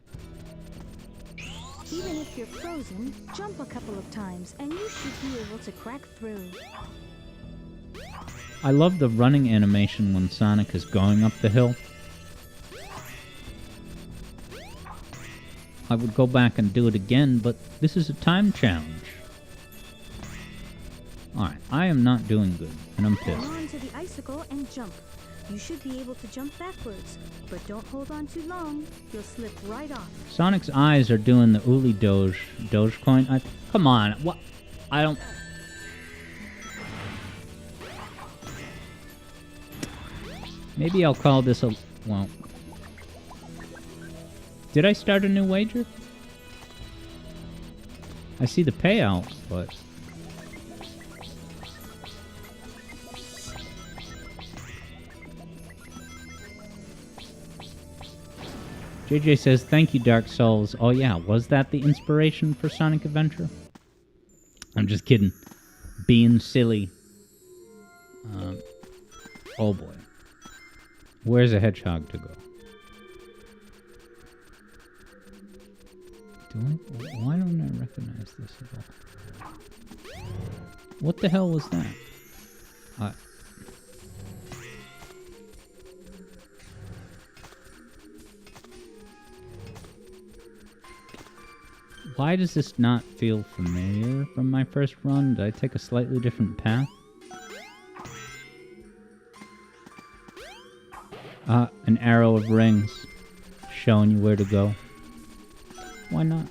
Even if you're frozen, jump a couple of times and you should be able to crack through. I love the running animation when Sonic is going up the hill. I would go back and do it again, but this is a time challenge. Alright, I am not doing good, and I'm pissed. Hold on to the icicle and jump. You should be able to jump backwards, but don't hold on too long. You'll slip right off. Sonic's eyes are doing the Uli Dogecoin. Come on, what? I don't... Maybe I'll call this a... Well... Did I start a new wager? I see the payout, but... JJ says, thank you, Dark Souls. Oh yeah, was that the inspiration for Sonic Adventure? I'm just kidding. Being silly. Oh boy. Where's a hedgehog to go? Why don't I recognize this at all? What the hell was that? Why does this not feel familiar from my first run? Did I take a slightly different path? An arrow of rings showing you where to go. Why not?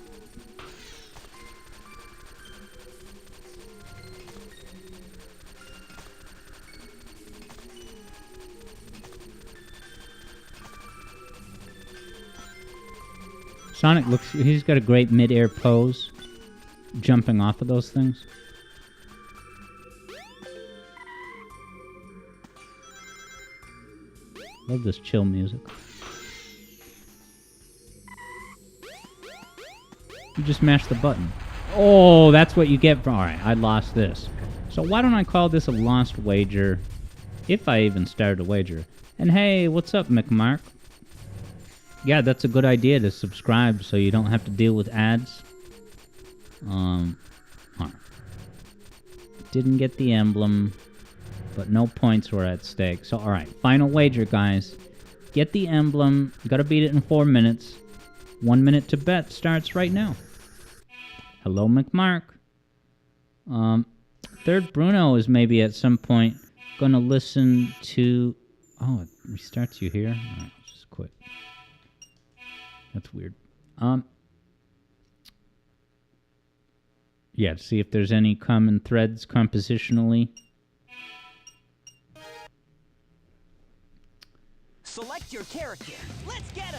Sonic looks... He's got a great mid-air pose. Jumping off of those things. Love this chill music. You just mash the button. Oh, that's what you get for... Alright, I lost this. So why don't I call this a lost wager? If I even started a wager. And hey, what's up, McMark? Yeah, that's a good idea to subscribe so you don't have to deal with ads. Alright. Didn't get the emblem, but no points were at stake. So, alright, final wager, guys. Get the emblem. You gotta beat it in 4 minutes. 1 minute to bet starts right now. Hello, McMark. Third Bruno is maybe at some point gonna listen to... Oh, it restarts you here? Alright, just quit. That's weird. Yeah, to see if there's any common threads compositionally. Select your character. Let's get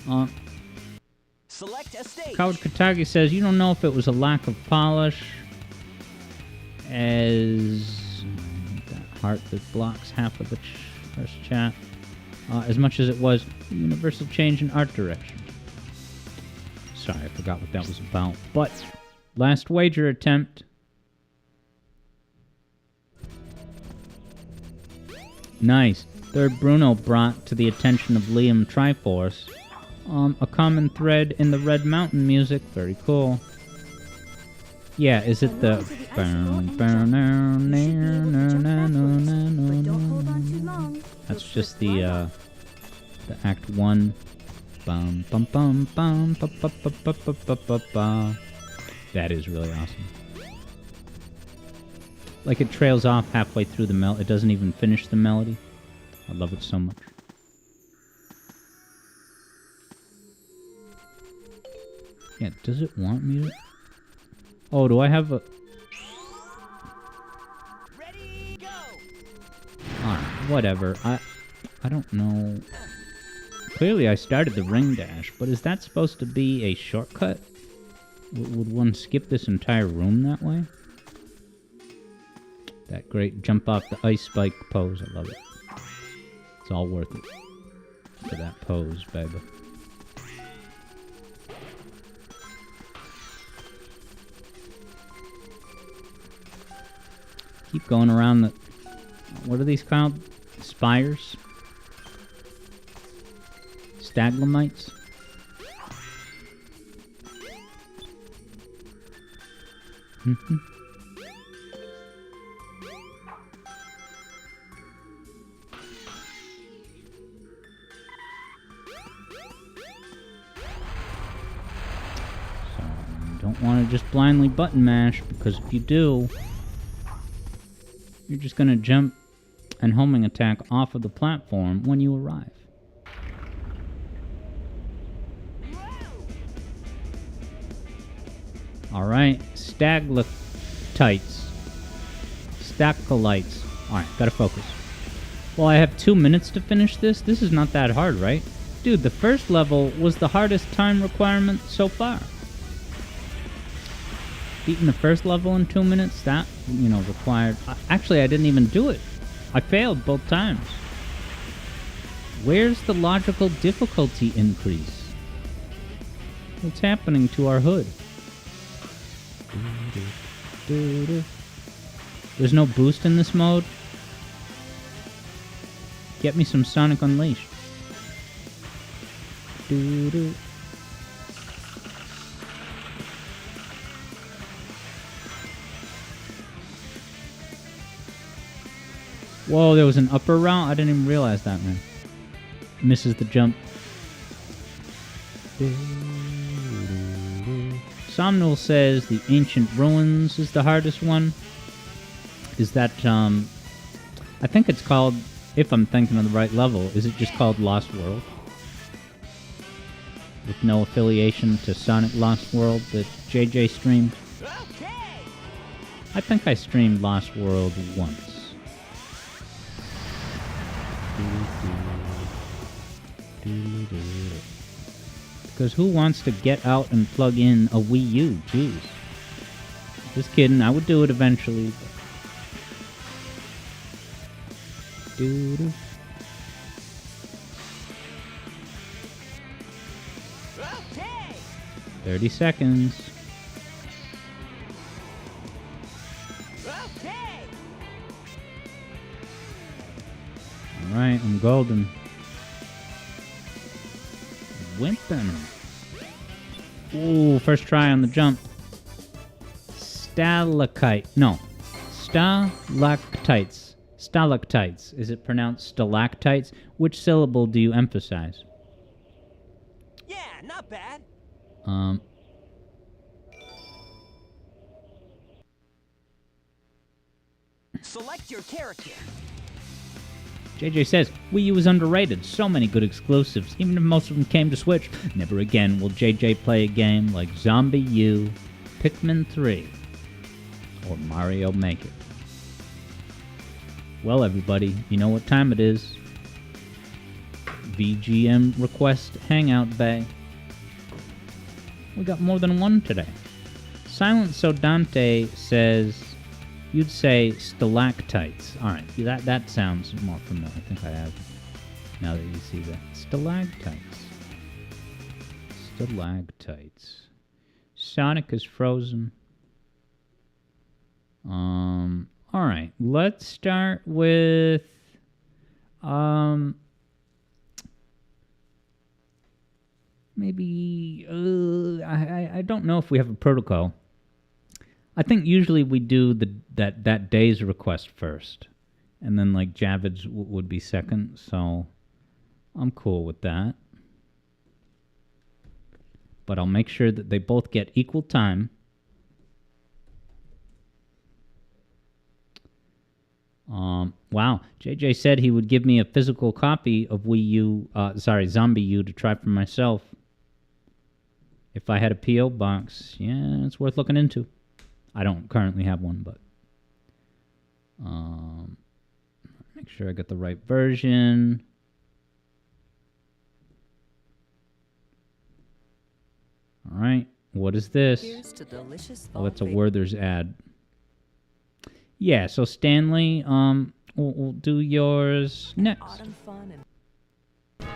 him. Select a stage. Coward Katagi says, you don't know if it was a lack of polish as that heart that blocks half of the first chat, as much as it was a universal change in art direction. Sorry, I forgot what that was about. But, last wager attempt. Nice. Third Bruno brought to the attention of Liam Triforce a common thread in the Red Mountain music. Very cool. Yeah, is it the... That's just the Act 1. Bum, bum, bum, bum, ba, ba, ba, ba, ba, ba, ba, ba. That is really awesome. Like it trails off halfway through the melody. It doesn't even finish the melody. I love it so much. Yeah, does it want me to... Oh, do I have a... Ready, go. Alright, whatever. I don't know... Clearly I started the ring dash, but is that supposed to be a shortcut? Would one skip this entire room that way? That great jump off the ice spike pose, I love it. It's all worth it for that pose, baby. Keep going around the... What are these called? Spires? Staglamites? Mm-hmm. So, you don't want to just blindly button mash, because if you do, you're just going to jump and homing attack off of the platform when you arrive. Alright, staglatites. Stacolites. Alright, gotta focus. Well, I have 2 minutes to finish this. This is not that hard, right? Dude, the first level was the hardest time requirement so far. Beating the first level in 2 minutes, that, you know, required... Actually, I didn't even do it. I failed both times. Where's the logical difficulty increase? What's happening to our hood? There's no boost in this mode? Get me some Sonic Unleashed. Whoa, there was an upper route? I didn't even realize that, man. Misses the jump. Somnul says the Ancient Ruins is the hardest one. Is that, I think it's called, if I'm thinking of the right level, is it just called Lost World? With no affiliation to Sonic Lost World that JJ streamed? Okay. I think I streamed Lost World once. Because who wants to get out and plug in a Wii U? Jeez. Just kidding, I would do it eventually. Doo-doo. Okay. 30 seconds. Okay. Alright, I'm golden. Wimpin'. Ooh, first try on the jump. Stalactite. No. Stalactites. Stalactites. Is it pronounced stalactites? Which syllable do you emphasize? Yeah, not bad. Select your character. JJ says, Wii U is underrated. So many good exclusives, even if most of them came to Switch. Never again will JJ play a game like Zombie U, Pikmin 3, or Mario Maker. Well, everybody, you know what time it is. VGM Request Hangout Bay. We got more than one today. Silent Sodante says, you'd say stalactites. Alright, that sounds more familiar. I think I have, now that you see that. Stalactites. Stalactites. Sonic is frozen. Alright, let's start with, maybe, I don't know if we have a protocol. I think usually we do that day's request first, and then like Javid's would be second, so I'm cool with that. But I'll make sure that they both get equal time. Wow, JJ said he would give me a physical copy of Zombie U to try for myself. If I had a P.O. box, yeah, it's worth looking into. I don't currently have one, but make sure I get the right version. All right, what is this? Here's to delicious Oh, that's a fall Werther's ad. Yeah, so Stanley, we'll do yours next. autumn fun and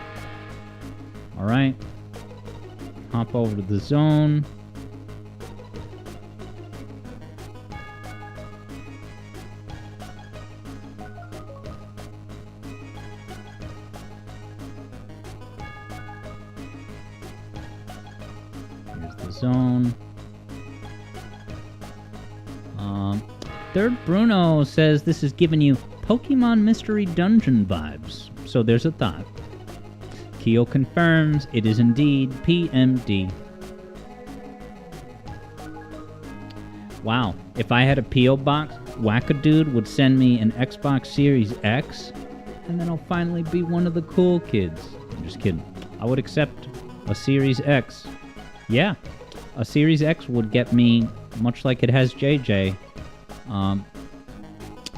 All right, hop over to the zone. Zone. Third Bruno says this is giving you Pokemon Mystery Dungeon vibes. So there's a thought. Keo confirms it is indeed PMD. Wow, if I had a P.O. box, Wackadude would send me an Xbox Series X, and then I'll finally be one of the cool kids. I'm just kidding. I would accept a Series X. Yeah. A Series X would get me, much like it has JJ,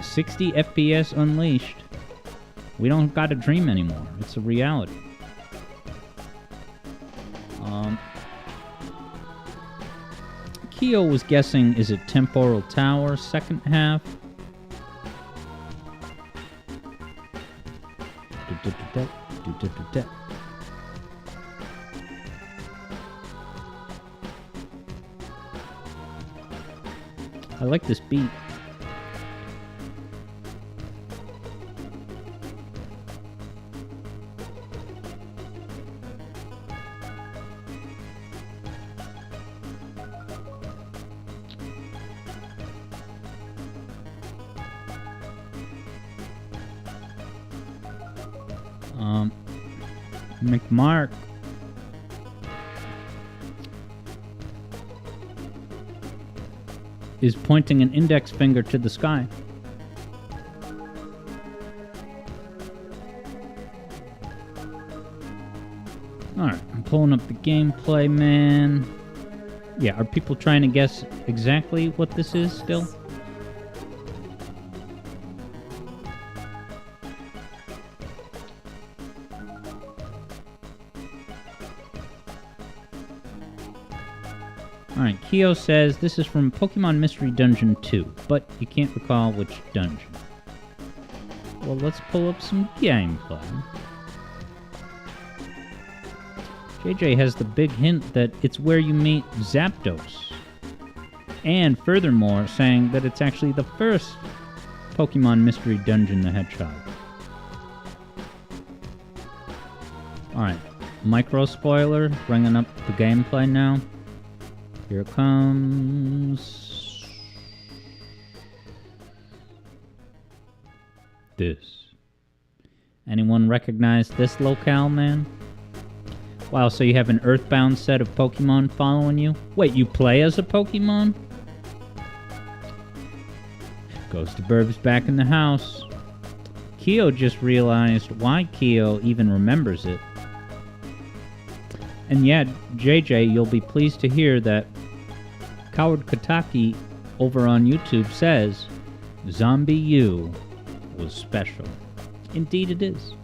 60 FPS unleashed. We don't gotta dream anymore. It's a reality. Keo was guessing, is it Temporal Tower, second half? I like this beat. McMark is pointing an index finger to the sky. Alright, I'm pulling up the gameplay, man. Yeah, are people trying to guess exactly what this is still? Alright, Kyo says this is from Pokemon Mystery Dungeon 2, but you can't recall which dungeon. Well, let's pull up some gameplay. JJ has the big hint that it's where you meet Zapdos. And furthermore, saying that it's actually the first Pokemon Mystery Dungeon the Hedgehog. Alright, micro spoiler, bringing up the gameplay now. Here it comes. This. Anyone recognize this locale, man? Wow, so you have an Earthbound set of Pokemon following you? Wait, you play as a Pokemon? Ghost of Burb's back in the house. Kyo just realized why Kyo even remembers it. And yeah, JJ, you'll be pleased to hear that Coward Kataki over on YouTube says Zombie U was special. Indeed it is.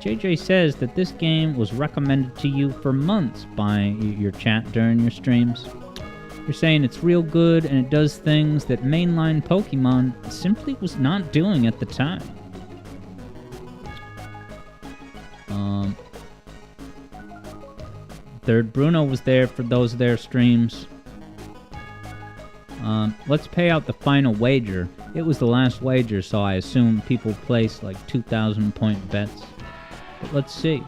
JJ says that this game was recommended to you for months by your chat during your streams. You're saying it's real good and it does things that mainline Pokemon simply was not doing at the time. Third Bruno was there for those of their streams. Let's pay out the final wager. It was the last wager, so I assume people placed like 2,000 point bets. But let's see.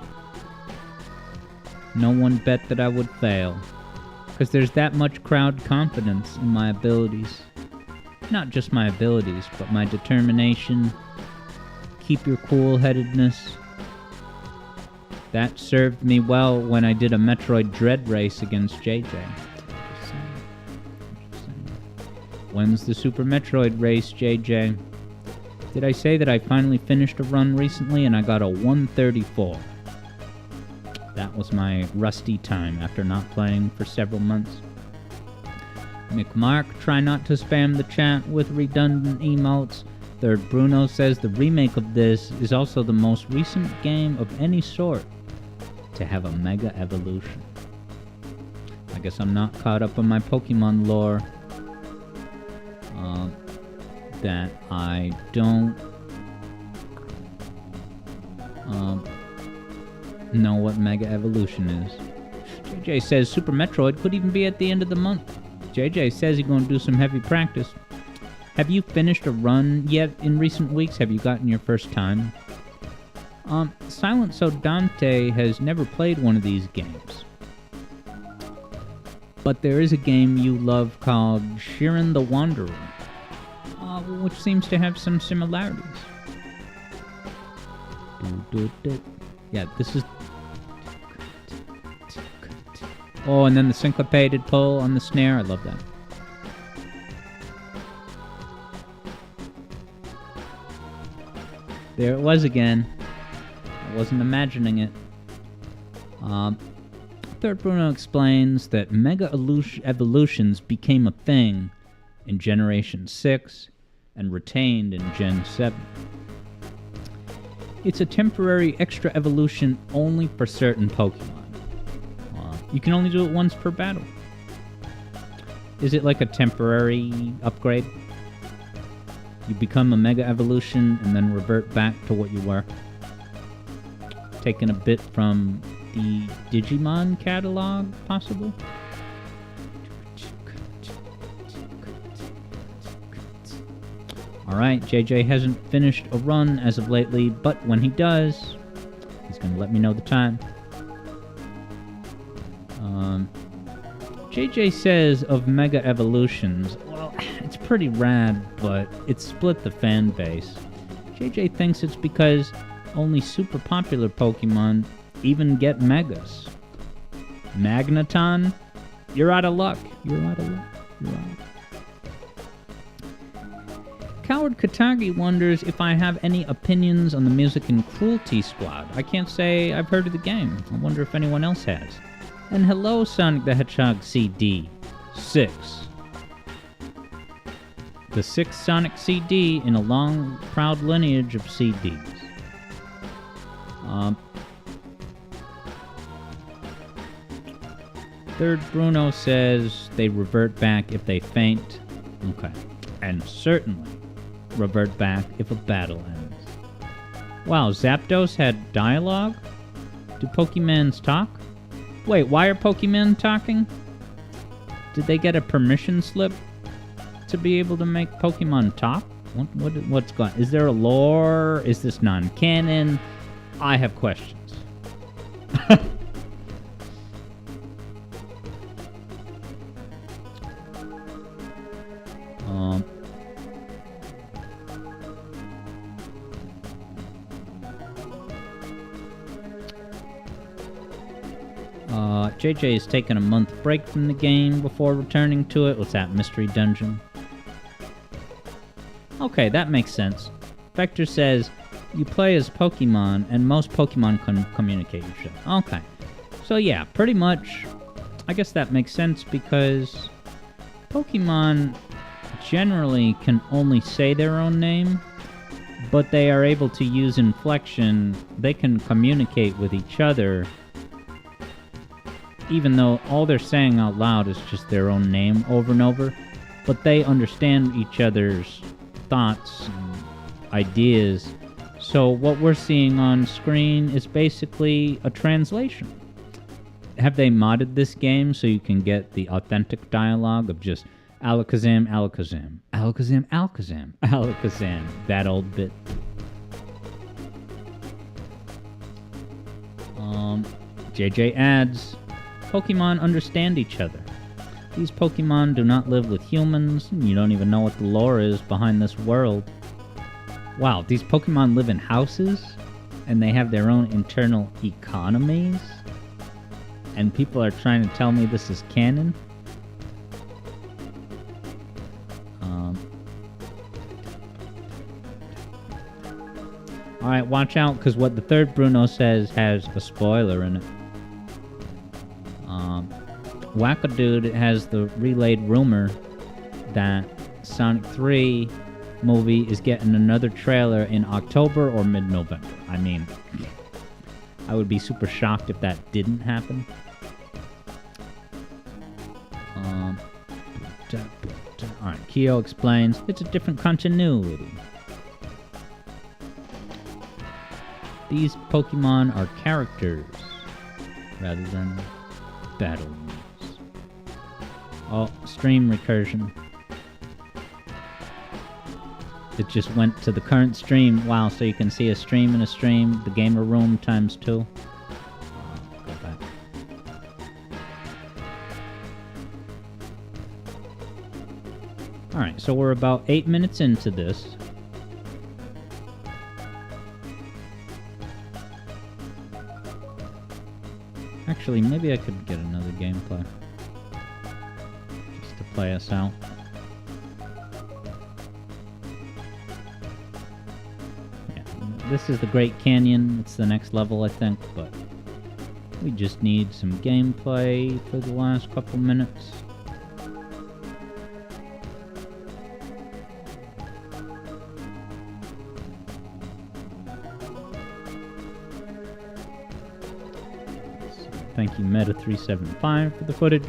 No one bet that I would fail. Because there's that much crowd confidence in my abilities. Not just my abilities, but my determination. Keep your cool-headedness. That served me well when I did a Metroid Dread race against JJ. When's the Super Metroid race, JJ? Did I say that I finally finished a run recently and I got a 134? That was my rusty time after not playing for several months. McMark, try not to spam the chat with redundant emotes. Third Bruno says the remake of this is also the most recent game of any sort to have a Mega Evolution. I guess I'm not caught up on my Pokemon lore. That I don't know what Mega Evolution is. JJ says Super Metroid could even be at the end of the month. JJ says he's going to do some heavy practice. Have you finished a run yet in recent weeks? Have you gotten your first time? Silent So Dante has never played one of these games. But there is a game you love called Shiren the Wanderer, which seems to have some similarities. Yeah, this is... Oh, and then the syncopated pull on the snare. I love that. There it was again. I wasn't imagining it. Third Bruno explains that Mega Evolutions became a thing in Generation 6 and retained in Gen 7. It's a temporary extra evolution only for certain Pokemon. You can only do it once per battle. Is it like a temporary upgrade? You become a Mega Evolution and then revert back to what you were. Taking a bit from the Digimon catalog, possible? Alright, JJ hasn't finished a run as of lately, but when he does, he's going to let me know the time. JJ says of Mega Evolutions, well, it's pretty rad, but it split the fan base. JJ thinks it's because only super popular Pokemon even get Megas. Magneton You're out of luck. You're out of luck. You're out. Coward Katagi wonders if I have any opinions on the music in Cruelty Squad. I can't say I've heard of the game. I wonder if anyone else has. And hello, Sonic the Hedgehog CD 6. The sixth Sonic CD in a long, proud lineage of CDs. Third Bruno says they revert back if they faint. Okay. And certainly revert back if a battle ends. Wow, Zapdos had dialogue? Do Pokemons talk? Wait, why are Pokemon talking? Did they get a permission slip to be able to make Pokemon talk? What's going on? Is there a lore? Is this non-canon? I have questions. JJ has taken a month break from the game before returning to it. What's that, Mystery Dungeon? Okay, that makes sense. Vector says, you play as Pokemon, and most Pokemon can communicate with each other. Okay. So yeah, pretty much, I guess that makes sense because Pokemon generally can only say their own name, but they are able to use inflection. They can communicate with each other, even though all they're saying out loud is just their own name over and over, but they understand each other's thoughts and ideas. So what we're seeing on screen is basically a translation. Have they modded this game so you can get the authentic dialogue of just Alakazam, Alakazam, Alakazam, Alakazam, Alakazam, that old bit? JJ adds, Pokemon understand each other. These Pokemon do not live with humans, and you don't even know what the lore is behind this world. Wow, these Pokemon live in houses, and they have their own internal economies? And people are trying to tell me this is canon? Alright, watch out, because what the third Bruno says has a spoiler in it. Wackadude has the relayed rumor that Sonic 3 movie is getting another trailer in October or mid-November. I mean, I would be super shocked if that didn't happen. Alright, Kyo explains, it's a different continuity. These Pokemon are characters rather than battle moves. Oh, stream recursion. It just went to the current stream. Wow, so you can see a stream and a stream. The gamer room times 2. Go back. Alright, so we're about 8 minutes into this. Actually, maybe I could get another gameplay. Just to play us out. Yeah, this is the Great Canyon. It's the next level, I think, but we just need some gameplay for the last couple minutes. Thank you, Meta375, for the footage.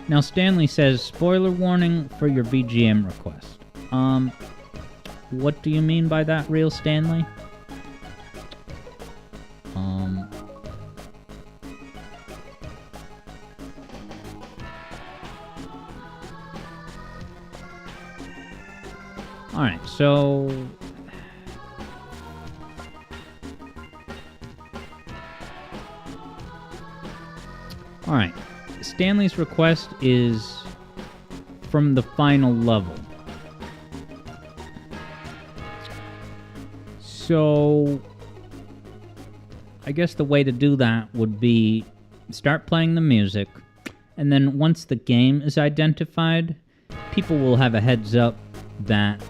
Now, Stanley says, spoiler warning for your BGM request. What do you mean by that, real Stanley? Alright, so... Alright, Stanley's request is from the final level. So, I guess the way to do that would be start playing the music, and then once the game is identified, people will have a heads up that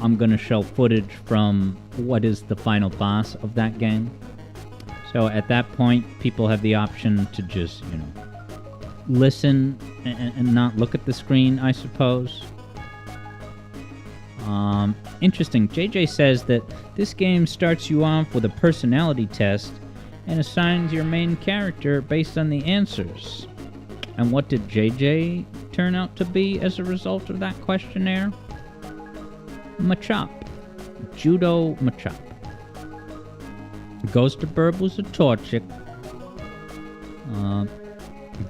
I'm going to show footage from what is the final boss of that game. So at that point, people have the option to just, listen and not look at the screen, I suppose. Interesting. JJ says that this game starts you off with a personality test and assigns your main character based on the answers. And what did JJ turn out to be as a result of that questionnaire? Machop. Judo Machop. Ghost of Burb was a Torchic.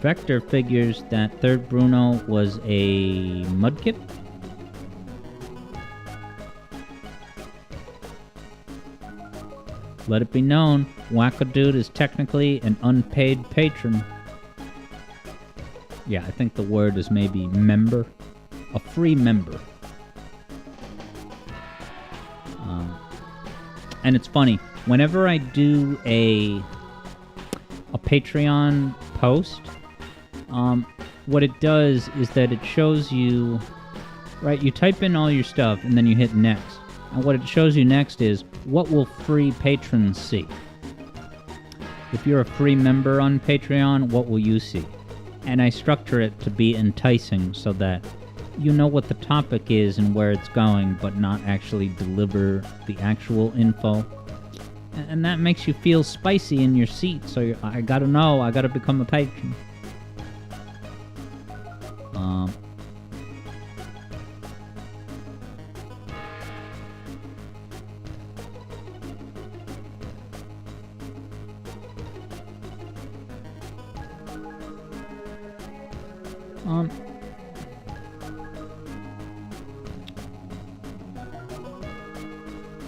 Vector figures that Third Bruno was a Mudkip. Let it be known, Wackadude is technically an unpaid patron. Yeah, I think the word is maybe member. A free member. And it's funny, whenever I do a Patreon post, what it does is that it shows you, right, you type in all your stuff and then you hit next. And what it shows you next is, what will free patrons see? If you're a free member on Patreon, what will you see? And I structure it to be enticing so that you know what the topic is and where it's going, but not actually deliver the actual info. And that makes you feel spicy in your seat, so I gotta know, I gotta become a patron.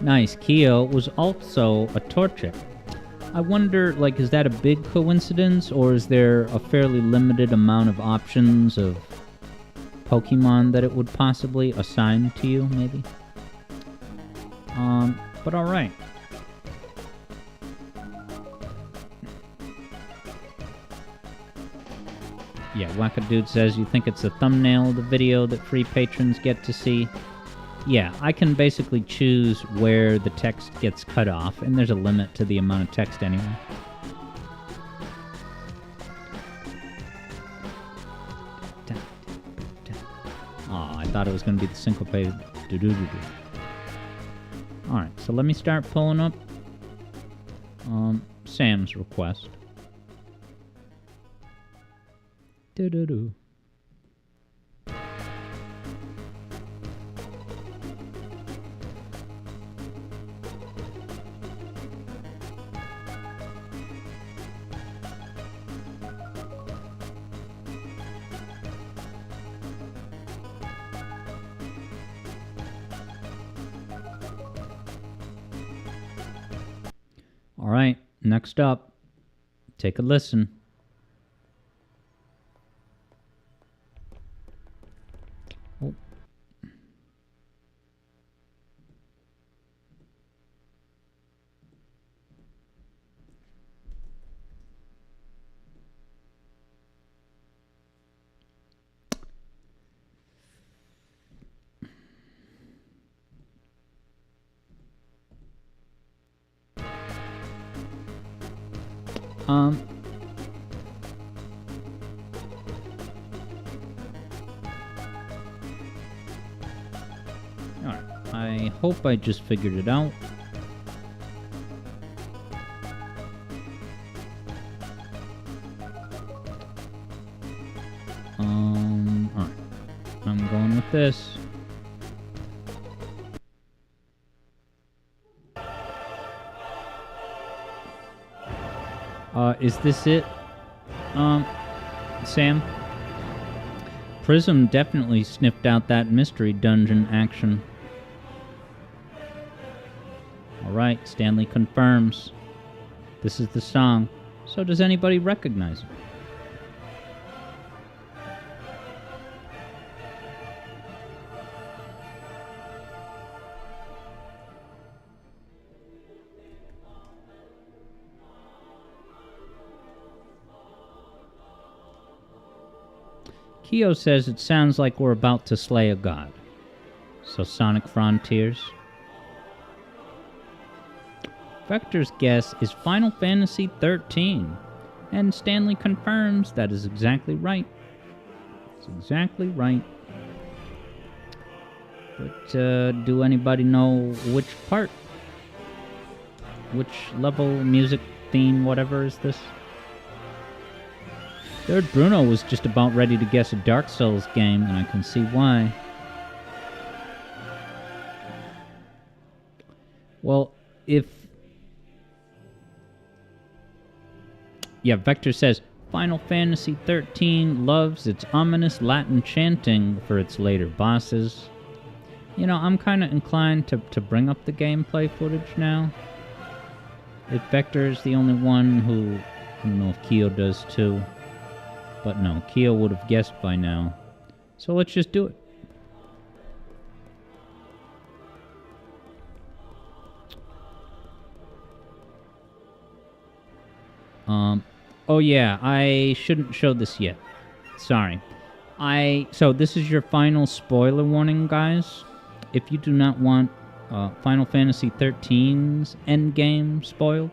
Nice. Keo was also a Torchic. I wonder, is that a big coincidence, or is there a fairly limited amount of options of Pokemon that it would possibly assign to you, maybe? But alright. Yeah, Wackadude says you think it's the thumbnail of the video that free patrons get to see. Yeah, I can basically choose where the text gets cut off, and there's a limit to the amount of text anyway. Oh, I thought it was going to be the syncopated do-do-do-do. Alright, so let me start pulling up Sam's request. Do-do-do. All right, next up, take a listen. Oh. Alright, I hope I just figured it out. Alright. I'm going with this. Is this it? Sam? Prism definitely sniffed out that mystery dungeon action. Alright, Stanley confirms. This is the song. So does anybody recognize it? Keo says it sounds like we're about to slay a god. So Sonic Frontiers. Vector's guess is Final Fantasy 13. And Stanley confirms that is exactly right. It's exactly right. But do anybody know which part? Which level, music, theme, whatever is this? Third Bruno was just about ready to guess a Dark Souls game, and I can see why. Well, if... Yeah, Vector says, Final Fantasy XIII loves its ominous Latin chanting for its later bosses. You know, I'm kind of inclined to bring up the gameplay footage now. If Vector is the only one who... I don't know if Keo does too. But no, Keo would have guessed by now. So let's just do it. Oh yeah, I shouldn't show this yet. Sorry. So this is your final spoiler warning, guys. If you do not want Final Fantasy XIII's endgame spoiled.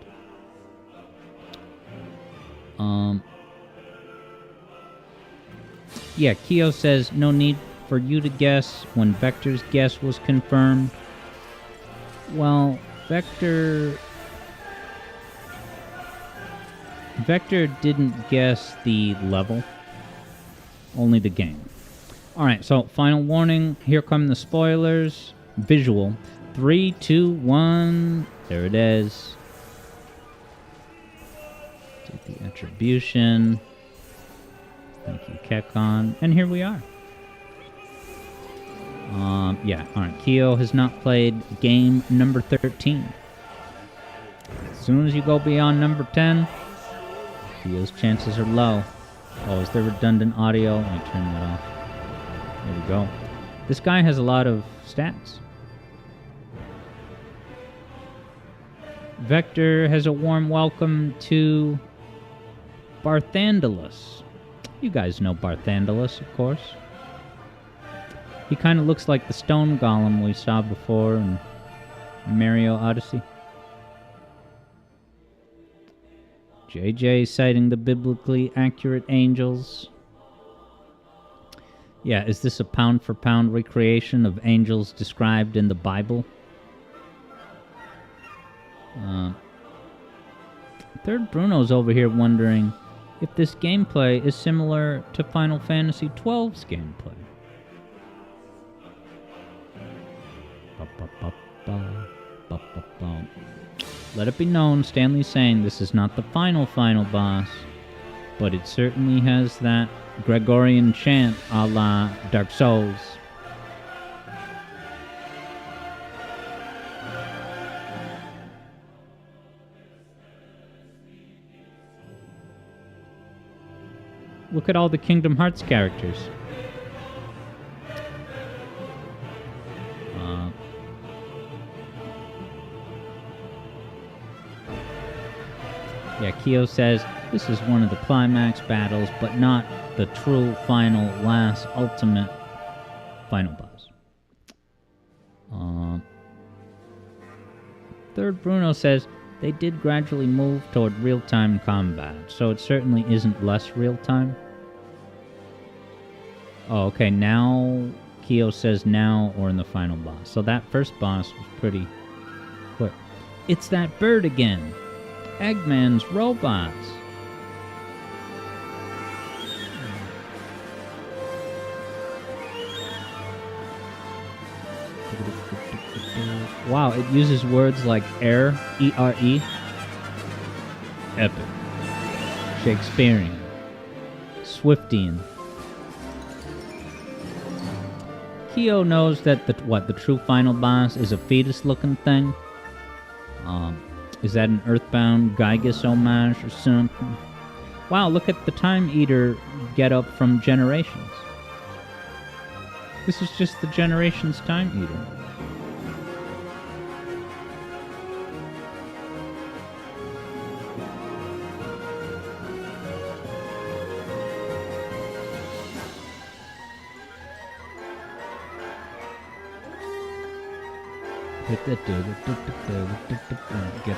Yeah, Keo says no need for you to guess when Vector's guess was confirmed. Well, Vector didn't guess the level, only the game. Alright, so final warning, here come the spoilers. Visual. 3, 2, 1, there it is. Take the attribution. Thank you, Kekon. And here we are. Yeah, alright. Keo has not played game number 13. As soon as you go beyond number 10, Keo's chances are low. Oh, is there redundant audio? Let me turn that off. There we go. This guy has a lot of stats. Vector has a warm welcome to Barthandalus. You guys know Barthandalus, of course. He kind of looks like the stone golem we saw before in Mario Odyssey. JJ citing the biblically accurate angels. Yeah, is this a pound-for-pound recreation of angels described in the Bible? Third Bruno's over here wondering if this gameplay is similar to Final Fantasy XII's gameplay. Let it be known, Stanley's saying this is not the final boss, but it certainly has that Gregorian chant a la Dark Souls. Look at all the Kingdom Hearts characters. Yeah, Keo says this is one of the climax battles, but not the true final, last, ultimate final boss. Third Bruno says they did gradually move toward real-time combat, so it certainly isn't less real-time. Oh, okay, now Keo says now or in the final boss. So that first boss was pretty quick. It's that bird again. Eggman's robots. Wow, it uses words like ere, E-R-E. Epic. Shakespearean. Swiftian. Keo knows that the true final boss is a fetus-looking thing. Is that an Earthbound Gygus homage or something? Wow, look at the Time Eater get-up from Generations. This is just the Generations Time Eater. Get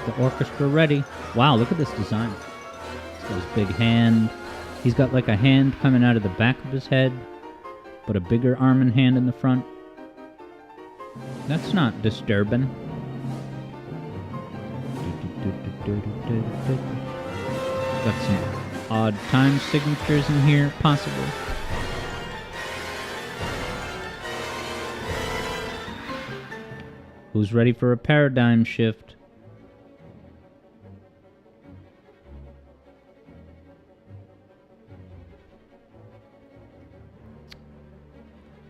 the orchestra ready. Wow, look at this design. He's got his big hand. He's got like a hand coming out of the back of his head, but a bigger arm and hand in the front. That's not disturbing. Got some odd time signatures in here, possibly. Who's ready for a paradigm shift?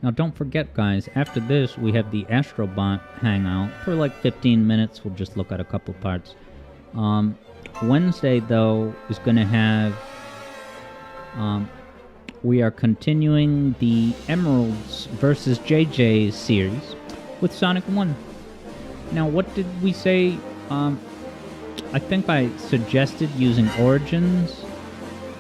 Now don't forget, guys, after this we have the Astrobot hangout for like 15 minutes. We'll just look at a couple parts. Wednesday, though, is going to have... we are continuing the Emeralds versus JJ series with Sonic 1. Now, what did we say? I think I suggested using Origins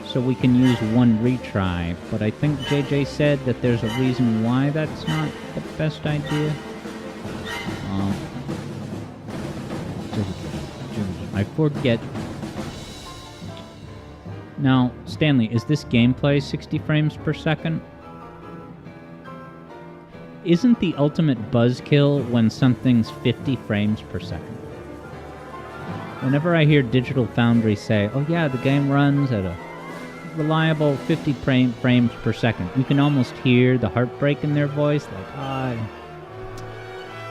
so we can use one retry, but I think JJ said that there's a reason why that's not the best idea. I forget. Now, Stanley, is this gameplay 60 frames per second? Isn't the ultimate buzzkill when something's 50 frames per second? Whenever I hear Digital Foundry say, oh yeah, the game runs at a reliable 50 frames per second, you can almost hear the heartbreak in their voice, like,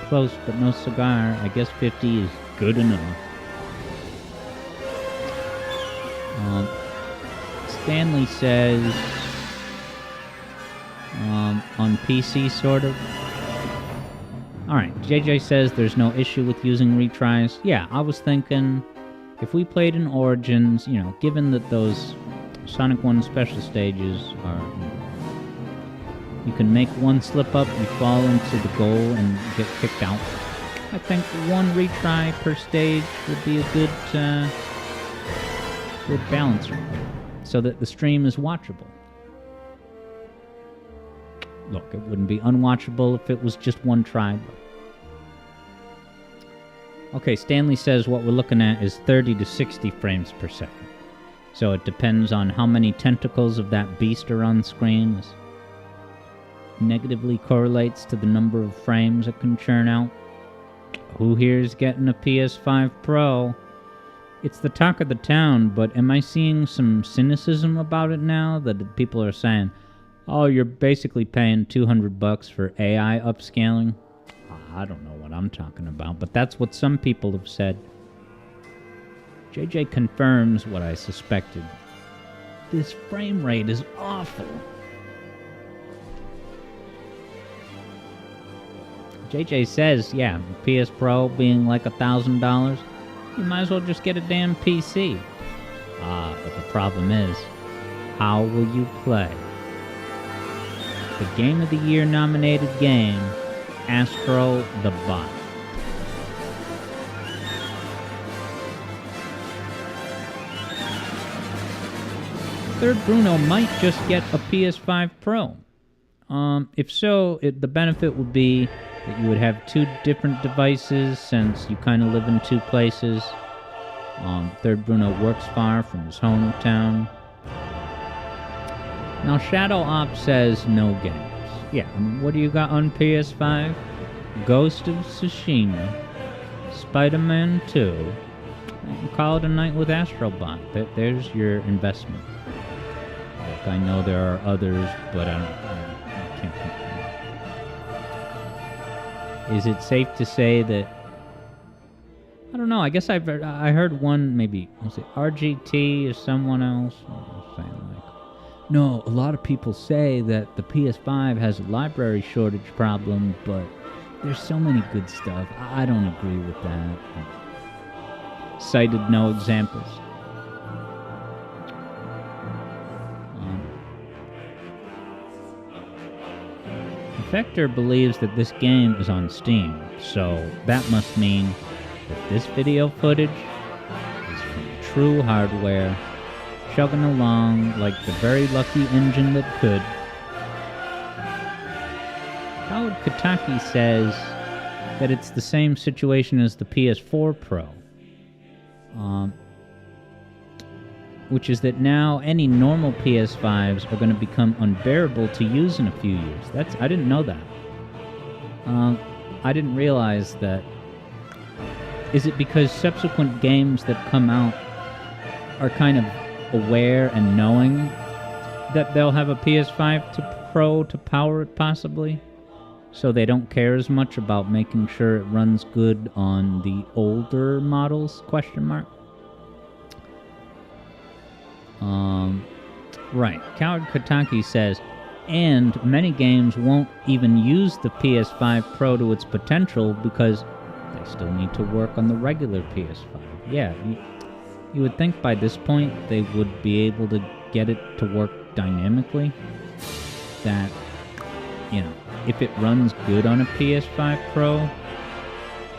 close but no cigar. I guess 50 is good enough. Stanley says, on PC, sort of. Alright, JJ says there's no issue with using retries. Yeah, I was thinking, if we played in Origins, you know, given that those Sonic 1 special stages are... You can make one slip up, you fall into the goal, and get kicked out. I think one retry per stage would be a good balancer, so that the stream is watchable. Look, it wouldn't be unwatchable if it was just one try. Okay, Stanley says what we're looking at is 30 to 60 frames per second. So it depends on how many tentacles of that beast are on screen. This negatively correlates to the number of frames it can churn out. Who here is getting a PS5 Pro? It's the talk of the town, but am I seeing some cynicism about it now? That people are saying, oh, you're basically paying $200 for AI upscaling? I don't know what I'm talking about, but that's what some people have said. JJ confirms what I suspected. This frame rate is awful. JJ says, yeah, PS Pro being like $1,000, you might as well just get a damn PC. But the problem is, how will you play the Game of the Year nominated game, Astro the Bot? Third Bruno might just get a PS5 Pro. If so, the benefit would be that you would have two different devices since you kind of live in two places. Third Bruno works far from his hometown. Now Shadow Op says no games. Yeah, I mean, what do you got on PS5? Ghost of Tsushima, Spider-Man 2, and call it a night with Astrobot. There's your investment. Look, I know there are others, but I can't think of them. Is it safe to say that... I don't know, I guess I heard one, maybe, was it RGT or someone else? Saying like, no, a lot of people say that the PS5 has a library shortage problem, but there's so many good stuff. I don't agree with that. Cited no examples. Vector believes that this game is on Steam, so that must mean that this video footage is from true hardware, chugging along like the very lucky engine that could. Howard Kataki says, that it's the same situation as the PS4 Pro. Which is that now any normal PS5s are going to become unbearable to use in a few years. I didn't know that. I didn't realize that. Is it because subsequent games that come out are kind of aware and knowing that they'll have a PS5 Pro to power it possibly? So they don't care as much about making sure it runs good on the older models, question mark? Right. Coward Kataki says, and many games won't even use the PS5 Pro to its potential because they still need to work on the regular PS5. Yeah, you would think by this point they would be able to get it to work dynamically. That, if it runs good on a PS5 Pro,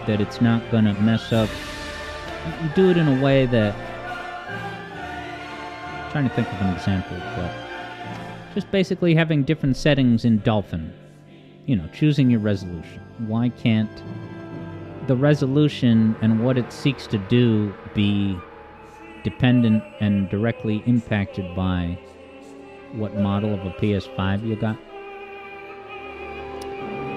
that it's not gonna mess up. You do it in a way that... trying to think of an example, but just basically having different settings in Dolphin. Choosing your resolution. Why can't the resolution and what it seeks to do be dependent and directly impacted by what model of a PS5 you got?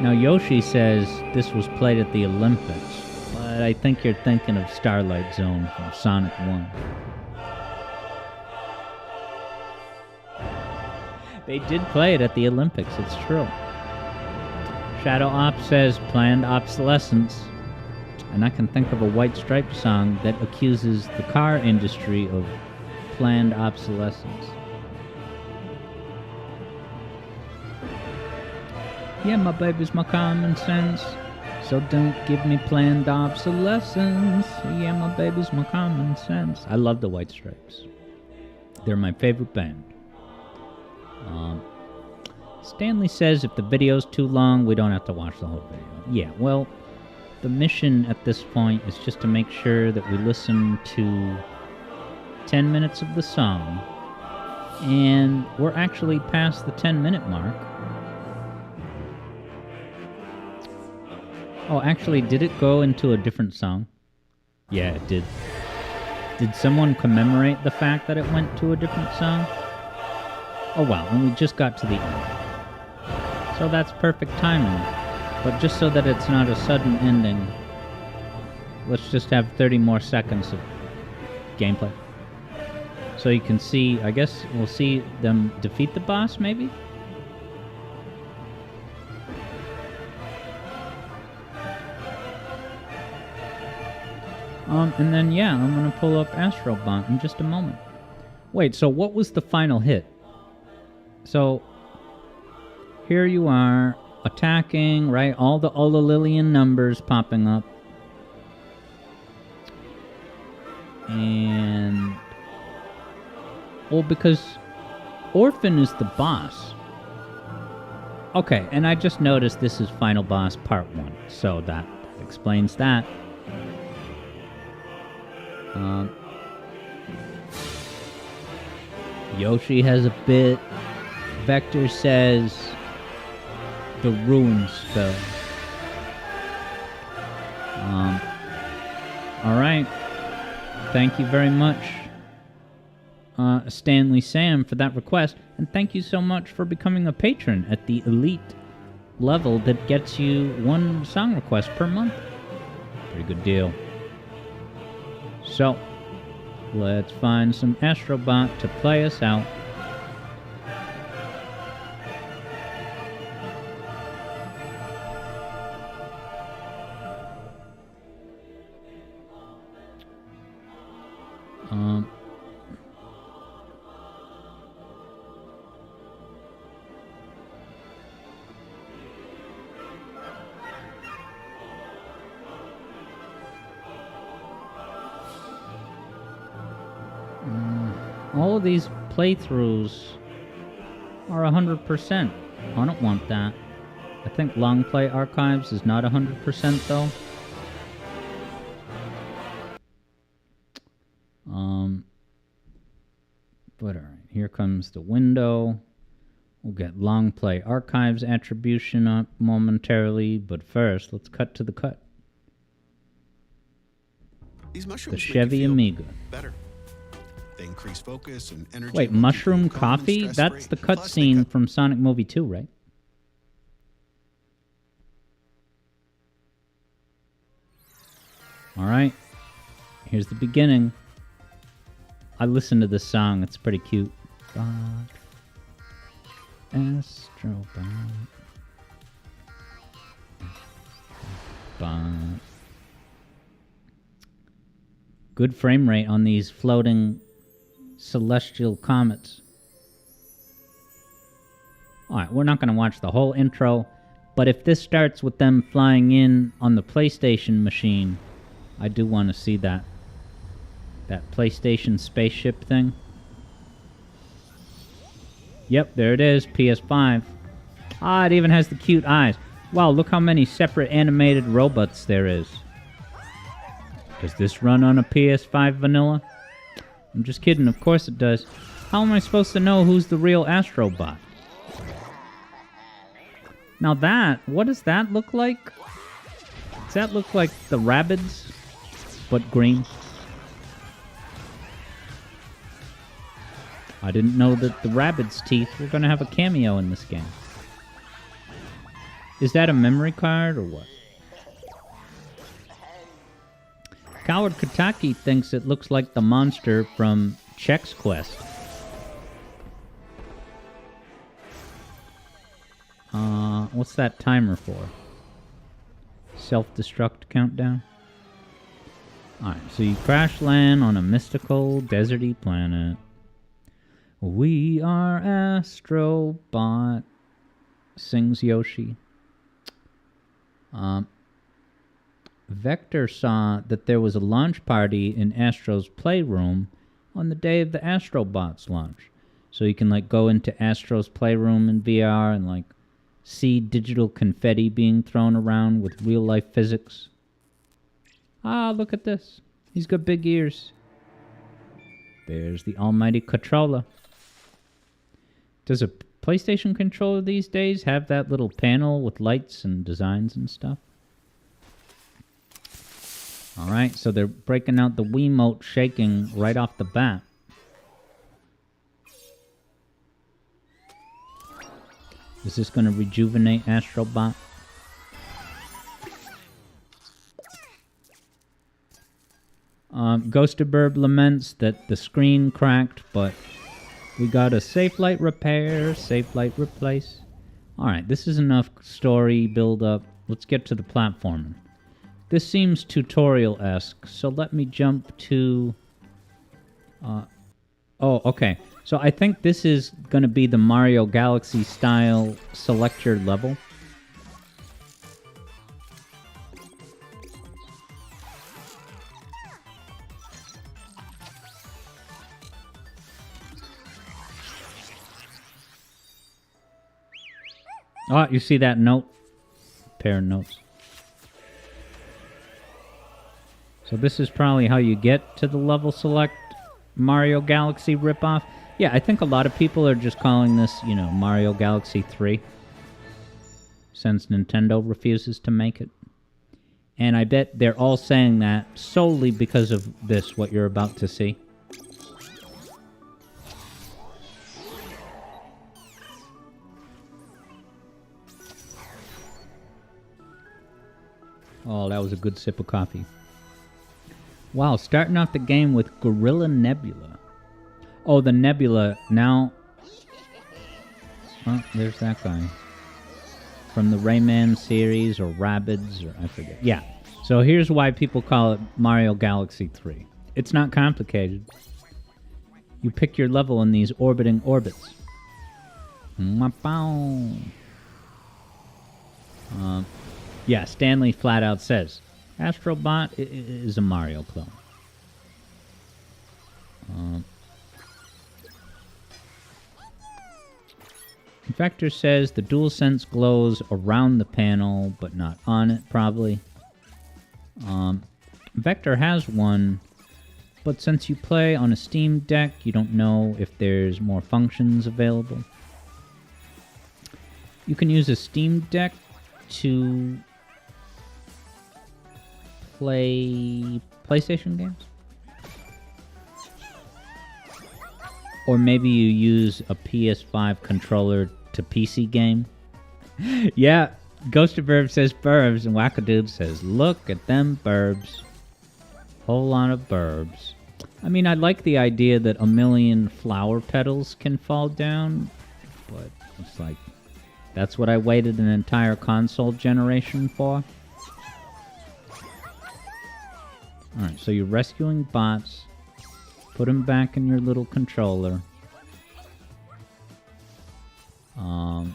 Now Yoshi says this was played at the Olympics, but I think you're thinking of Starlight Zone from Sonic 1. They did play it at the Olympics, it's true. Shadow Op says planned obsolescence. And I can think of a White Stripes song that accuses the car industry of planned obsolescence. Yeah, my baby's my common sense, so don't give me planned obsolescence. Yeah, my baby's my common sense. I love the White Stripes. They're my favorite band. Stanley says if the video's too long, we don't have to watch the whole video. Yeah, well, the mission at this point is just to make sure that we listen to 10 minutes of the song, and we're actually past the 10-minute mark. Oh, actually, did it go into a different song? Yeah, it did. Did someone commemorate the fact that it went to a different song? Oh wow, and we just got to the end. So that's perfect timing. But just so that it's not a sudden ending, let's just have 30 more seconds of gameplay. So you can see, I guess we'll see them defeat the boss, maybe? And then, yeah, I'm gonna pull up Astrobot in just a moment. Wait, so what was the final hit? So, here you are, attacking, right? All the Lillian numbers popping up. And... well, because Orphan is the boss. Okay, and I just noticed this is Final Boss Part 1, so that explains that. Yoshi has a bit. Vector says the ruin spell. Alright. Thank you very much, Stanley Sam, for that request. And thank you so much for becoming a patron at the elite level that gets you one song request per month. Pretty good deal. So, let's find some Astrobot to play us out. All of these playthroughs are 100%. I don't want that. I think Long Play Archives is not 100% though. But alright, here comes the window. We'll get long play archives attribution up momentarily, but first, let's cut to the cut. These The mushrooms make you Chevy feel Amiga. better. They increase focus and energy. Wait, while keeping mushroom you calm and coffee? stress-free. That's the Plus, they cutscene cut from Sonic Movie 2, right? Alright. Here's the beginning. I listened to this song. It's pretty cute. Astrobot. Good frame rate on these floating celestial comets. Alright, we're not going to watch the whole intro, but if this starts with them flying in on the PlayStation machine, I do want to see that. That PlayStation spaceship thing. Yep, there it is, PS5. Ah, it even has the cute eyes. Wow, look how many separate animated robots there is. Does this run on a PS5 vanilla? I'm just kidding, of course it does. How am I supposed to know who's the real Astrobot? Now what does that look like? Does that look like the Rabbids, but green? I didn't know that the Rabbids' teeth were going to have a cameo in this game. Is that a memory card or what? Coward Kataki thinks it looks like the monster from Chex Quest. What's that timer for? Self-destruct countdown? Alright, so you crash land on a mystical, deserty planet. We are Astrobot, sings Yoshi. Vector saw that there was a launch party in Astro's Playroom on the day of the Astrobots launch. So you can go into Astro's Playroom in VR and see digital confetti being thrown around with real life physics. Ah, look at this. He's got big ears. There's the almighty controller. Does a PlayStation controller these days have that little panel with lights and designs and stuff? Alright, so they're breaking out the Wiimote shaking right off the bat. Is this going to rejuvenate Astrobot? Ghostaburb laments that the screen cracked, but we got a safe light repair, safe light replace. Alright, this is enough story build-up. Let's get to the platforming. This seems tutorial-esque, so let me jump to... oh, okay. So I think this is going to be the Mario Galaxy style select your level. Oh, you see that note? Pair of notes. So this is probably how you get to the level select Mario Galaxy ripoff. Yeah, I think a lot of people are just calling this, Mario Galaxy 3. Since Nintendo refuses to make it. And I bet they're all saying that solely because of this, what you're about to see. Oh, that was a good sip of coffee. Wow, starting off the game with Gorilla Nebula. Oh, the Nebula. Now... Oh, there's that guy. From the Rayman series, or Rabbids, or I forget. Yeah, so here's why people call it Mario Galaxy 3. It's not complicated. You pick your level in these orbiting orbits. Yeah, Stanley flat out says, Astrobot is a Mario clone. Vector says the DualSense glows around the panel, but not on it, probably. Vector has one, but since you play on a Steam Deck, you don't know if there's more functions available. You can use a Steam Deck to play PlayStation games. Or maybe you use a PS5 controller to PC game. Yeah, Ghost of Burbs says burbs, and Wackadude says, look at them burbs. Whole lot of burbs. I mean, I like the idea that a million flower petals can fall down, but it's like, that's what I waited an entire console generation for? Alright, so you're rescuing bots. Put them back in your little controller. Oh,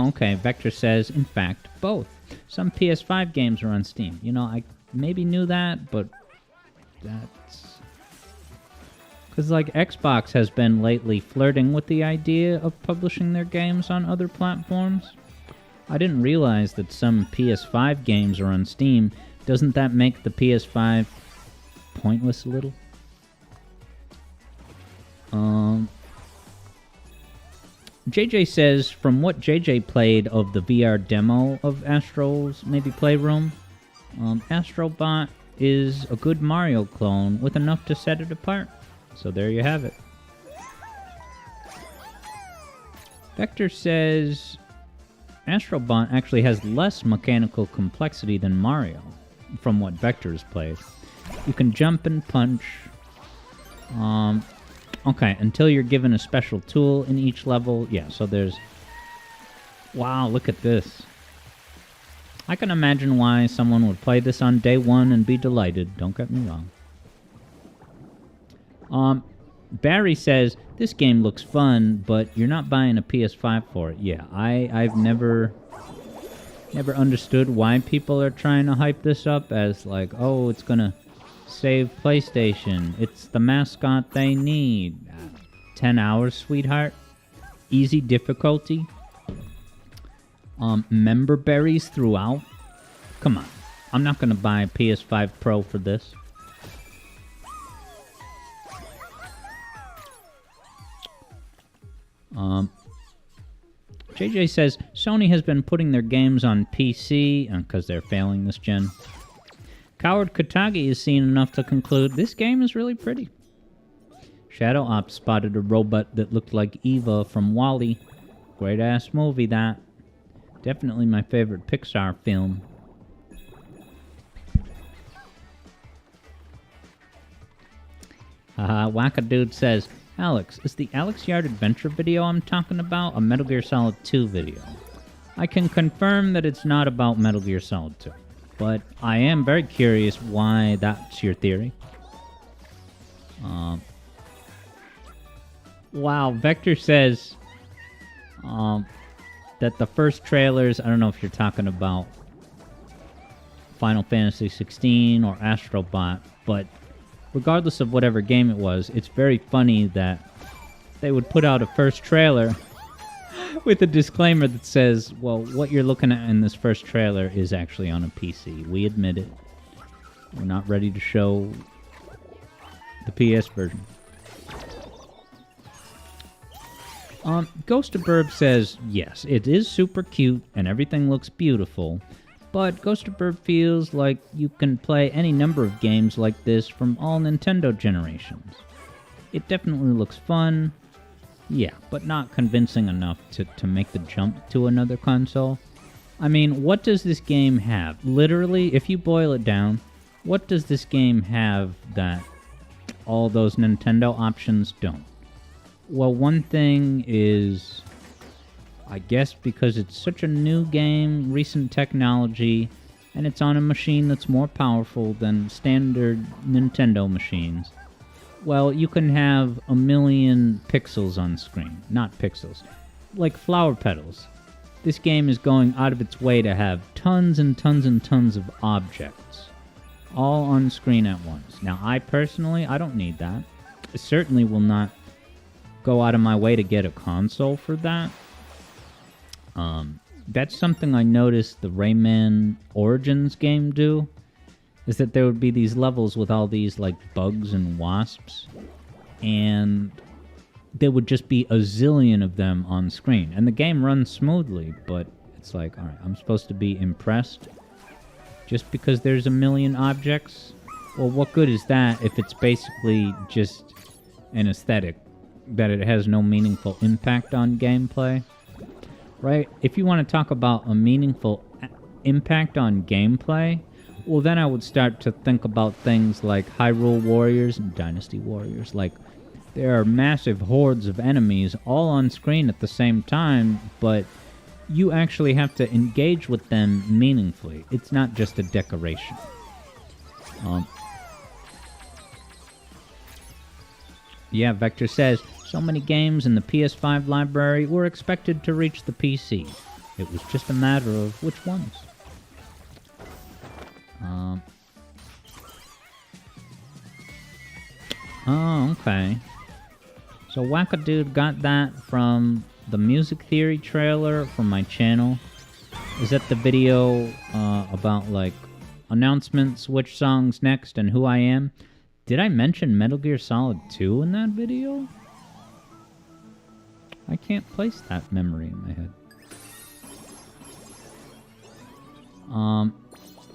okay. Vector says, in fact, both. Some PS5 games are on Steam. You know, I maybe knew that, but that's... Because, like, Xbox has been lately flirting with the idea of publishing their games on other platforms. I didn't realize that some PS5 games are on Steam. Doesn't that make the PS5 pointless a little? JJ says, from what JJ played of the VR demo of Astral's maybe Playroom, Astrobot is a good Mario clone with enough to set it apart. So there you have it. Vector says, Astrobot actually has less mechanical complexity than Mario, from what Vector has played. You can jump and punch. Okay, until you're given a special tool in each level. Yeah, so there's... Wow, look at this. I can imagine why someone would play this on day one and be delighted. Don't get me wrong. Barry says, this game looks fun, but you're not buying a PS5 for it. Yeah, I've never understood why people are trying to hype this up as like, oh, it's gonna save PlayStation. It's the mascot they need. 10 hours, sweetheart. Easy difficulty. Member berries throughout. Come on. I'm not gonna buy a PS5 Pro for this. JJ says, Sony has been putting their games on PC, because they're failing this gen. Coward Katagi has seen enough to conclude, this game is really pretty. Shadow Ops spotted a robot that looked like Eva from WALL-E. Great-ass movie, that. Definitely my favorite Pixar film. Wackadude says, Alex, is the Alex Yard Adventure video I'm talking about a Metal Gear Solid 2 video? I can confirm that it's not about Metal Gear Solid 2, but I am very curious why that's your theory. Wow, Vector says that the first trailers, I don't know if you're talking about Final Fantasy 16 or Astrobot, but regardless of whatever game it was, it's very funny that they would put out a first trailer with a disclaimer that says, well, what you're looking at in this first trailer is actually on a PC. We admit it. We're not ready to show the PS version. Ghost of Burb says, yes, it is super cute and everything looks beautiful, but Ghost of Burb feels like you can play any number of games like this from all Nintendo generations. It definitely looks fun, yeah, but not convincing enough to make the jump to another console. I mean, what does this game have? Literally, if you boil it down, what does this game have that all those Nintendo options don't? Well, one thing is, I guess because it's such a new game, recent technology, and it's on a machine that's more powerful than standard Nintendo machines, well, you can have a million pixels on screen. Not pixels. Like flower petals. This game is going out of its way to have tons and tons and tons of objects, all on screen at once. Now, I don't need that. I certainly will not go out of my way to get a console for that. That's something I noticed the Rayman Origins game do, is that there would be these levels with all these like bugs and wasps, and there would just be a zillion of them on screen. And the game runs smoothly, but it's like, alright, I'm supposed to be impressed just because there's a million objects? Well, what good is that if it's basically just an aesthetic, that it has no meaningful impact on gameplay? Right? If you want to talk about a meaningful impact on gameplay, well, then I would start to think about things like Hyrule Warriors and Dynasty Warriors. Like, there are massive hordes of enemies all on screen at the same time, but you actually have to engage with them meaningfully. It's not just a decoration. Yeah, Vector says, so many games in the PS5 library were expected to reach the PC. It was just a matter of which ones. Oh, okay. So Wackadude got that from the Music Theory trailer from my channel. Is that the video about, like, announcements, which song's next, and who I am? Did I mention Metal Gear Solid 2 in that video? I can't place that memory in my head.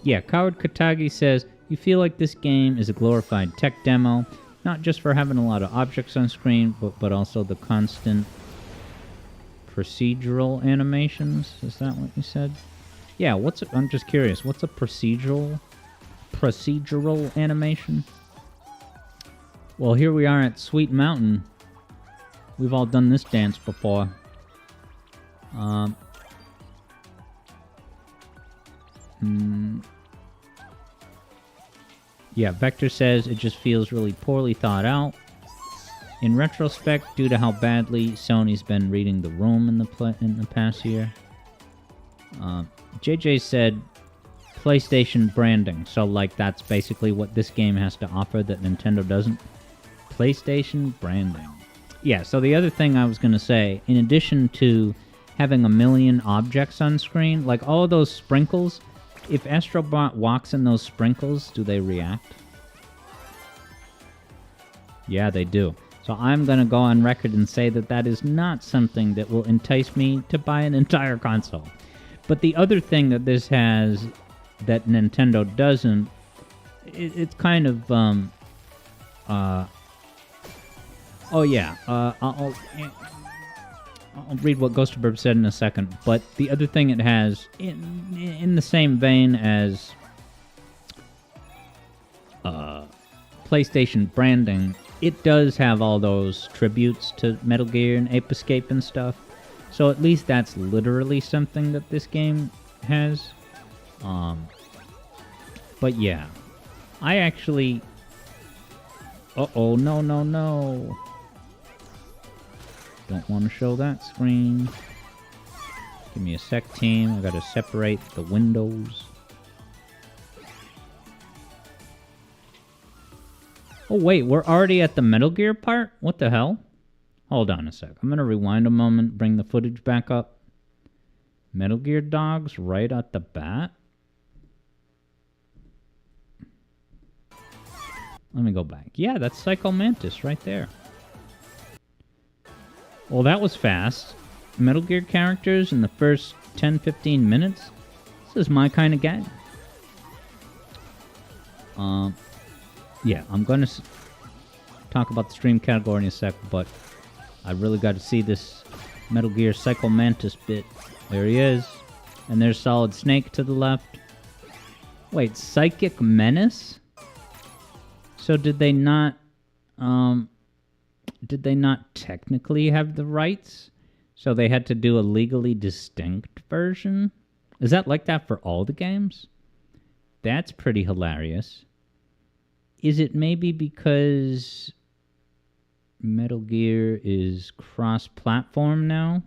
Yeah, Coward Katagi says, you feel like this game is a glorified tech demo, not just for having a lot of objects on screen, but also the constant procedural animations. Is that what you said? Yeah, I'm just curious, what's a procedural animation? Well, here we are at Sweet Mountain. We've all done this dance before. Yeah, Vector says it just feels really poorly thought out. In retrospect, due to how badly Sony's been reading the room in the past year. JJ said PlayStation branding, so like that's basically what this game has to offer that Nintendo doesn't. PlayStation branding. Yeah, so the other thing I was going to say, in addition to having a million objects on screen, like all of those sprinkles, if Astrobot walks in those sprinkles, do they react? Yeah, they do. So I'm going to go on record and say that that is not something that will entice me to buy an entire console. But the other thing that this has that Nintendo doesn't, it's kind of, oh yeah, I'll read what Ghostaburb said in a second, but the other thing it has, in the same vein as PlayStation branding, it does have all those tributes to Metal Gear and Ape Escape and stuff, so at least that's literally something that this game has. But yeah, I actually... Uh-oh, no. Don't want to show that screen. Give me a sec, team. I gotta separate the windows. Oh, wait, we're already at the Metal Gear part? What the hell? Hold on a sec. I'm gonna rewind a moment, bring the footage back up. Metal Gear dogs right at the bat? Let me go back. Yeah, that's Psycho Mantis right there. Well, that was fast. Metal Gear characters in the first 10-15 minutes? This is my kind of game. Yeah, I'm going to talk about the stream category in a sec, but I really got to see this Metal Gear Psycho Mantis bit. There he is. And there's Solid Snake to the left. Wait, Psychic Menace? So did they not technically have the rights? So they had to do a legally distinct version? Is that like that for all the games? That's pretty hilarious. Is it maybe because Metal Gear is cross-platform now?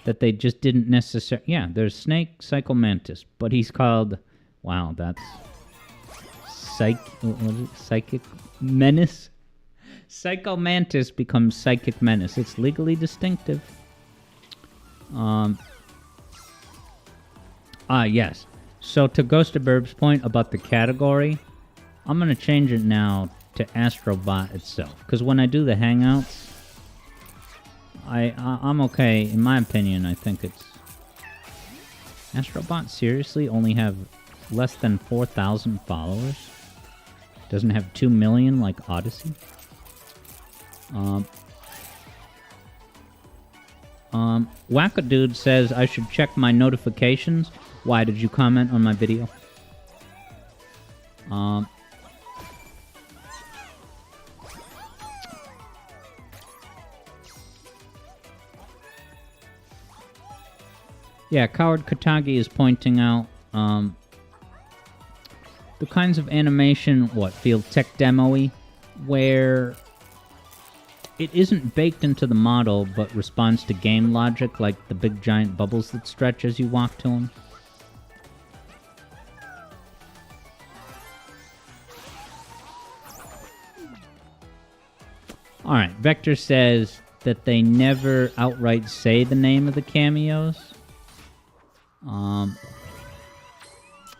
That they just didn't necessarily... Yeah, there's Snake, Psycho Mantis, but he's called... Wow, that's... What is it? Psychic Menace? Psycho Mantis becomes Psychic Menace. It's legally distinctive. Yes. So to Ghostaburb's point about the category, I'm going to change it now to Astrobot itself. Because when I do the Hangouts, I'm okay. In my opinion, I think it's... Astrobot seriously only have less than 4,000 followers? Doesn't have 2 million like Odyssey? Wackadude says I should check my notifications. Why did you comment on my video? Yeah, Coward Katagi is pointing out the kinds of animation, feel tech demo-y, where it isn't baked into the model, but responds to game logic, like the big giant bubbles that stretch as you walk to them. Alright, Vector says that they never outright say the name of the cameos.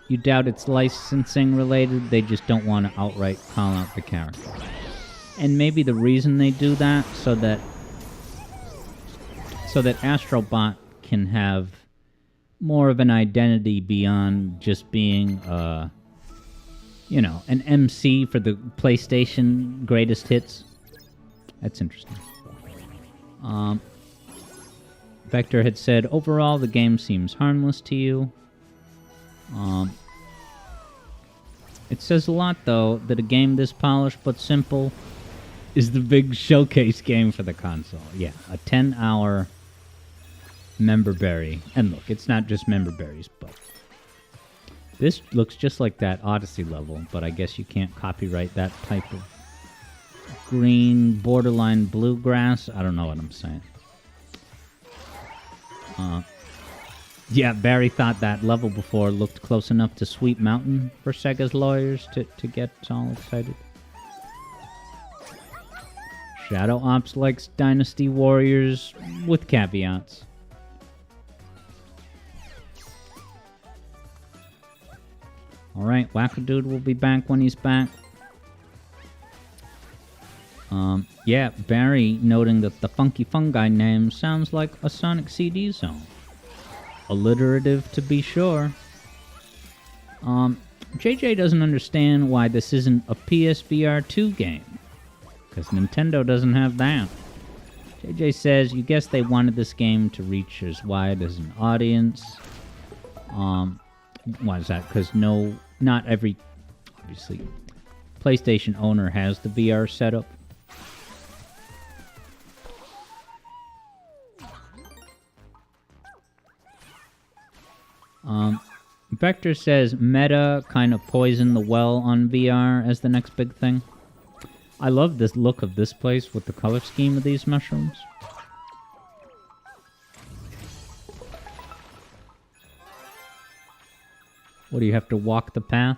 You doubt it's licensing related, they just don't want to outright call out the character. And maybe the reason they do that so that Astrobot can have more of an identity beyond just being an MC for the PlayStation greatest hits. That's interesting. Vector had said, overall, the game seems harmless to you. It says a lot, though, that a game this polished but simple is the big showcase game for the console. Yeah, a 10-hour member berry. And look, it's not just member berries, but this looks just like that Odyssey level, but I guess you can't copyright that type of green, borderline bluegrass. I don't know what I'm saying. Yeah, Barry thought that level before looked close enough to Sweet Mountain for Sega's lawyers to get all excited. Shadow Ops likes Dynasty Warriors with caveats. Alright, Wackadude will be back when he's back. Yeah, Barry noting that the Funky Fungi name sounds like a Sonic CD zone. Alliterative to be sure. JJ doesn't understand why this isn't a PSVR 2 game, because Nintendo doesn't have that. JJ says, you guess they wanted this game to reach as wide as an audience. Why is that? Because not every, obviously, PlayStation owner has the VR setup. Vector says Meta kind of poisoned the well on VR as the next big thing. I love this look of this place with the color scheme of these mushrooms. What, do you have to walk the path?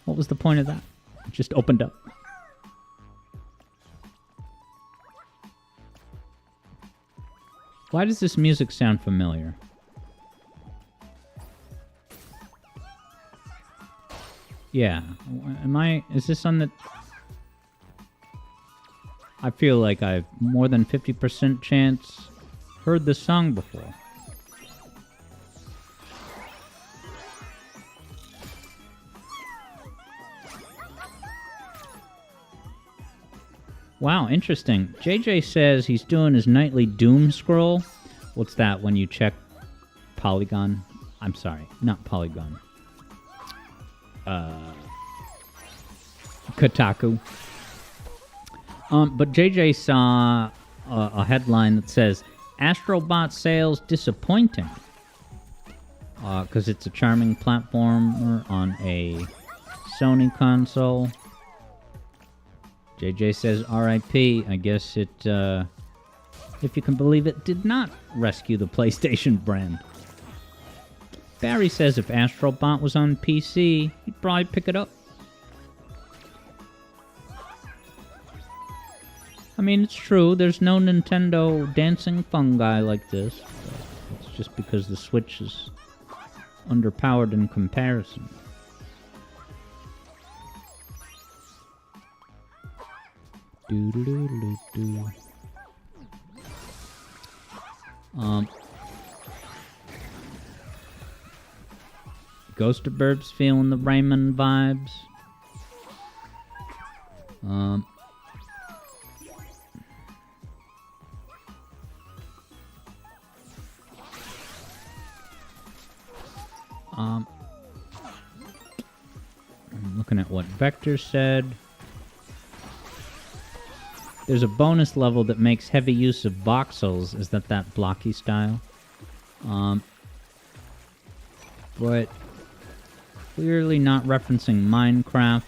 What was the point of that? It just opened up. Why does this music sound familiar? Yeah. Is this on the... I feel like I've more than 50% chance heard this song before. Wow, interesting. JJ says he's doing his nightly doom scroll. What's that when you check Polygon? I'm sorry, not Polygon. Kotaku. But JJ saw a headline that says, Astrobot sales disappointing. Because it's a charming platformer on a Sony console. JJ says, RIP. I guess it, if you can believe it, did not rescue the PlayStation brand. Barry says if Astrobot was on PC, he'd probably pick it up. I mean, it's true, there's no Nintendo dancing fungi like this. It's just because the Switch is underpowered in comparison. Do-do-do-do-do. Ghost of Burbs feeling the Raymond vibes. I'm looking at what Vector said. There's a bonus level that makes heavy use of voxels. Is that blocky style? But clearly not referencing Minecraft.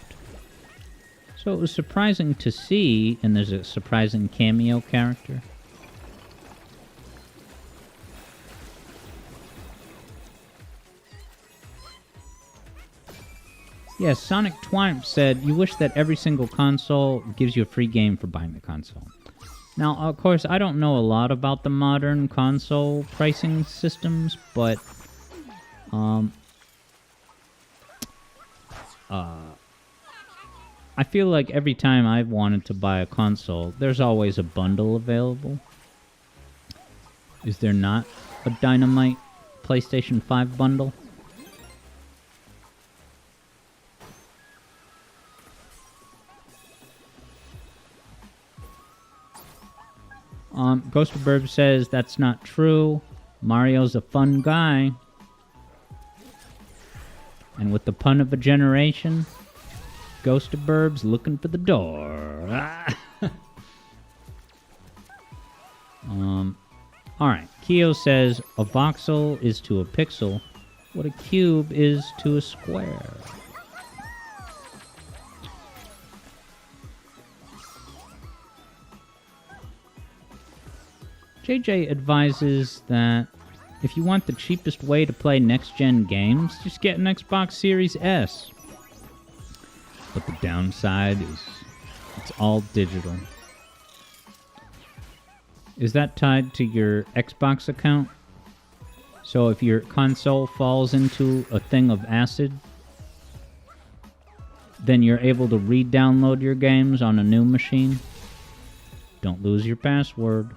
So it was surprising to see, and there's a surprising cameo character. Yes, Sonic Twimp said, you wish that every single console gives you a free game for buying the console. Now, of course, I don't know a lot about the modern console pricing systems, but I feel like every time I've wanted to buy a console, there's always a bundle available. Is there not a Dynamite PlayStation 5 bundle? Ghost of Burb says that's not true. Mario's a fun guy. And with the pun of a generation, Ghost of Burb's looking for the door. Alright, Keo says a voxel is to a pixel what a cube is to a square. JJ advises that if you want the cheapest way to play next-gen games, just get an Xbox Series S. But the downside is it's all digital. Is that tied to your Xbox account? So if your console falls into a thing of acid, then you're able to re-download your games on a new machine? Don't lose your password.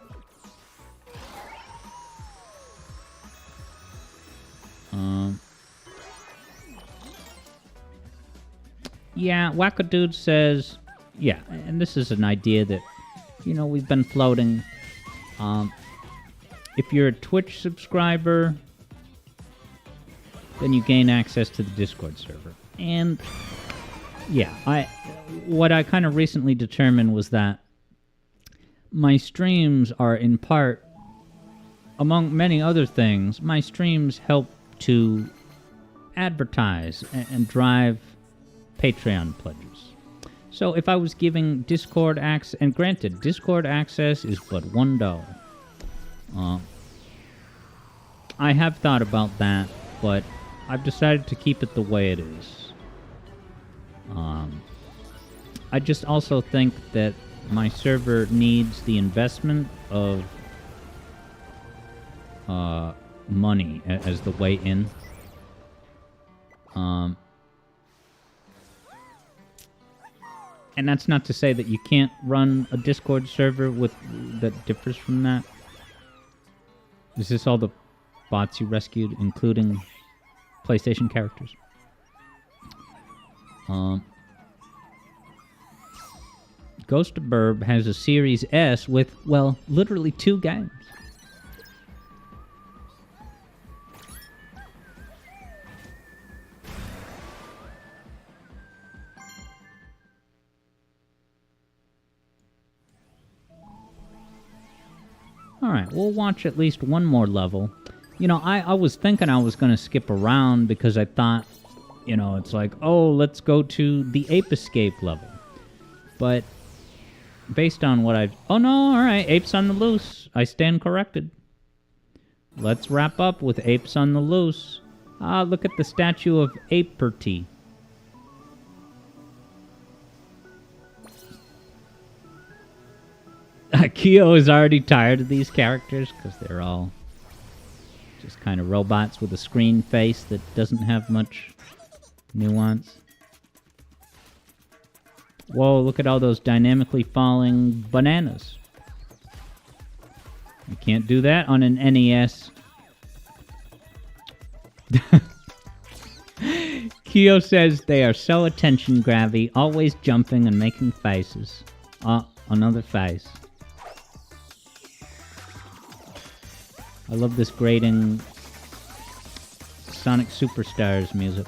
Yeah, Wackadude says, yeah, and this is an idea that, you know, we've been floating. If you're a Twitch subscriber, then you gain access to the Discord server. And, yeah, what I kind of recently determined was that my streams are in part, among many other things, my streams help to advertise and drive Patreon pledges. So if I was giving Discord access, and granted, Discord access is but $1. I have thought about that, but I've decided to keep it the way it is. I just also think that my server needs the investment of money as the way in. And that's not to say that you can't run a Discord server that differs from that. Is this all the bots you rescued, including PlayStation characters? Ghost of Burb has a Series S with, well, literally 2 games. Alright, we'll watch at least one more level. You know, I was thinking I was going to skip around because I thought, you know, it's like, oh, let's go to the Ape Escape level. But based on what I've... Oh, no, alright, Apes on the Loose. I stand corrected. Let's wrap up with Apes on the Loose. Ah, look at the statue of Aperty. Keo is already tired of these characters because they're all just kind of robots with a screen face that doesn't have much nuance. Whoa, look at all those dynamically falling bananas. You can't do that on an NES. Kyo says they are so attention-grabby, always jumping and making faces. Oh, another face. I love this grating Sonic Superstars music.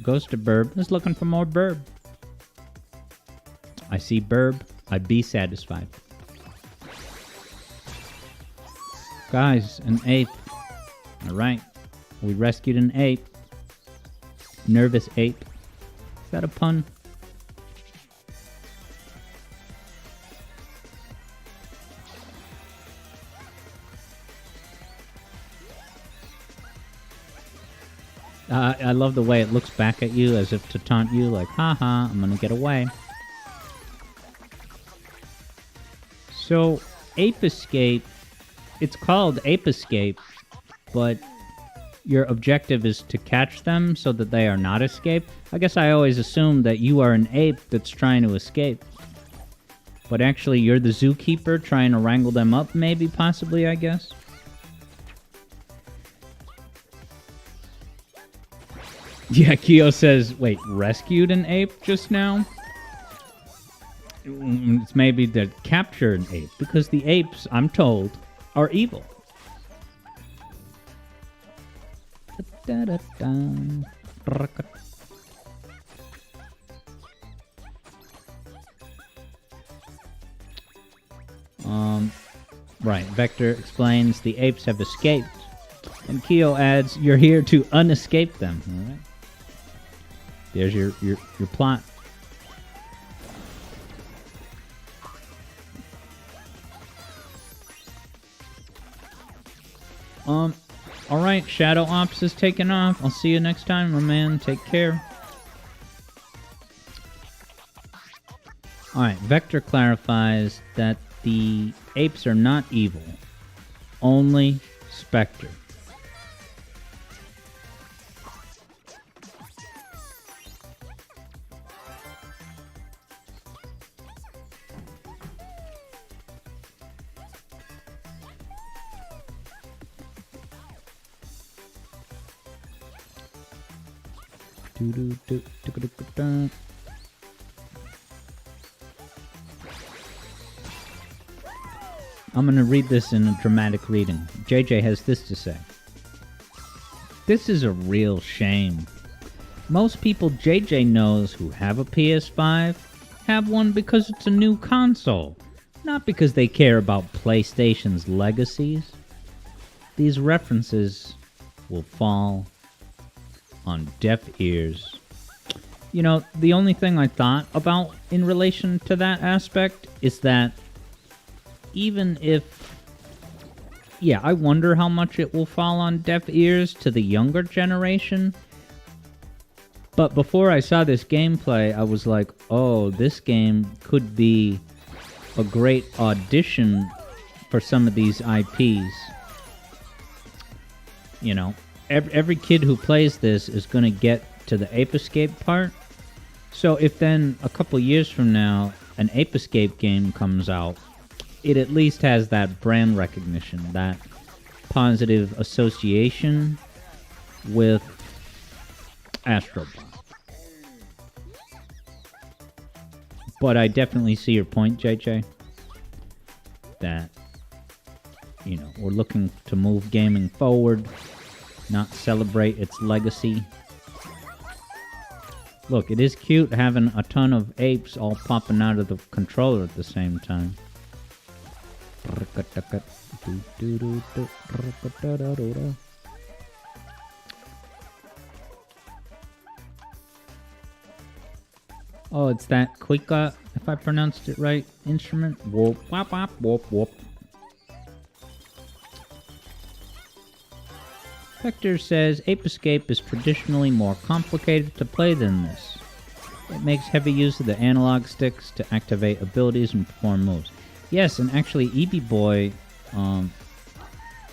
Goes to Burb. Is looking for more Burb. I see Burb. I'd be satisfied. Guys, an ape. Alright. We rescued an ape. Nervous ape. Is that a pun? I love the way it looks back at you as if to taunt you, like, haha, I'm gonna get away. So, Ape Escape, it's called Ape Escape, but your objective is to catch them so that they are not escape. I guess I always assumed that you are an ape that's trying to escape. But actually, you're the zookeeper trying to wrangle them up, maybe, possibly, I guess. Yeah, Kyo says, wait, rescued an ape just now? It's maybe that captured an ape, because the apes, I'm told, are evil. Right, Vector explains the apes have escaped. And Kyo adds, you're here to unescape them. All right. There's your plot. Alright, Shadow Ops is taking off. I'll see you next time, my man. Take care. Alright, Vector clarifies that the apes are not evil. Only Spectre. I'm going to read this in a dramatic reading. JJ has this to say. This is a real shame. Most people JJ knows who have a PS5 have one because it's a new console, not because they care about PlayStation's legacies. These references will fall on deaf ears. You know, the only thing I thought about in relation to that aspect is that even if... Yeah, I wonder how much it will fall on deaf ears to the younger generation. But before I saw this gameplay, I was like, oh, this game could be a great audition for some of these IPs. You know, every kid who plays this is going to get to the Ape Escape part. So if then a couple years from now an Ape Escape game comes out, it at least has that brand recognition, that positive association with Astro Bot. But I definitely see your point, JJ, that, you know, we're looking to move gaming forward, not celebrate its legacy. Look, it is cute having a ton of apes all popping out of the controller at the same time. Oh, it's that Kuika, if I pronounced it right, instrument. Whoop, wop, wop, whoop, whoop. Vector says Ape Escape is traditionally more complicated to play than this. It makes heavy use of the analog sticks to activate abilities and perform moves. Yes, and actually, EB Boy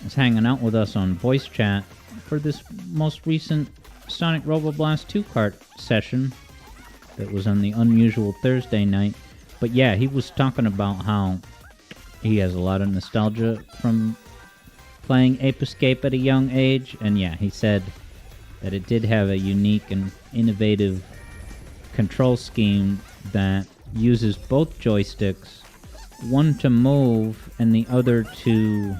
is hanging out with us on voice chat for this most recent Sonic Roboblast 2 kart session that was on the unusual Thursday night. But yeah, he was talking about how he has a lot of nostalgia from playing Ape Escape at a young age, and yeah, he said that it did have a unique and innovative control scheme that uses both joysticks, one to move and the other to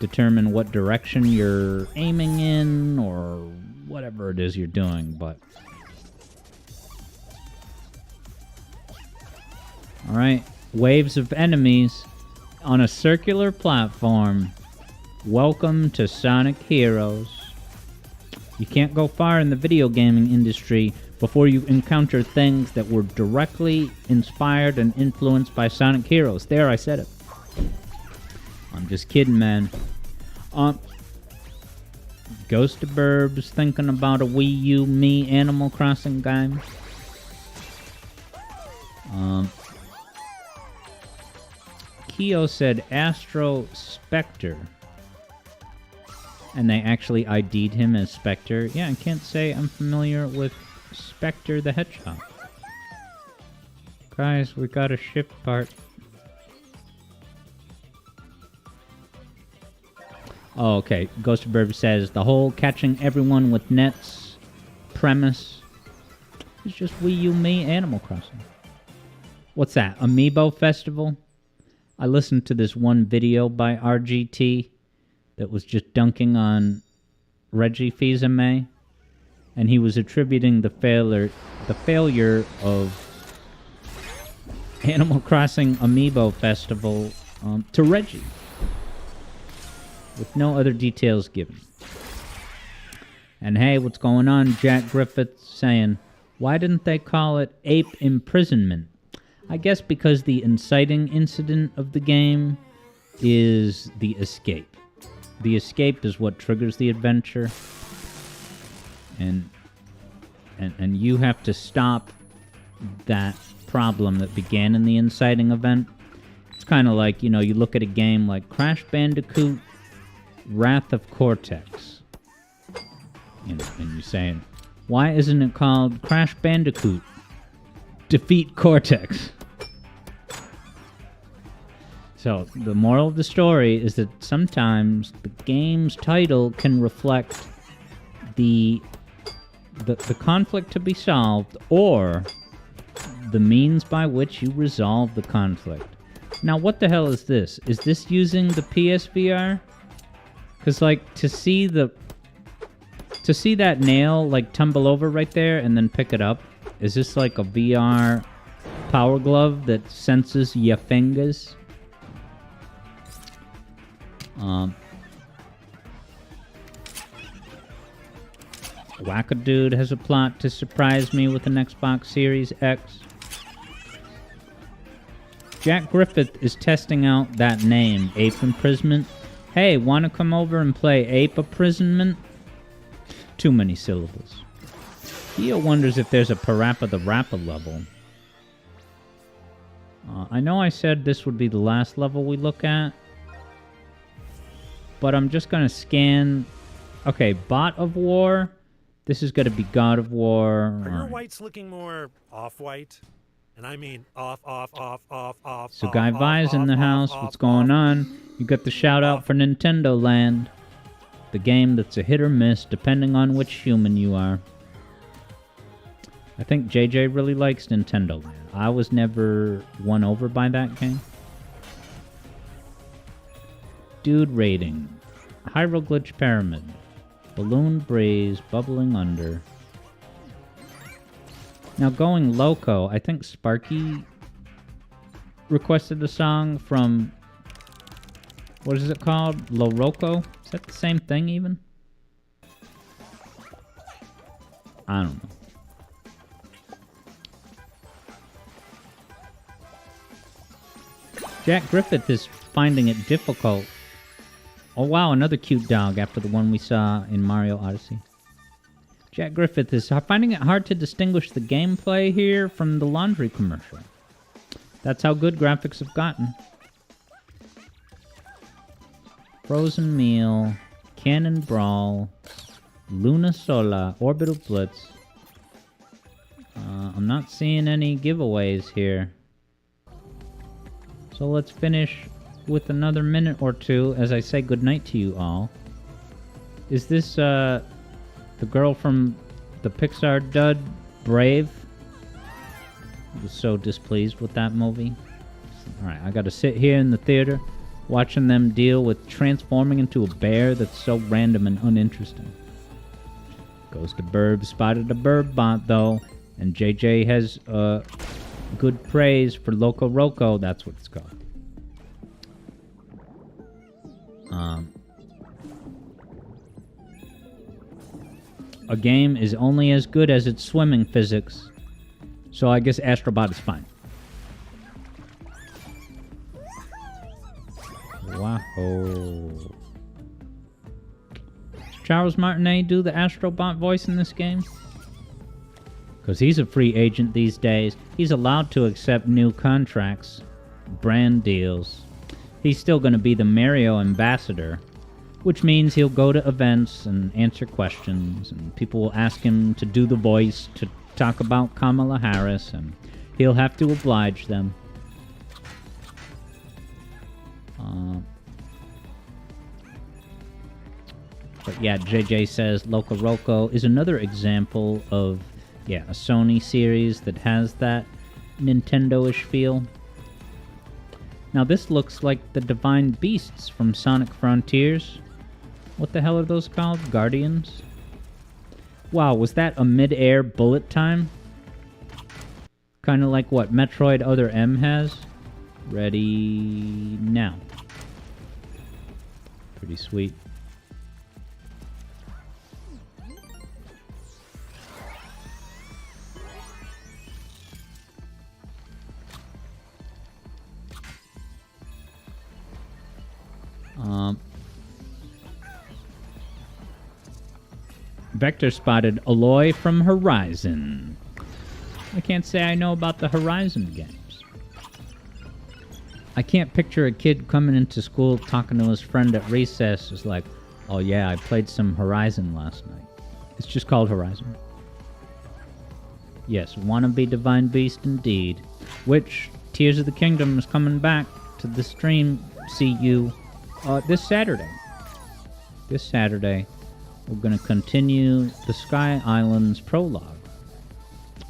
determine what direction you're aiming in or whatever it is you're doing. But alright, waves of enemies on a circular platform. Welcome to Sonic Heroes. You can't go far in the video gaming industry before you encounter things that were directly inspired and influenced by Sonic Heroes. There, I said it. I'm just kidding, man. Ghost of Burbs thinking about a Wii U Me Animal Crossing game. Keo said Astro Spectre. And they actually ID'd him as Spectre. Yeah, I can't say I'm familiar with Spectre the Hedgehog. Guys, we got a ship part. Oh, okay. Ghost of Burb says the whole catching everyone with nets premise is just Wii U Me Animal Crossing. What's that? Amiibo Festival? I listened to this one video by RGT that was just dunking on Reggie Fils-Aimé, and he was attributing the failure of Animal Crossing Amiibo Festival to Reggie, with no other details given. And hey, what's going on? Jack Griffith saying, why didn't they call it Ape Imprisonment? I guess because the inciting incident of the game is the escape. The escape is what triggers the adventure. And you have to stop that problem that began in the inciting event. It's kind of like, you know, you look at a game like Crash Bandicoot Wrath of Cortex. And you're saying, why isn't it called Crash Bandicoot Defeat Cortex? So, the moral of the story is that sometimes the game's title can reflect the conflict to be solved or the means by which you resolve the conflict. Now, what the hell is this? Is this using the PSVR? Because, like, to see that nail, like, tumble over right there and then pick it up, is this like a VR power glove that senses your fingers? Wackadude has a plot to surprise me with an Xbox Series X. Jack Griffith is testing out that name, Ape Imprisonment. Hey, wanna come over and play Ape Imprisonment? Too many syllables. Theo wonders if there's a Parappa the Rapper level. I know I said this would be the last level we look at, but I'm just gonna scan. Okay, Bot of War. This is gonna be God of War. Are your whites looking more off-white? And I mean off. So Guy Vi's in the house. What's going on? You got the shout out for Nintendo Land. The game that's a hit or miss depending on which human you are. I think JJ really likes Nintendo Land. I was never won over by that game. Dude rating. Hieroglyph Pyramid. Balloon Breeze bubbling under. Now going loco, I think Sparky requested a song from, what is it called? Loroco? Is that the same thing even? I don't know. Jack Griffith is finding it difficult. Oh wow, another cute dog after the one we saw in Mario Odyssey. Jack Griffith is finding it hard to distinguish the gameplay here from the laundry commercial. That's how good graphics have gotten. Frozen Meal, Cannon Brawl, Luna Sola, Orbital Blitz. I'm not seeing any giveaways here. So let's finish with another minute or two as I say goodnight to you all. Is this the girl from the Pixar dud, Brave? I was so displeased with that movie. Alright, I gotta sit here in the theater watching them deal with transforming into a bear that's so random and uninteresting. Goes to Burb, spotted a Burb bot though, and JJ has good praise for Loco Roco, that's what it's called. A game is only as good as its swimming physics, so I guess Astrobot is fine. Wow. Does Charles Martinet do the Astrobot voice in this game? Because he's a free agent these days. He's allowed to accept new contracts, brand deals. He's still going to be the Mario ambassador, which means he'll go to events and answer questions, and people will ask him to do the voice to talk about Kamala Harris, and he'll have to oblige them. But yeah, JJ says Loco Roco is another example of, a Sony series that has that Nintendo-ish feel. Now this looks like the Divine Beasts from Sonic Frontiers. What the hell are those called? Guardians? Wow, was that a mid-air bullet time? Kind of like what Metroid Other M has. Ready now. Pretty sweet. Vector spotted Aloy from Horizon. I can't say I know about the Horizon games. I can't picture a kid coming into school talking to his friend at recess. It's like, oh yeah, I played some Horizon last night. It's just called Horizon. Yes, wannabe Divine Beast indeed. Which, Tears of the Kingdom is coming back to the stream. See you this Saturday. This Saturday, we're going to continue the Sky Islands prologue.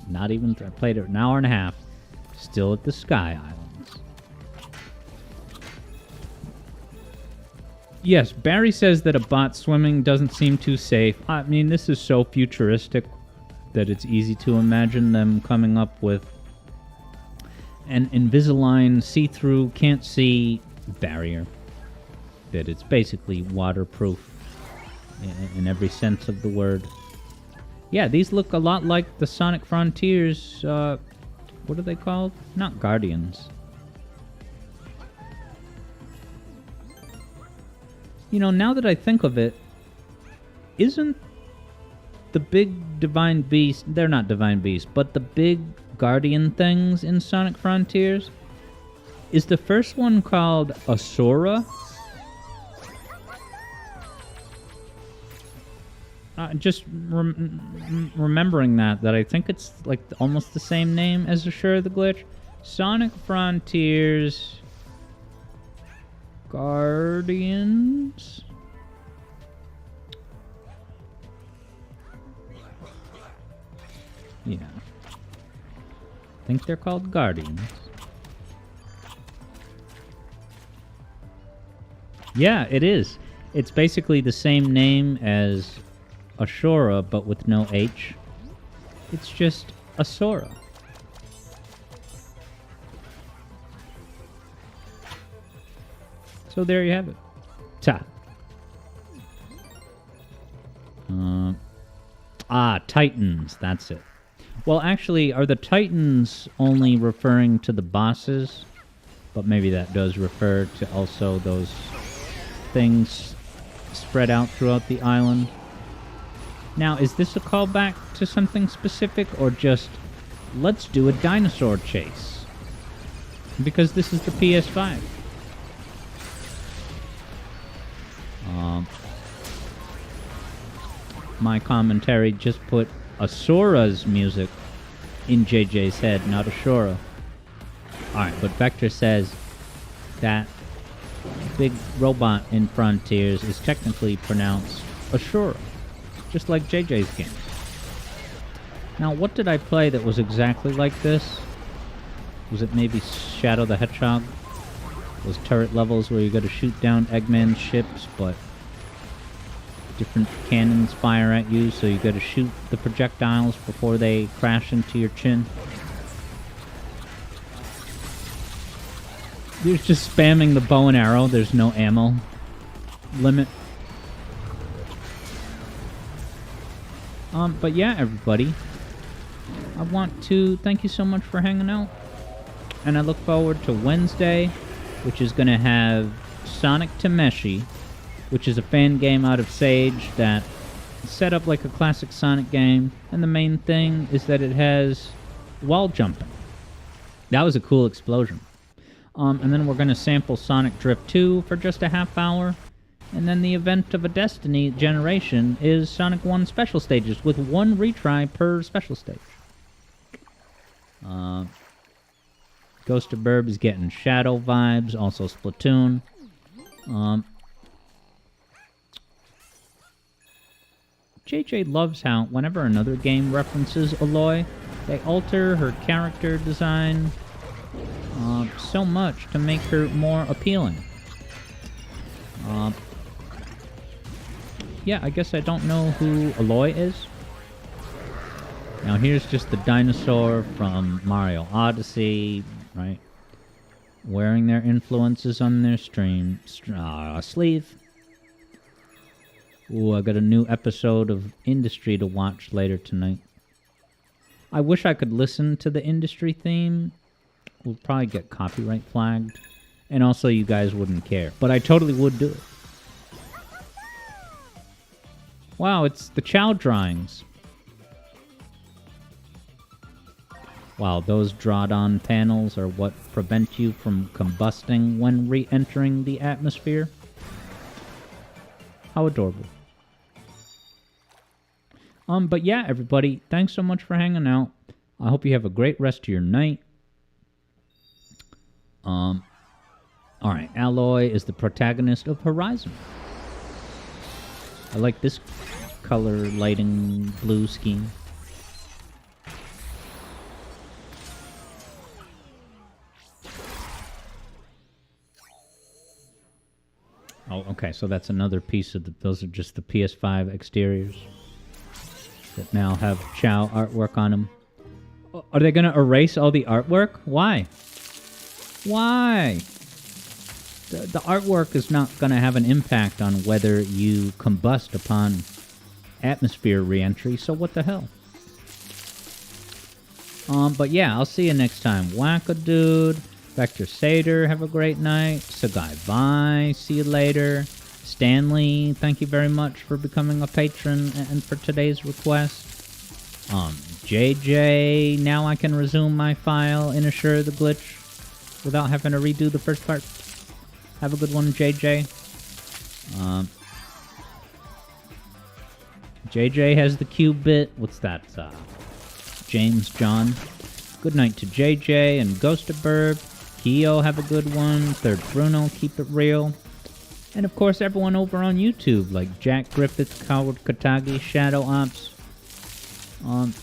Not even, I played it an hour and a half. Still at the Sky Islands. Yes, Barry says that a bot swimming doesn't seem too safe. I mean, this is so futuristic that it's easy to imagine them coming up with an Invisalign, see-through, can't-see barrier. That it's basically waterproof in every sense of the word. Yeah, these look a lot like the Sonic Frontiers, what are they called? Not Guardians. You know, now that I think of it, isn't the big Divine Beast, they're not Divine Beasts, but the big Guardian things in Sonic Frontiers, is the first one called Asura? Just remembering that I think it's like almost the same name as Ashura the Glitch. Sonic Frontiers Guardians. Yeah. I think they're called Guardians. Yeah, it is. It's basically the same name as Ashura, but with no H. It's just Asura. So there you have it. Ta. Titans. That's it. Well, actually, are the Titans only referring to the bosses? But maybe that does refer to also those things spread out throughout the island. Now, is this a callback to something specific, or just let's do a dinosaur chase? Because this is the PS5. My commentary just put Asura's music in JJ's head, not Ashura. Alright, but Vector says that big robot in Frontiers is technically pronounced Ashura, just like JJ's game. Now, what did I play that was exactly like this? Was it maybe Shadow the Hedgehog? Those turret levels where you gotta shoot down Eggman's ships, but different cannons fire at you, so you gotta shoot the projectiles before they crash into your chin. You're just spamming the bow and arrow, there's no ammo limit. But yeah, everybody, I want to thank you so much for hanging out, and I look forward to Wednesday, which is gonna have Sonic Tameshi, which is a fan game out of Sage that is set up like a classic Sonic game, and the main thing is that it has wall jumping. That was a cool explosion. And then we're going to sample Sonic Drift 2 for just a half hour, and then the event of a Destiny generation is Sonic 1 special stages, with one retry per special stage. Ghost of Burb is getting Shadow vibes, also Splatoon. JJ loves how whenever another game references Aloy, they alter her character design so much to make her more appealing. Yeah, I guess I don't know who Aloy is. Now here's just the dinosaur from Mario Odyssey, right? Wearing their influences on their sleeve. Ooh, I got a new episode of Industry to watch later tonight. I wish I could listen to the Industry theme. We'll probably get copyright flagged. And also you guys wouldn't care. But I totally would do it. Wow, it's the Chow drawings. Wow, those drawed-on panels are what prevent you from combusting when re-entering the atmosphere. How adorable. But yeah, everybody, thanks so much for hanging out. I hope you have a great rest of your night. Alright, Aloy is the protagonist of Horizon. I like this color lighting blue scheme. Oh, okay, so that's another piece of those are just the PS5 exteriors that now have Chow artwork on them. Are they going to erase all the artwork? Why? Why? The artwork is not going to have an impact on whether you combust upon atmosphere reentry, so what the hell? But yeah, I'll see you next time. Wackadude, Vector Sater, have a great night. Sagai Bye, see you later. Stanley, thank you very much for becoming a patron and for today's request. JJ, now I can resume my file in Assure the Glitch without having to redo the first part. Have a good one, JJ. JJ has the Q-bit. What's that? James John. Good night to JJ and Ghost of Burb. Keo, have a good one. Third Bruno, keep it real. And of course, everyone over on YouTube, like Jack Griffiths, Coward Katagi, Shadow Ops. And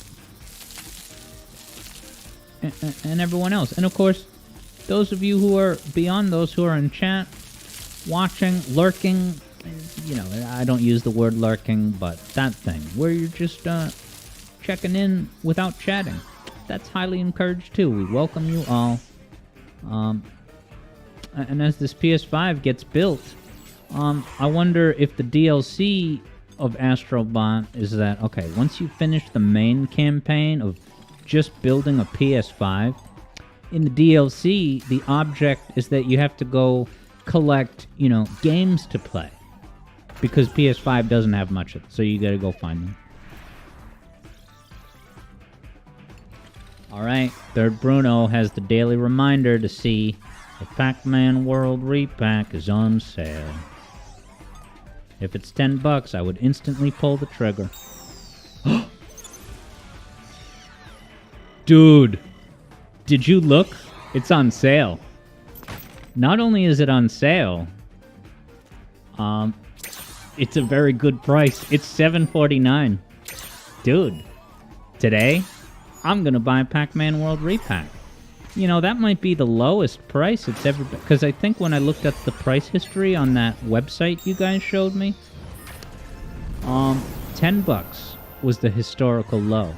everyone else. And of course, those of you who are beyond those who are in chat, watching, lurking, you know, I don't use the word lurking, but that thing, where you're just checking in without chatting. That's highly encouraged too. We welcome you all. And as this PS5 gets built, I wonder if the DLC of Astrobot is that, okay, once you finish the main campaign of just building a PS5, in the DLC, the object is that you have to go collect, you know, games to play. Because PS5 doesn't have much of it, so you gotta go find them. Alright, Third Bruno has the daily reminder to see if Pac-Man World Repack is on sale. If it's $10, I would instantly pull the trigger. Dude, did you look? It's on sale. Not only is it on sale, it's a very good price. It's $7.49. Dude, today, I'm gonna buy Pac-Man World Repack. You know, that might be the lowest price it's ever been. Because I think when I looked at the price history on that website you guys showed me, $10 was the historical low.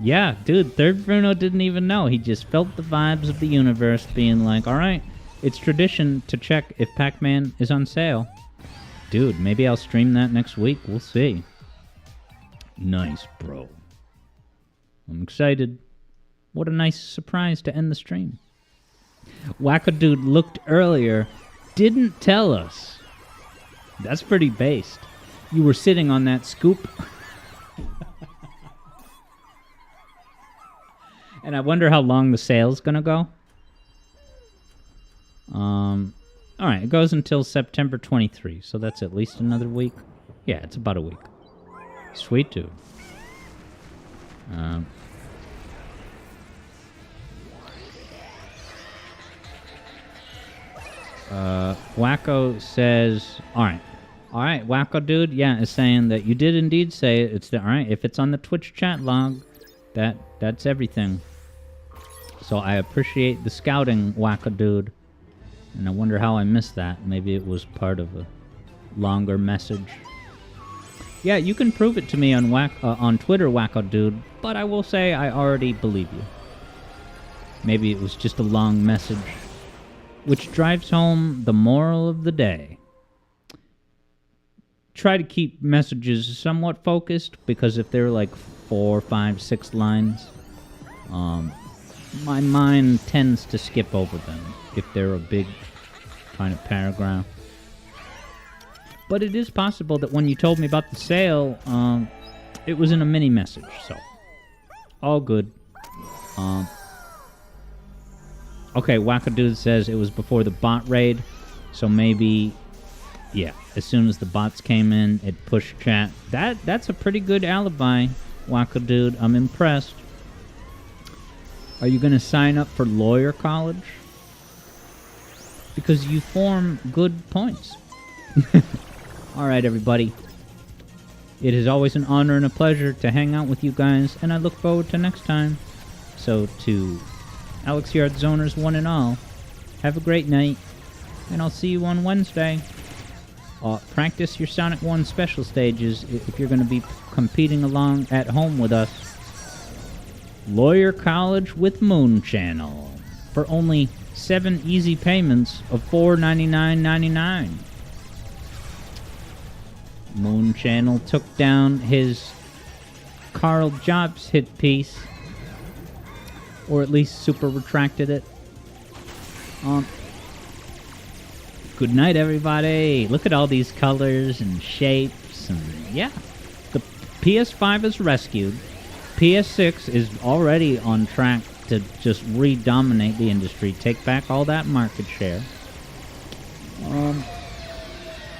Yeah, dude, Third Bruno didn't even know. He just felt the vibes of the universe being like, alright, it's tradition to check if Pac-Man is on sale. Dude, maybe I'll stream that next week. We'll see. Nice, bro. I'm excited. What a nice surprise to end the stream. Wackadude looked earlier, didn't tell us. That's pretty based. You were sitting on that scoop. And I wonder how long the sale's gonna go. Alright, it goes until September 23, so that's at least another week. Yeah, it's about a week. Sweet dude. Wacko says, alright, Wacko dude, yeah, is saying that you did indeed say it. It's alright, if it's on the Twitch chat log, that's everything. So I appreciate the scouting, Wacko dude. And I wonder how I missed that. Maybe it was part of a longer message. Yeah, you can prove it to me on Twitter, Wacko dude, but I will say I already believe you. Maybe it was just a long message. Which drives home the moral of the day. Try to keep messages somewhat focused, because if they're like 4, 5, 6 lines, my mind tends to skip over them if they're a big kind of paragraph. But it is possible that when you told me about the sale, it was in a mini message, so all good. Okay, Wackadude says it was before the bot raid, so maybe, yeah, as soon as the bots came in, it pushed chat. That's a pretty good alibi, Wackadude. I'm impressed. Are you going to sign up for lawyer college? Because you form good points. Alright, everybody. It is always an honor and a pleasure to hang out with you guys, and I look forward to next time. So, to Alex Yard Zoners one and all, have a great night, and I'll see you on Wednesday. Practice your Sonic 1 special stages if you're going to be competing along at home with us. Lawyer College with Moon Channel for only 7 easy payments of $4.99.99. Moon Channel took down his Carl Jobs hit piece, or at least super retracted it. Good night, everybody. Look at all these colors and shapes, and yeah, the PS5 is rescued. PS6 is already on track to just re-dominate the industry, take back all that market share.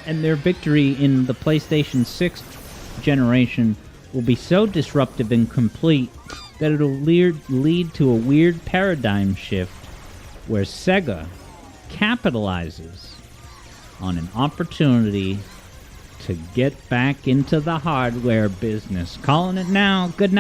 And their victory in the PlayStation 6th generation will be so disruptive and complete that it'll lead to a weird paradigm shift where Sega capitalizes on an opportunity to get back into the hardware business. Calling it now. Good night.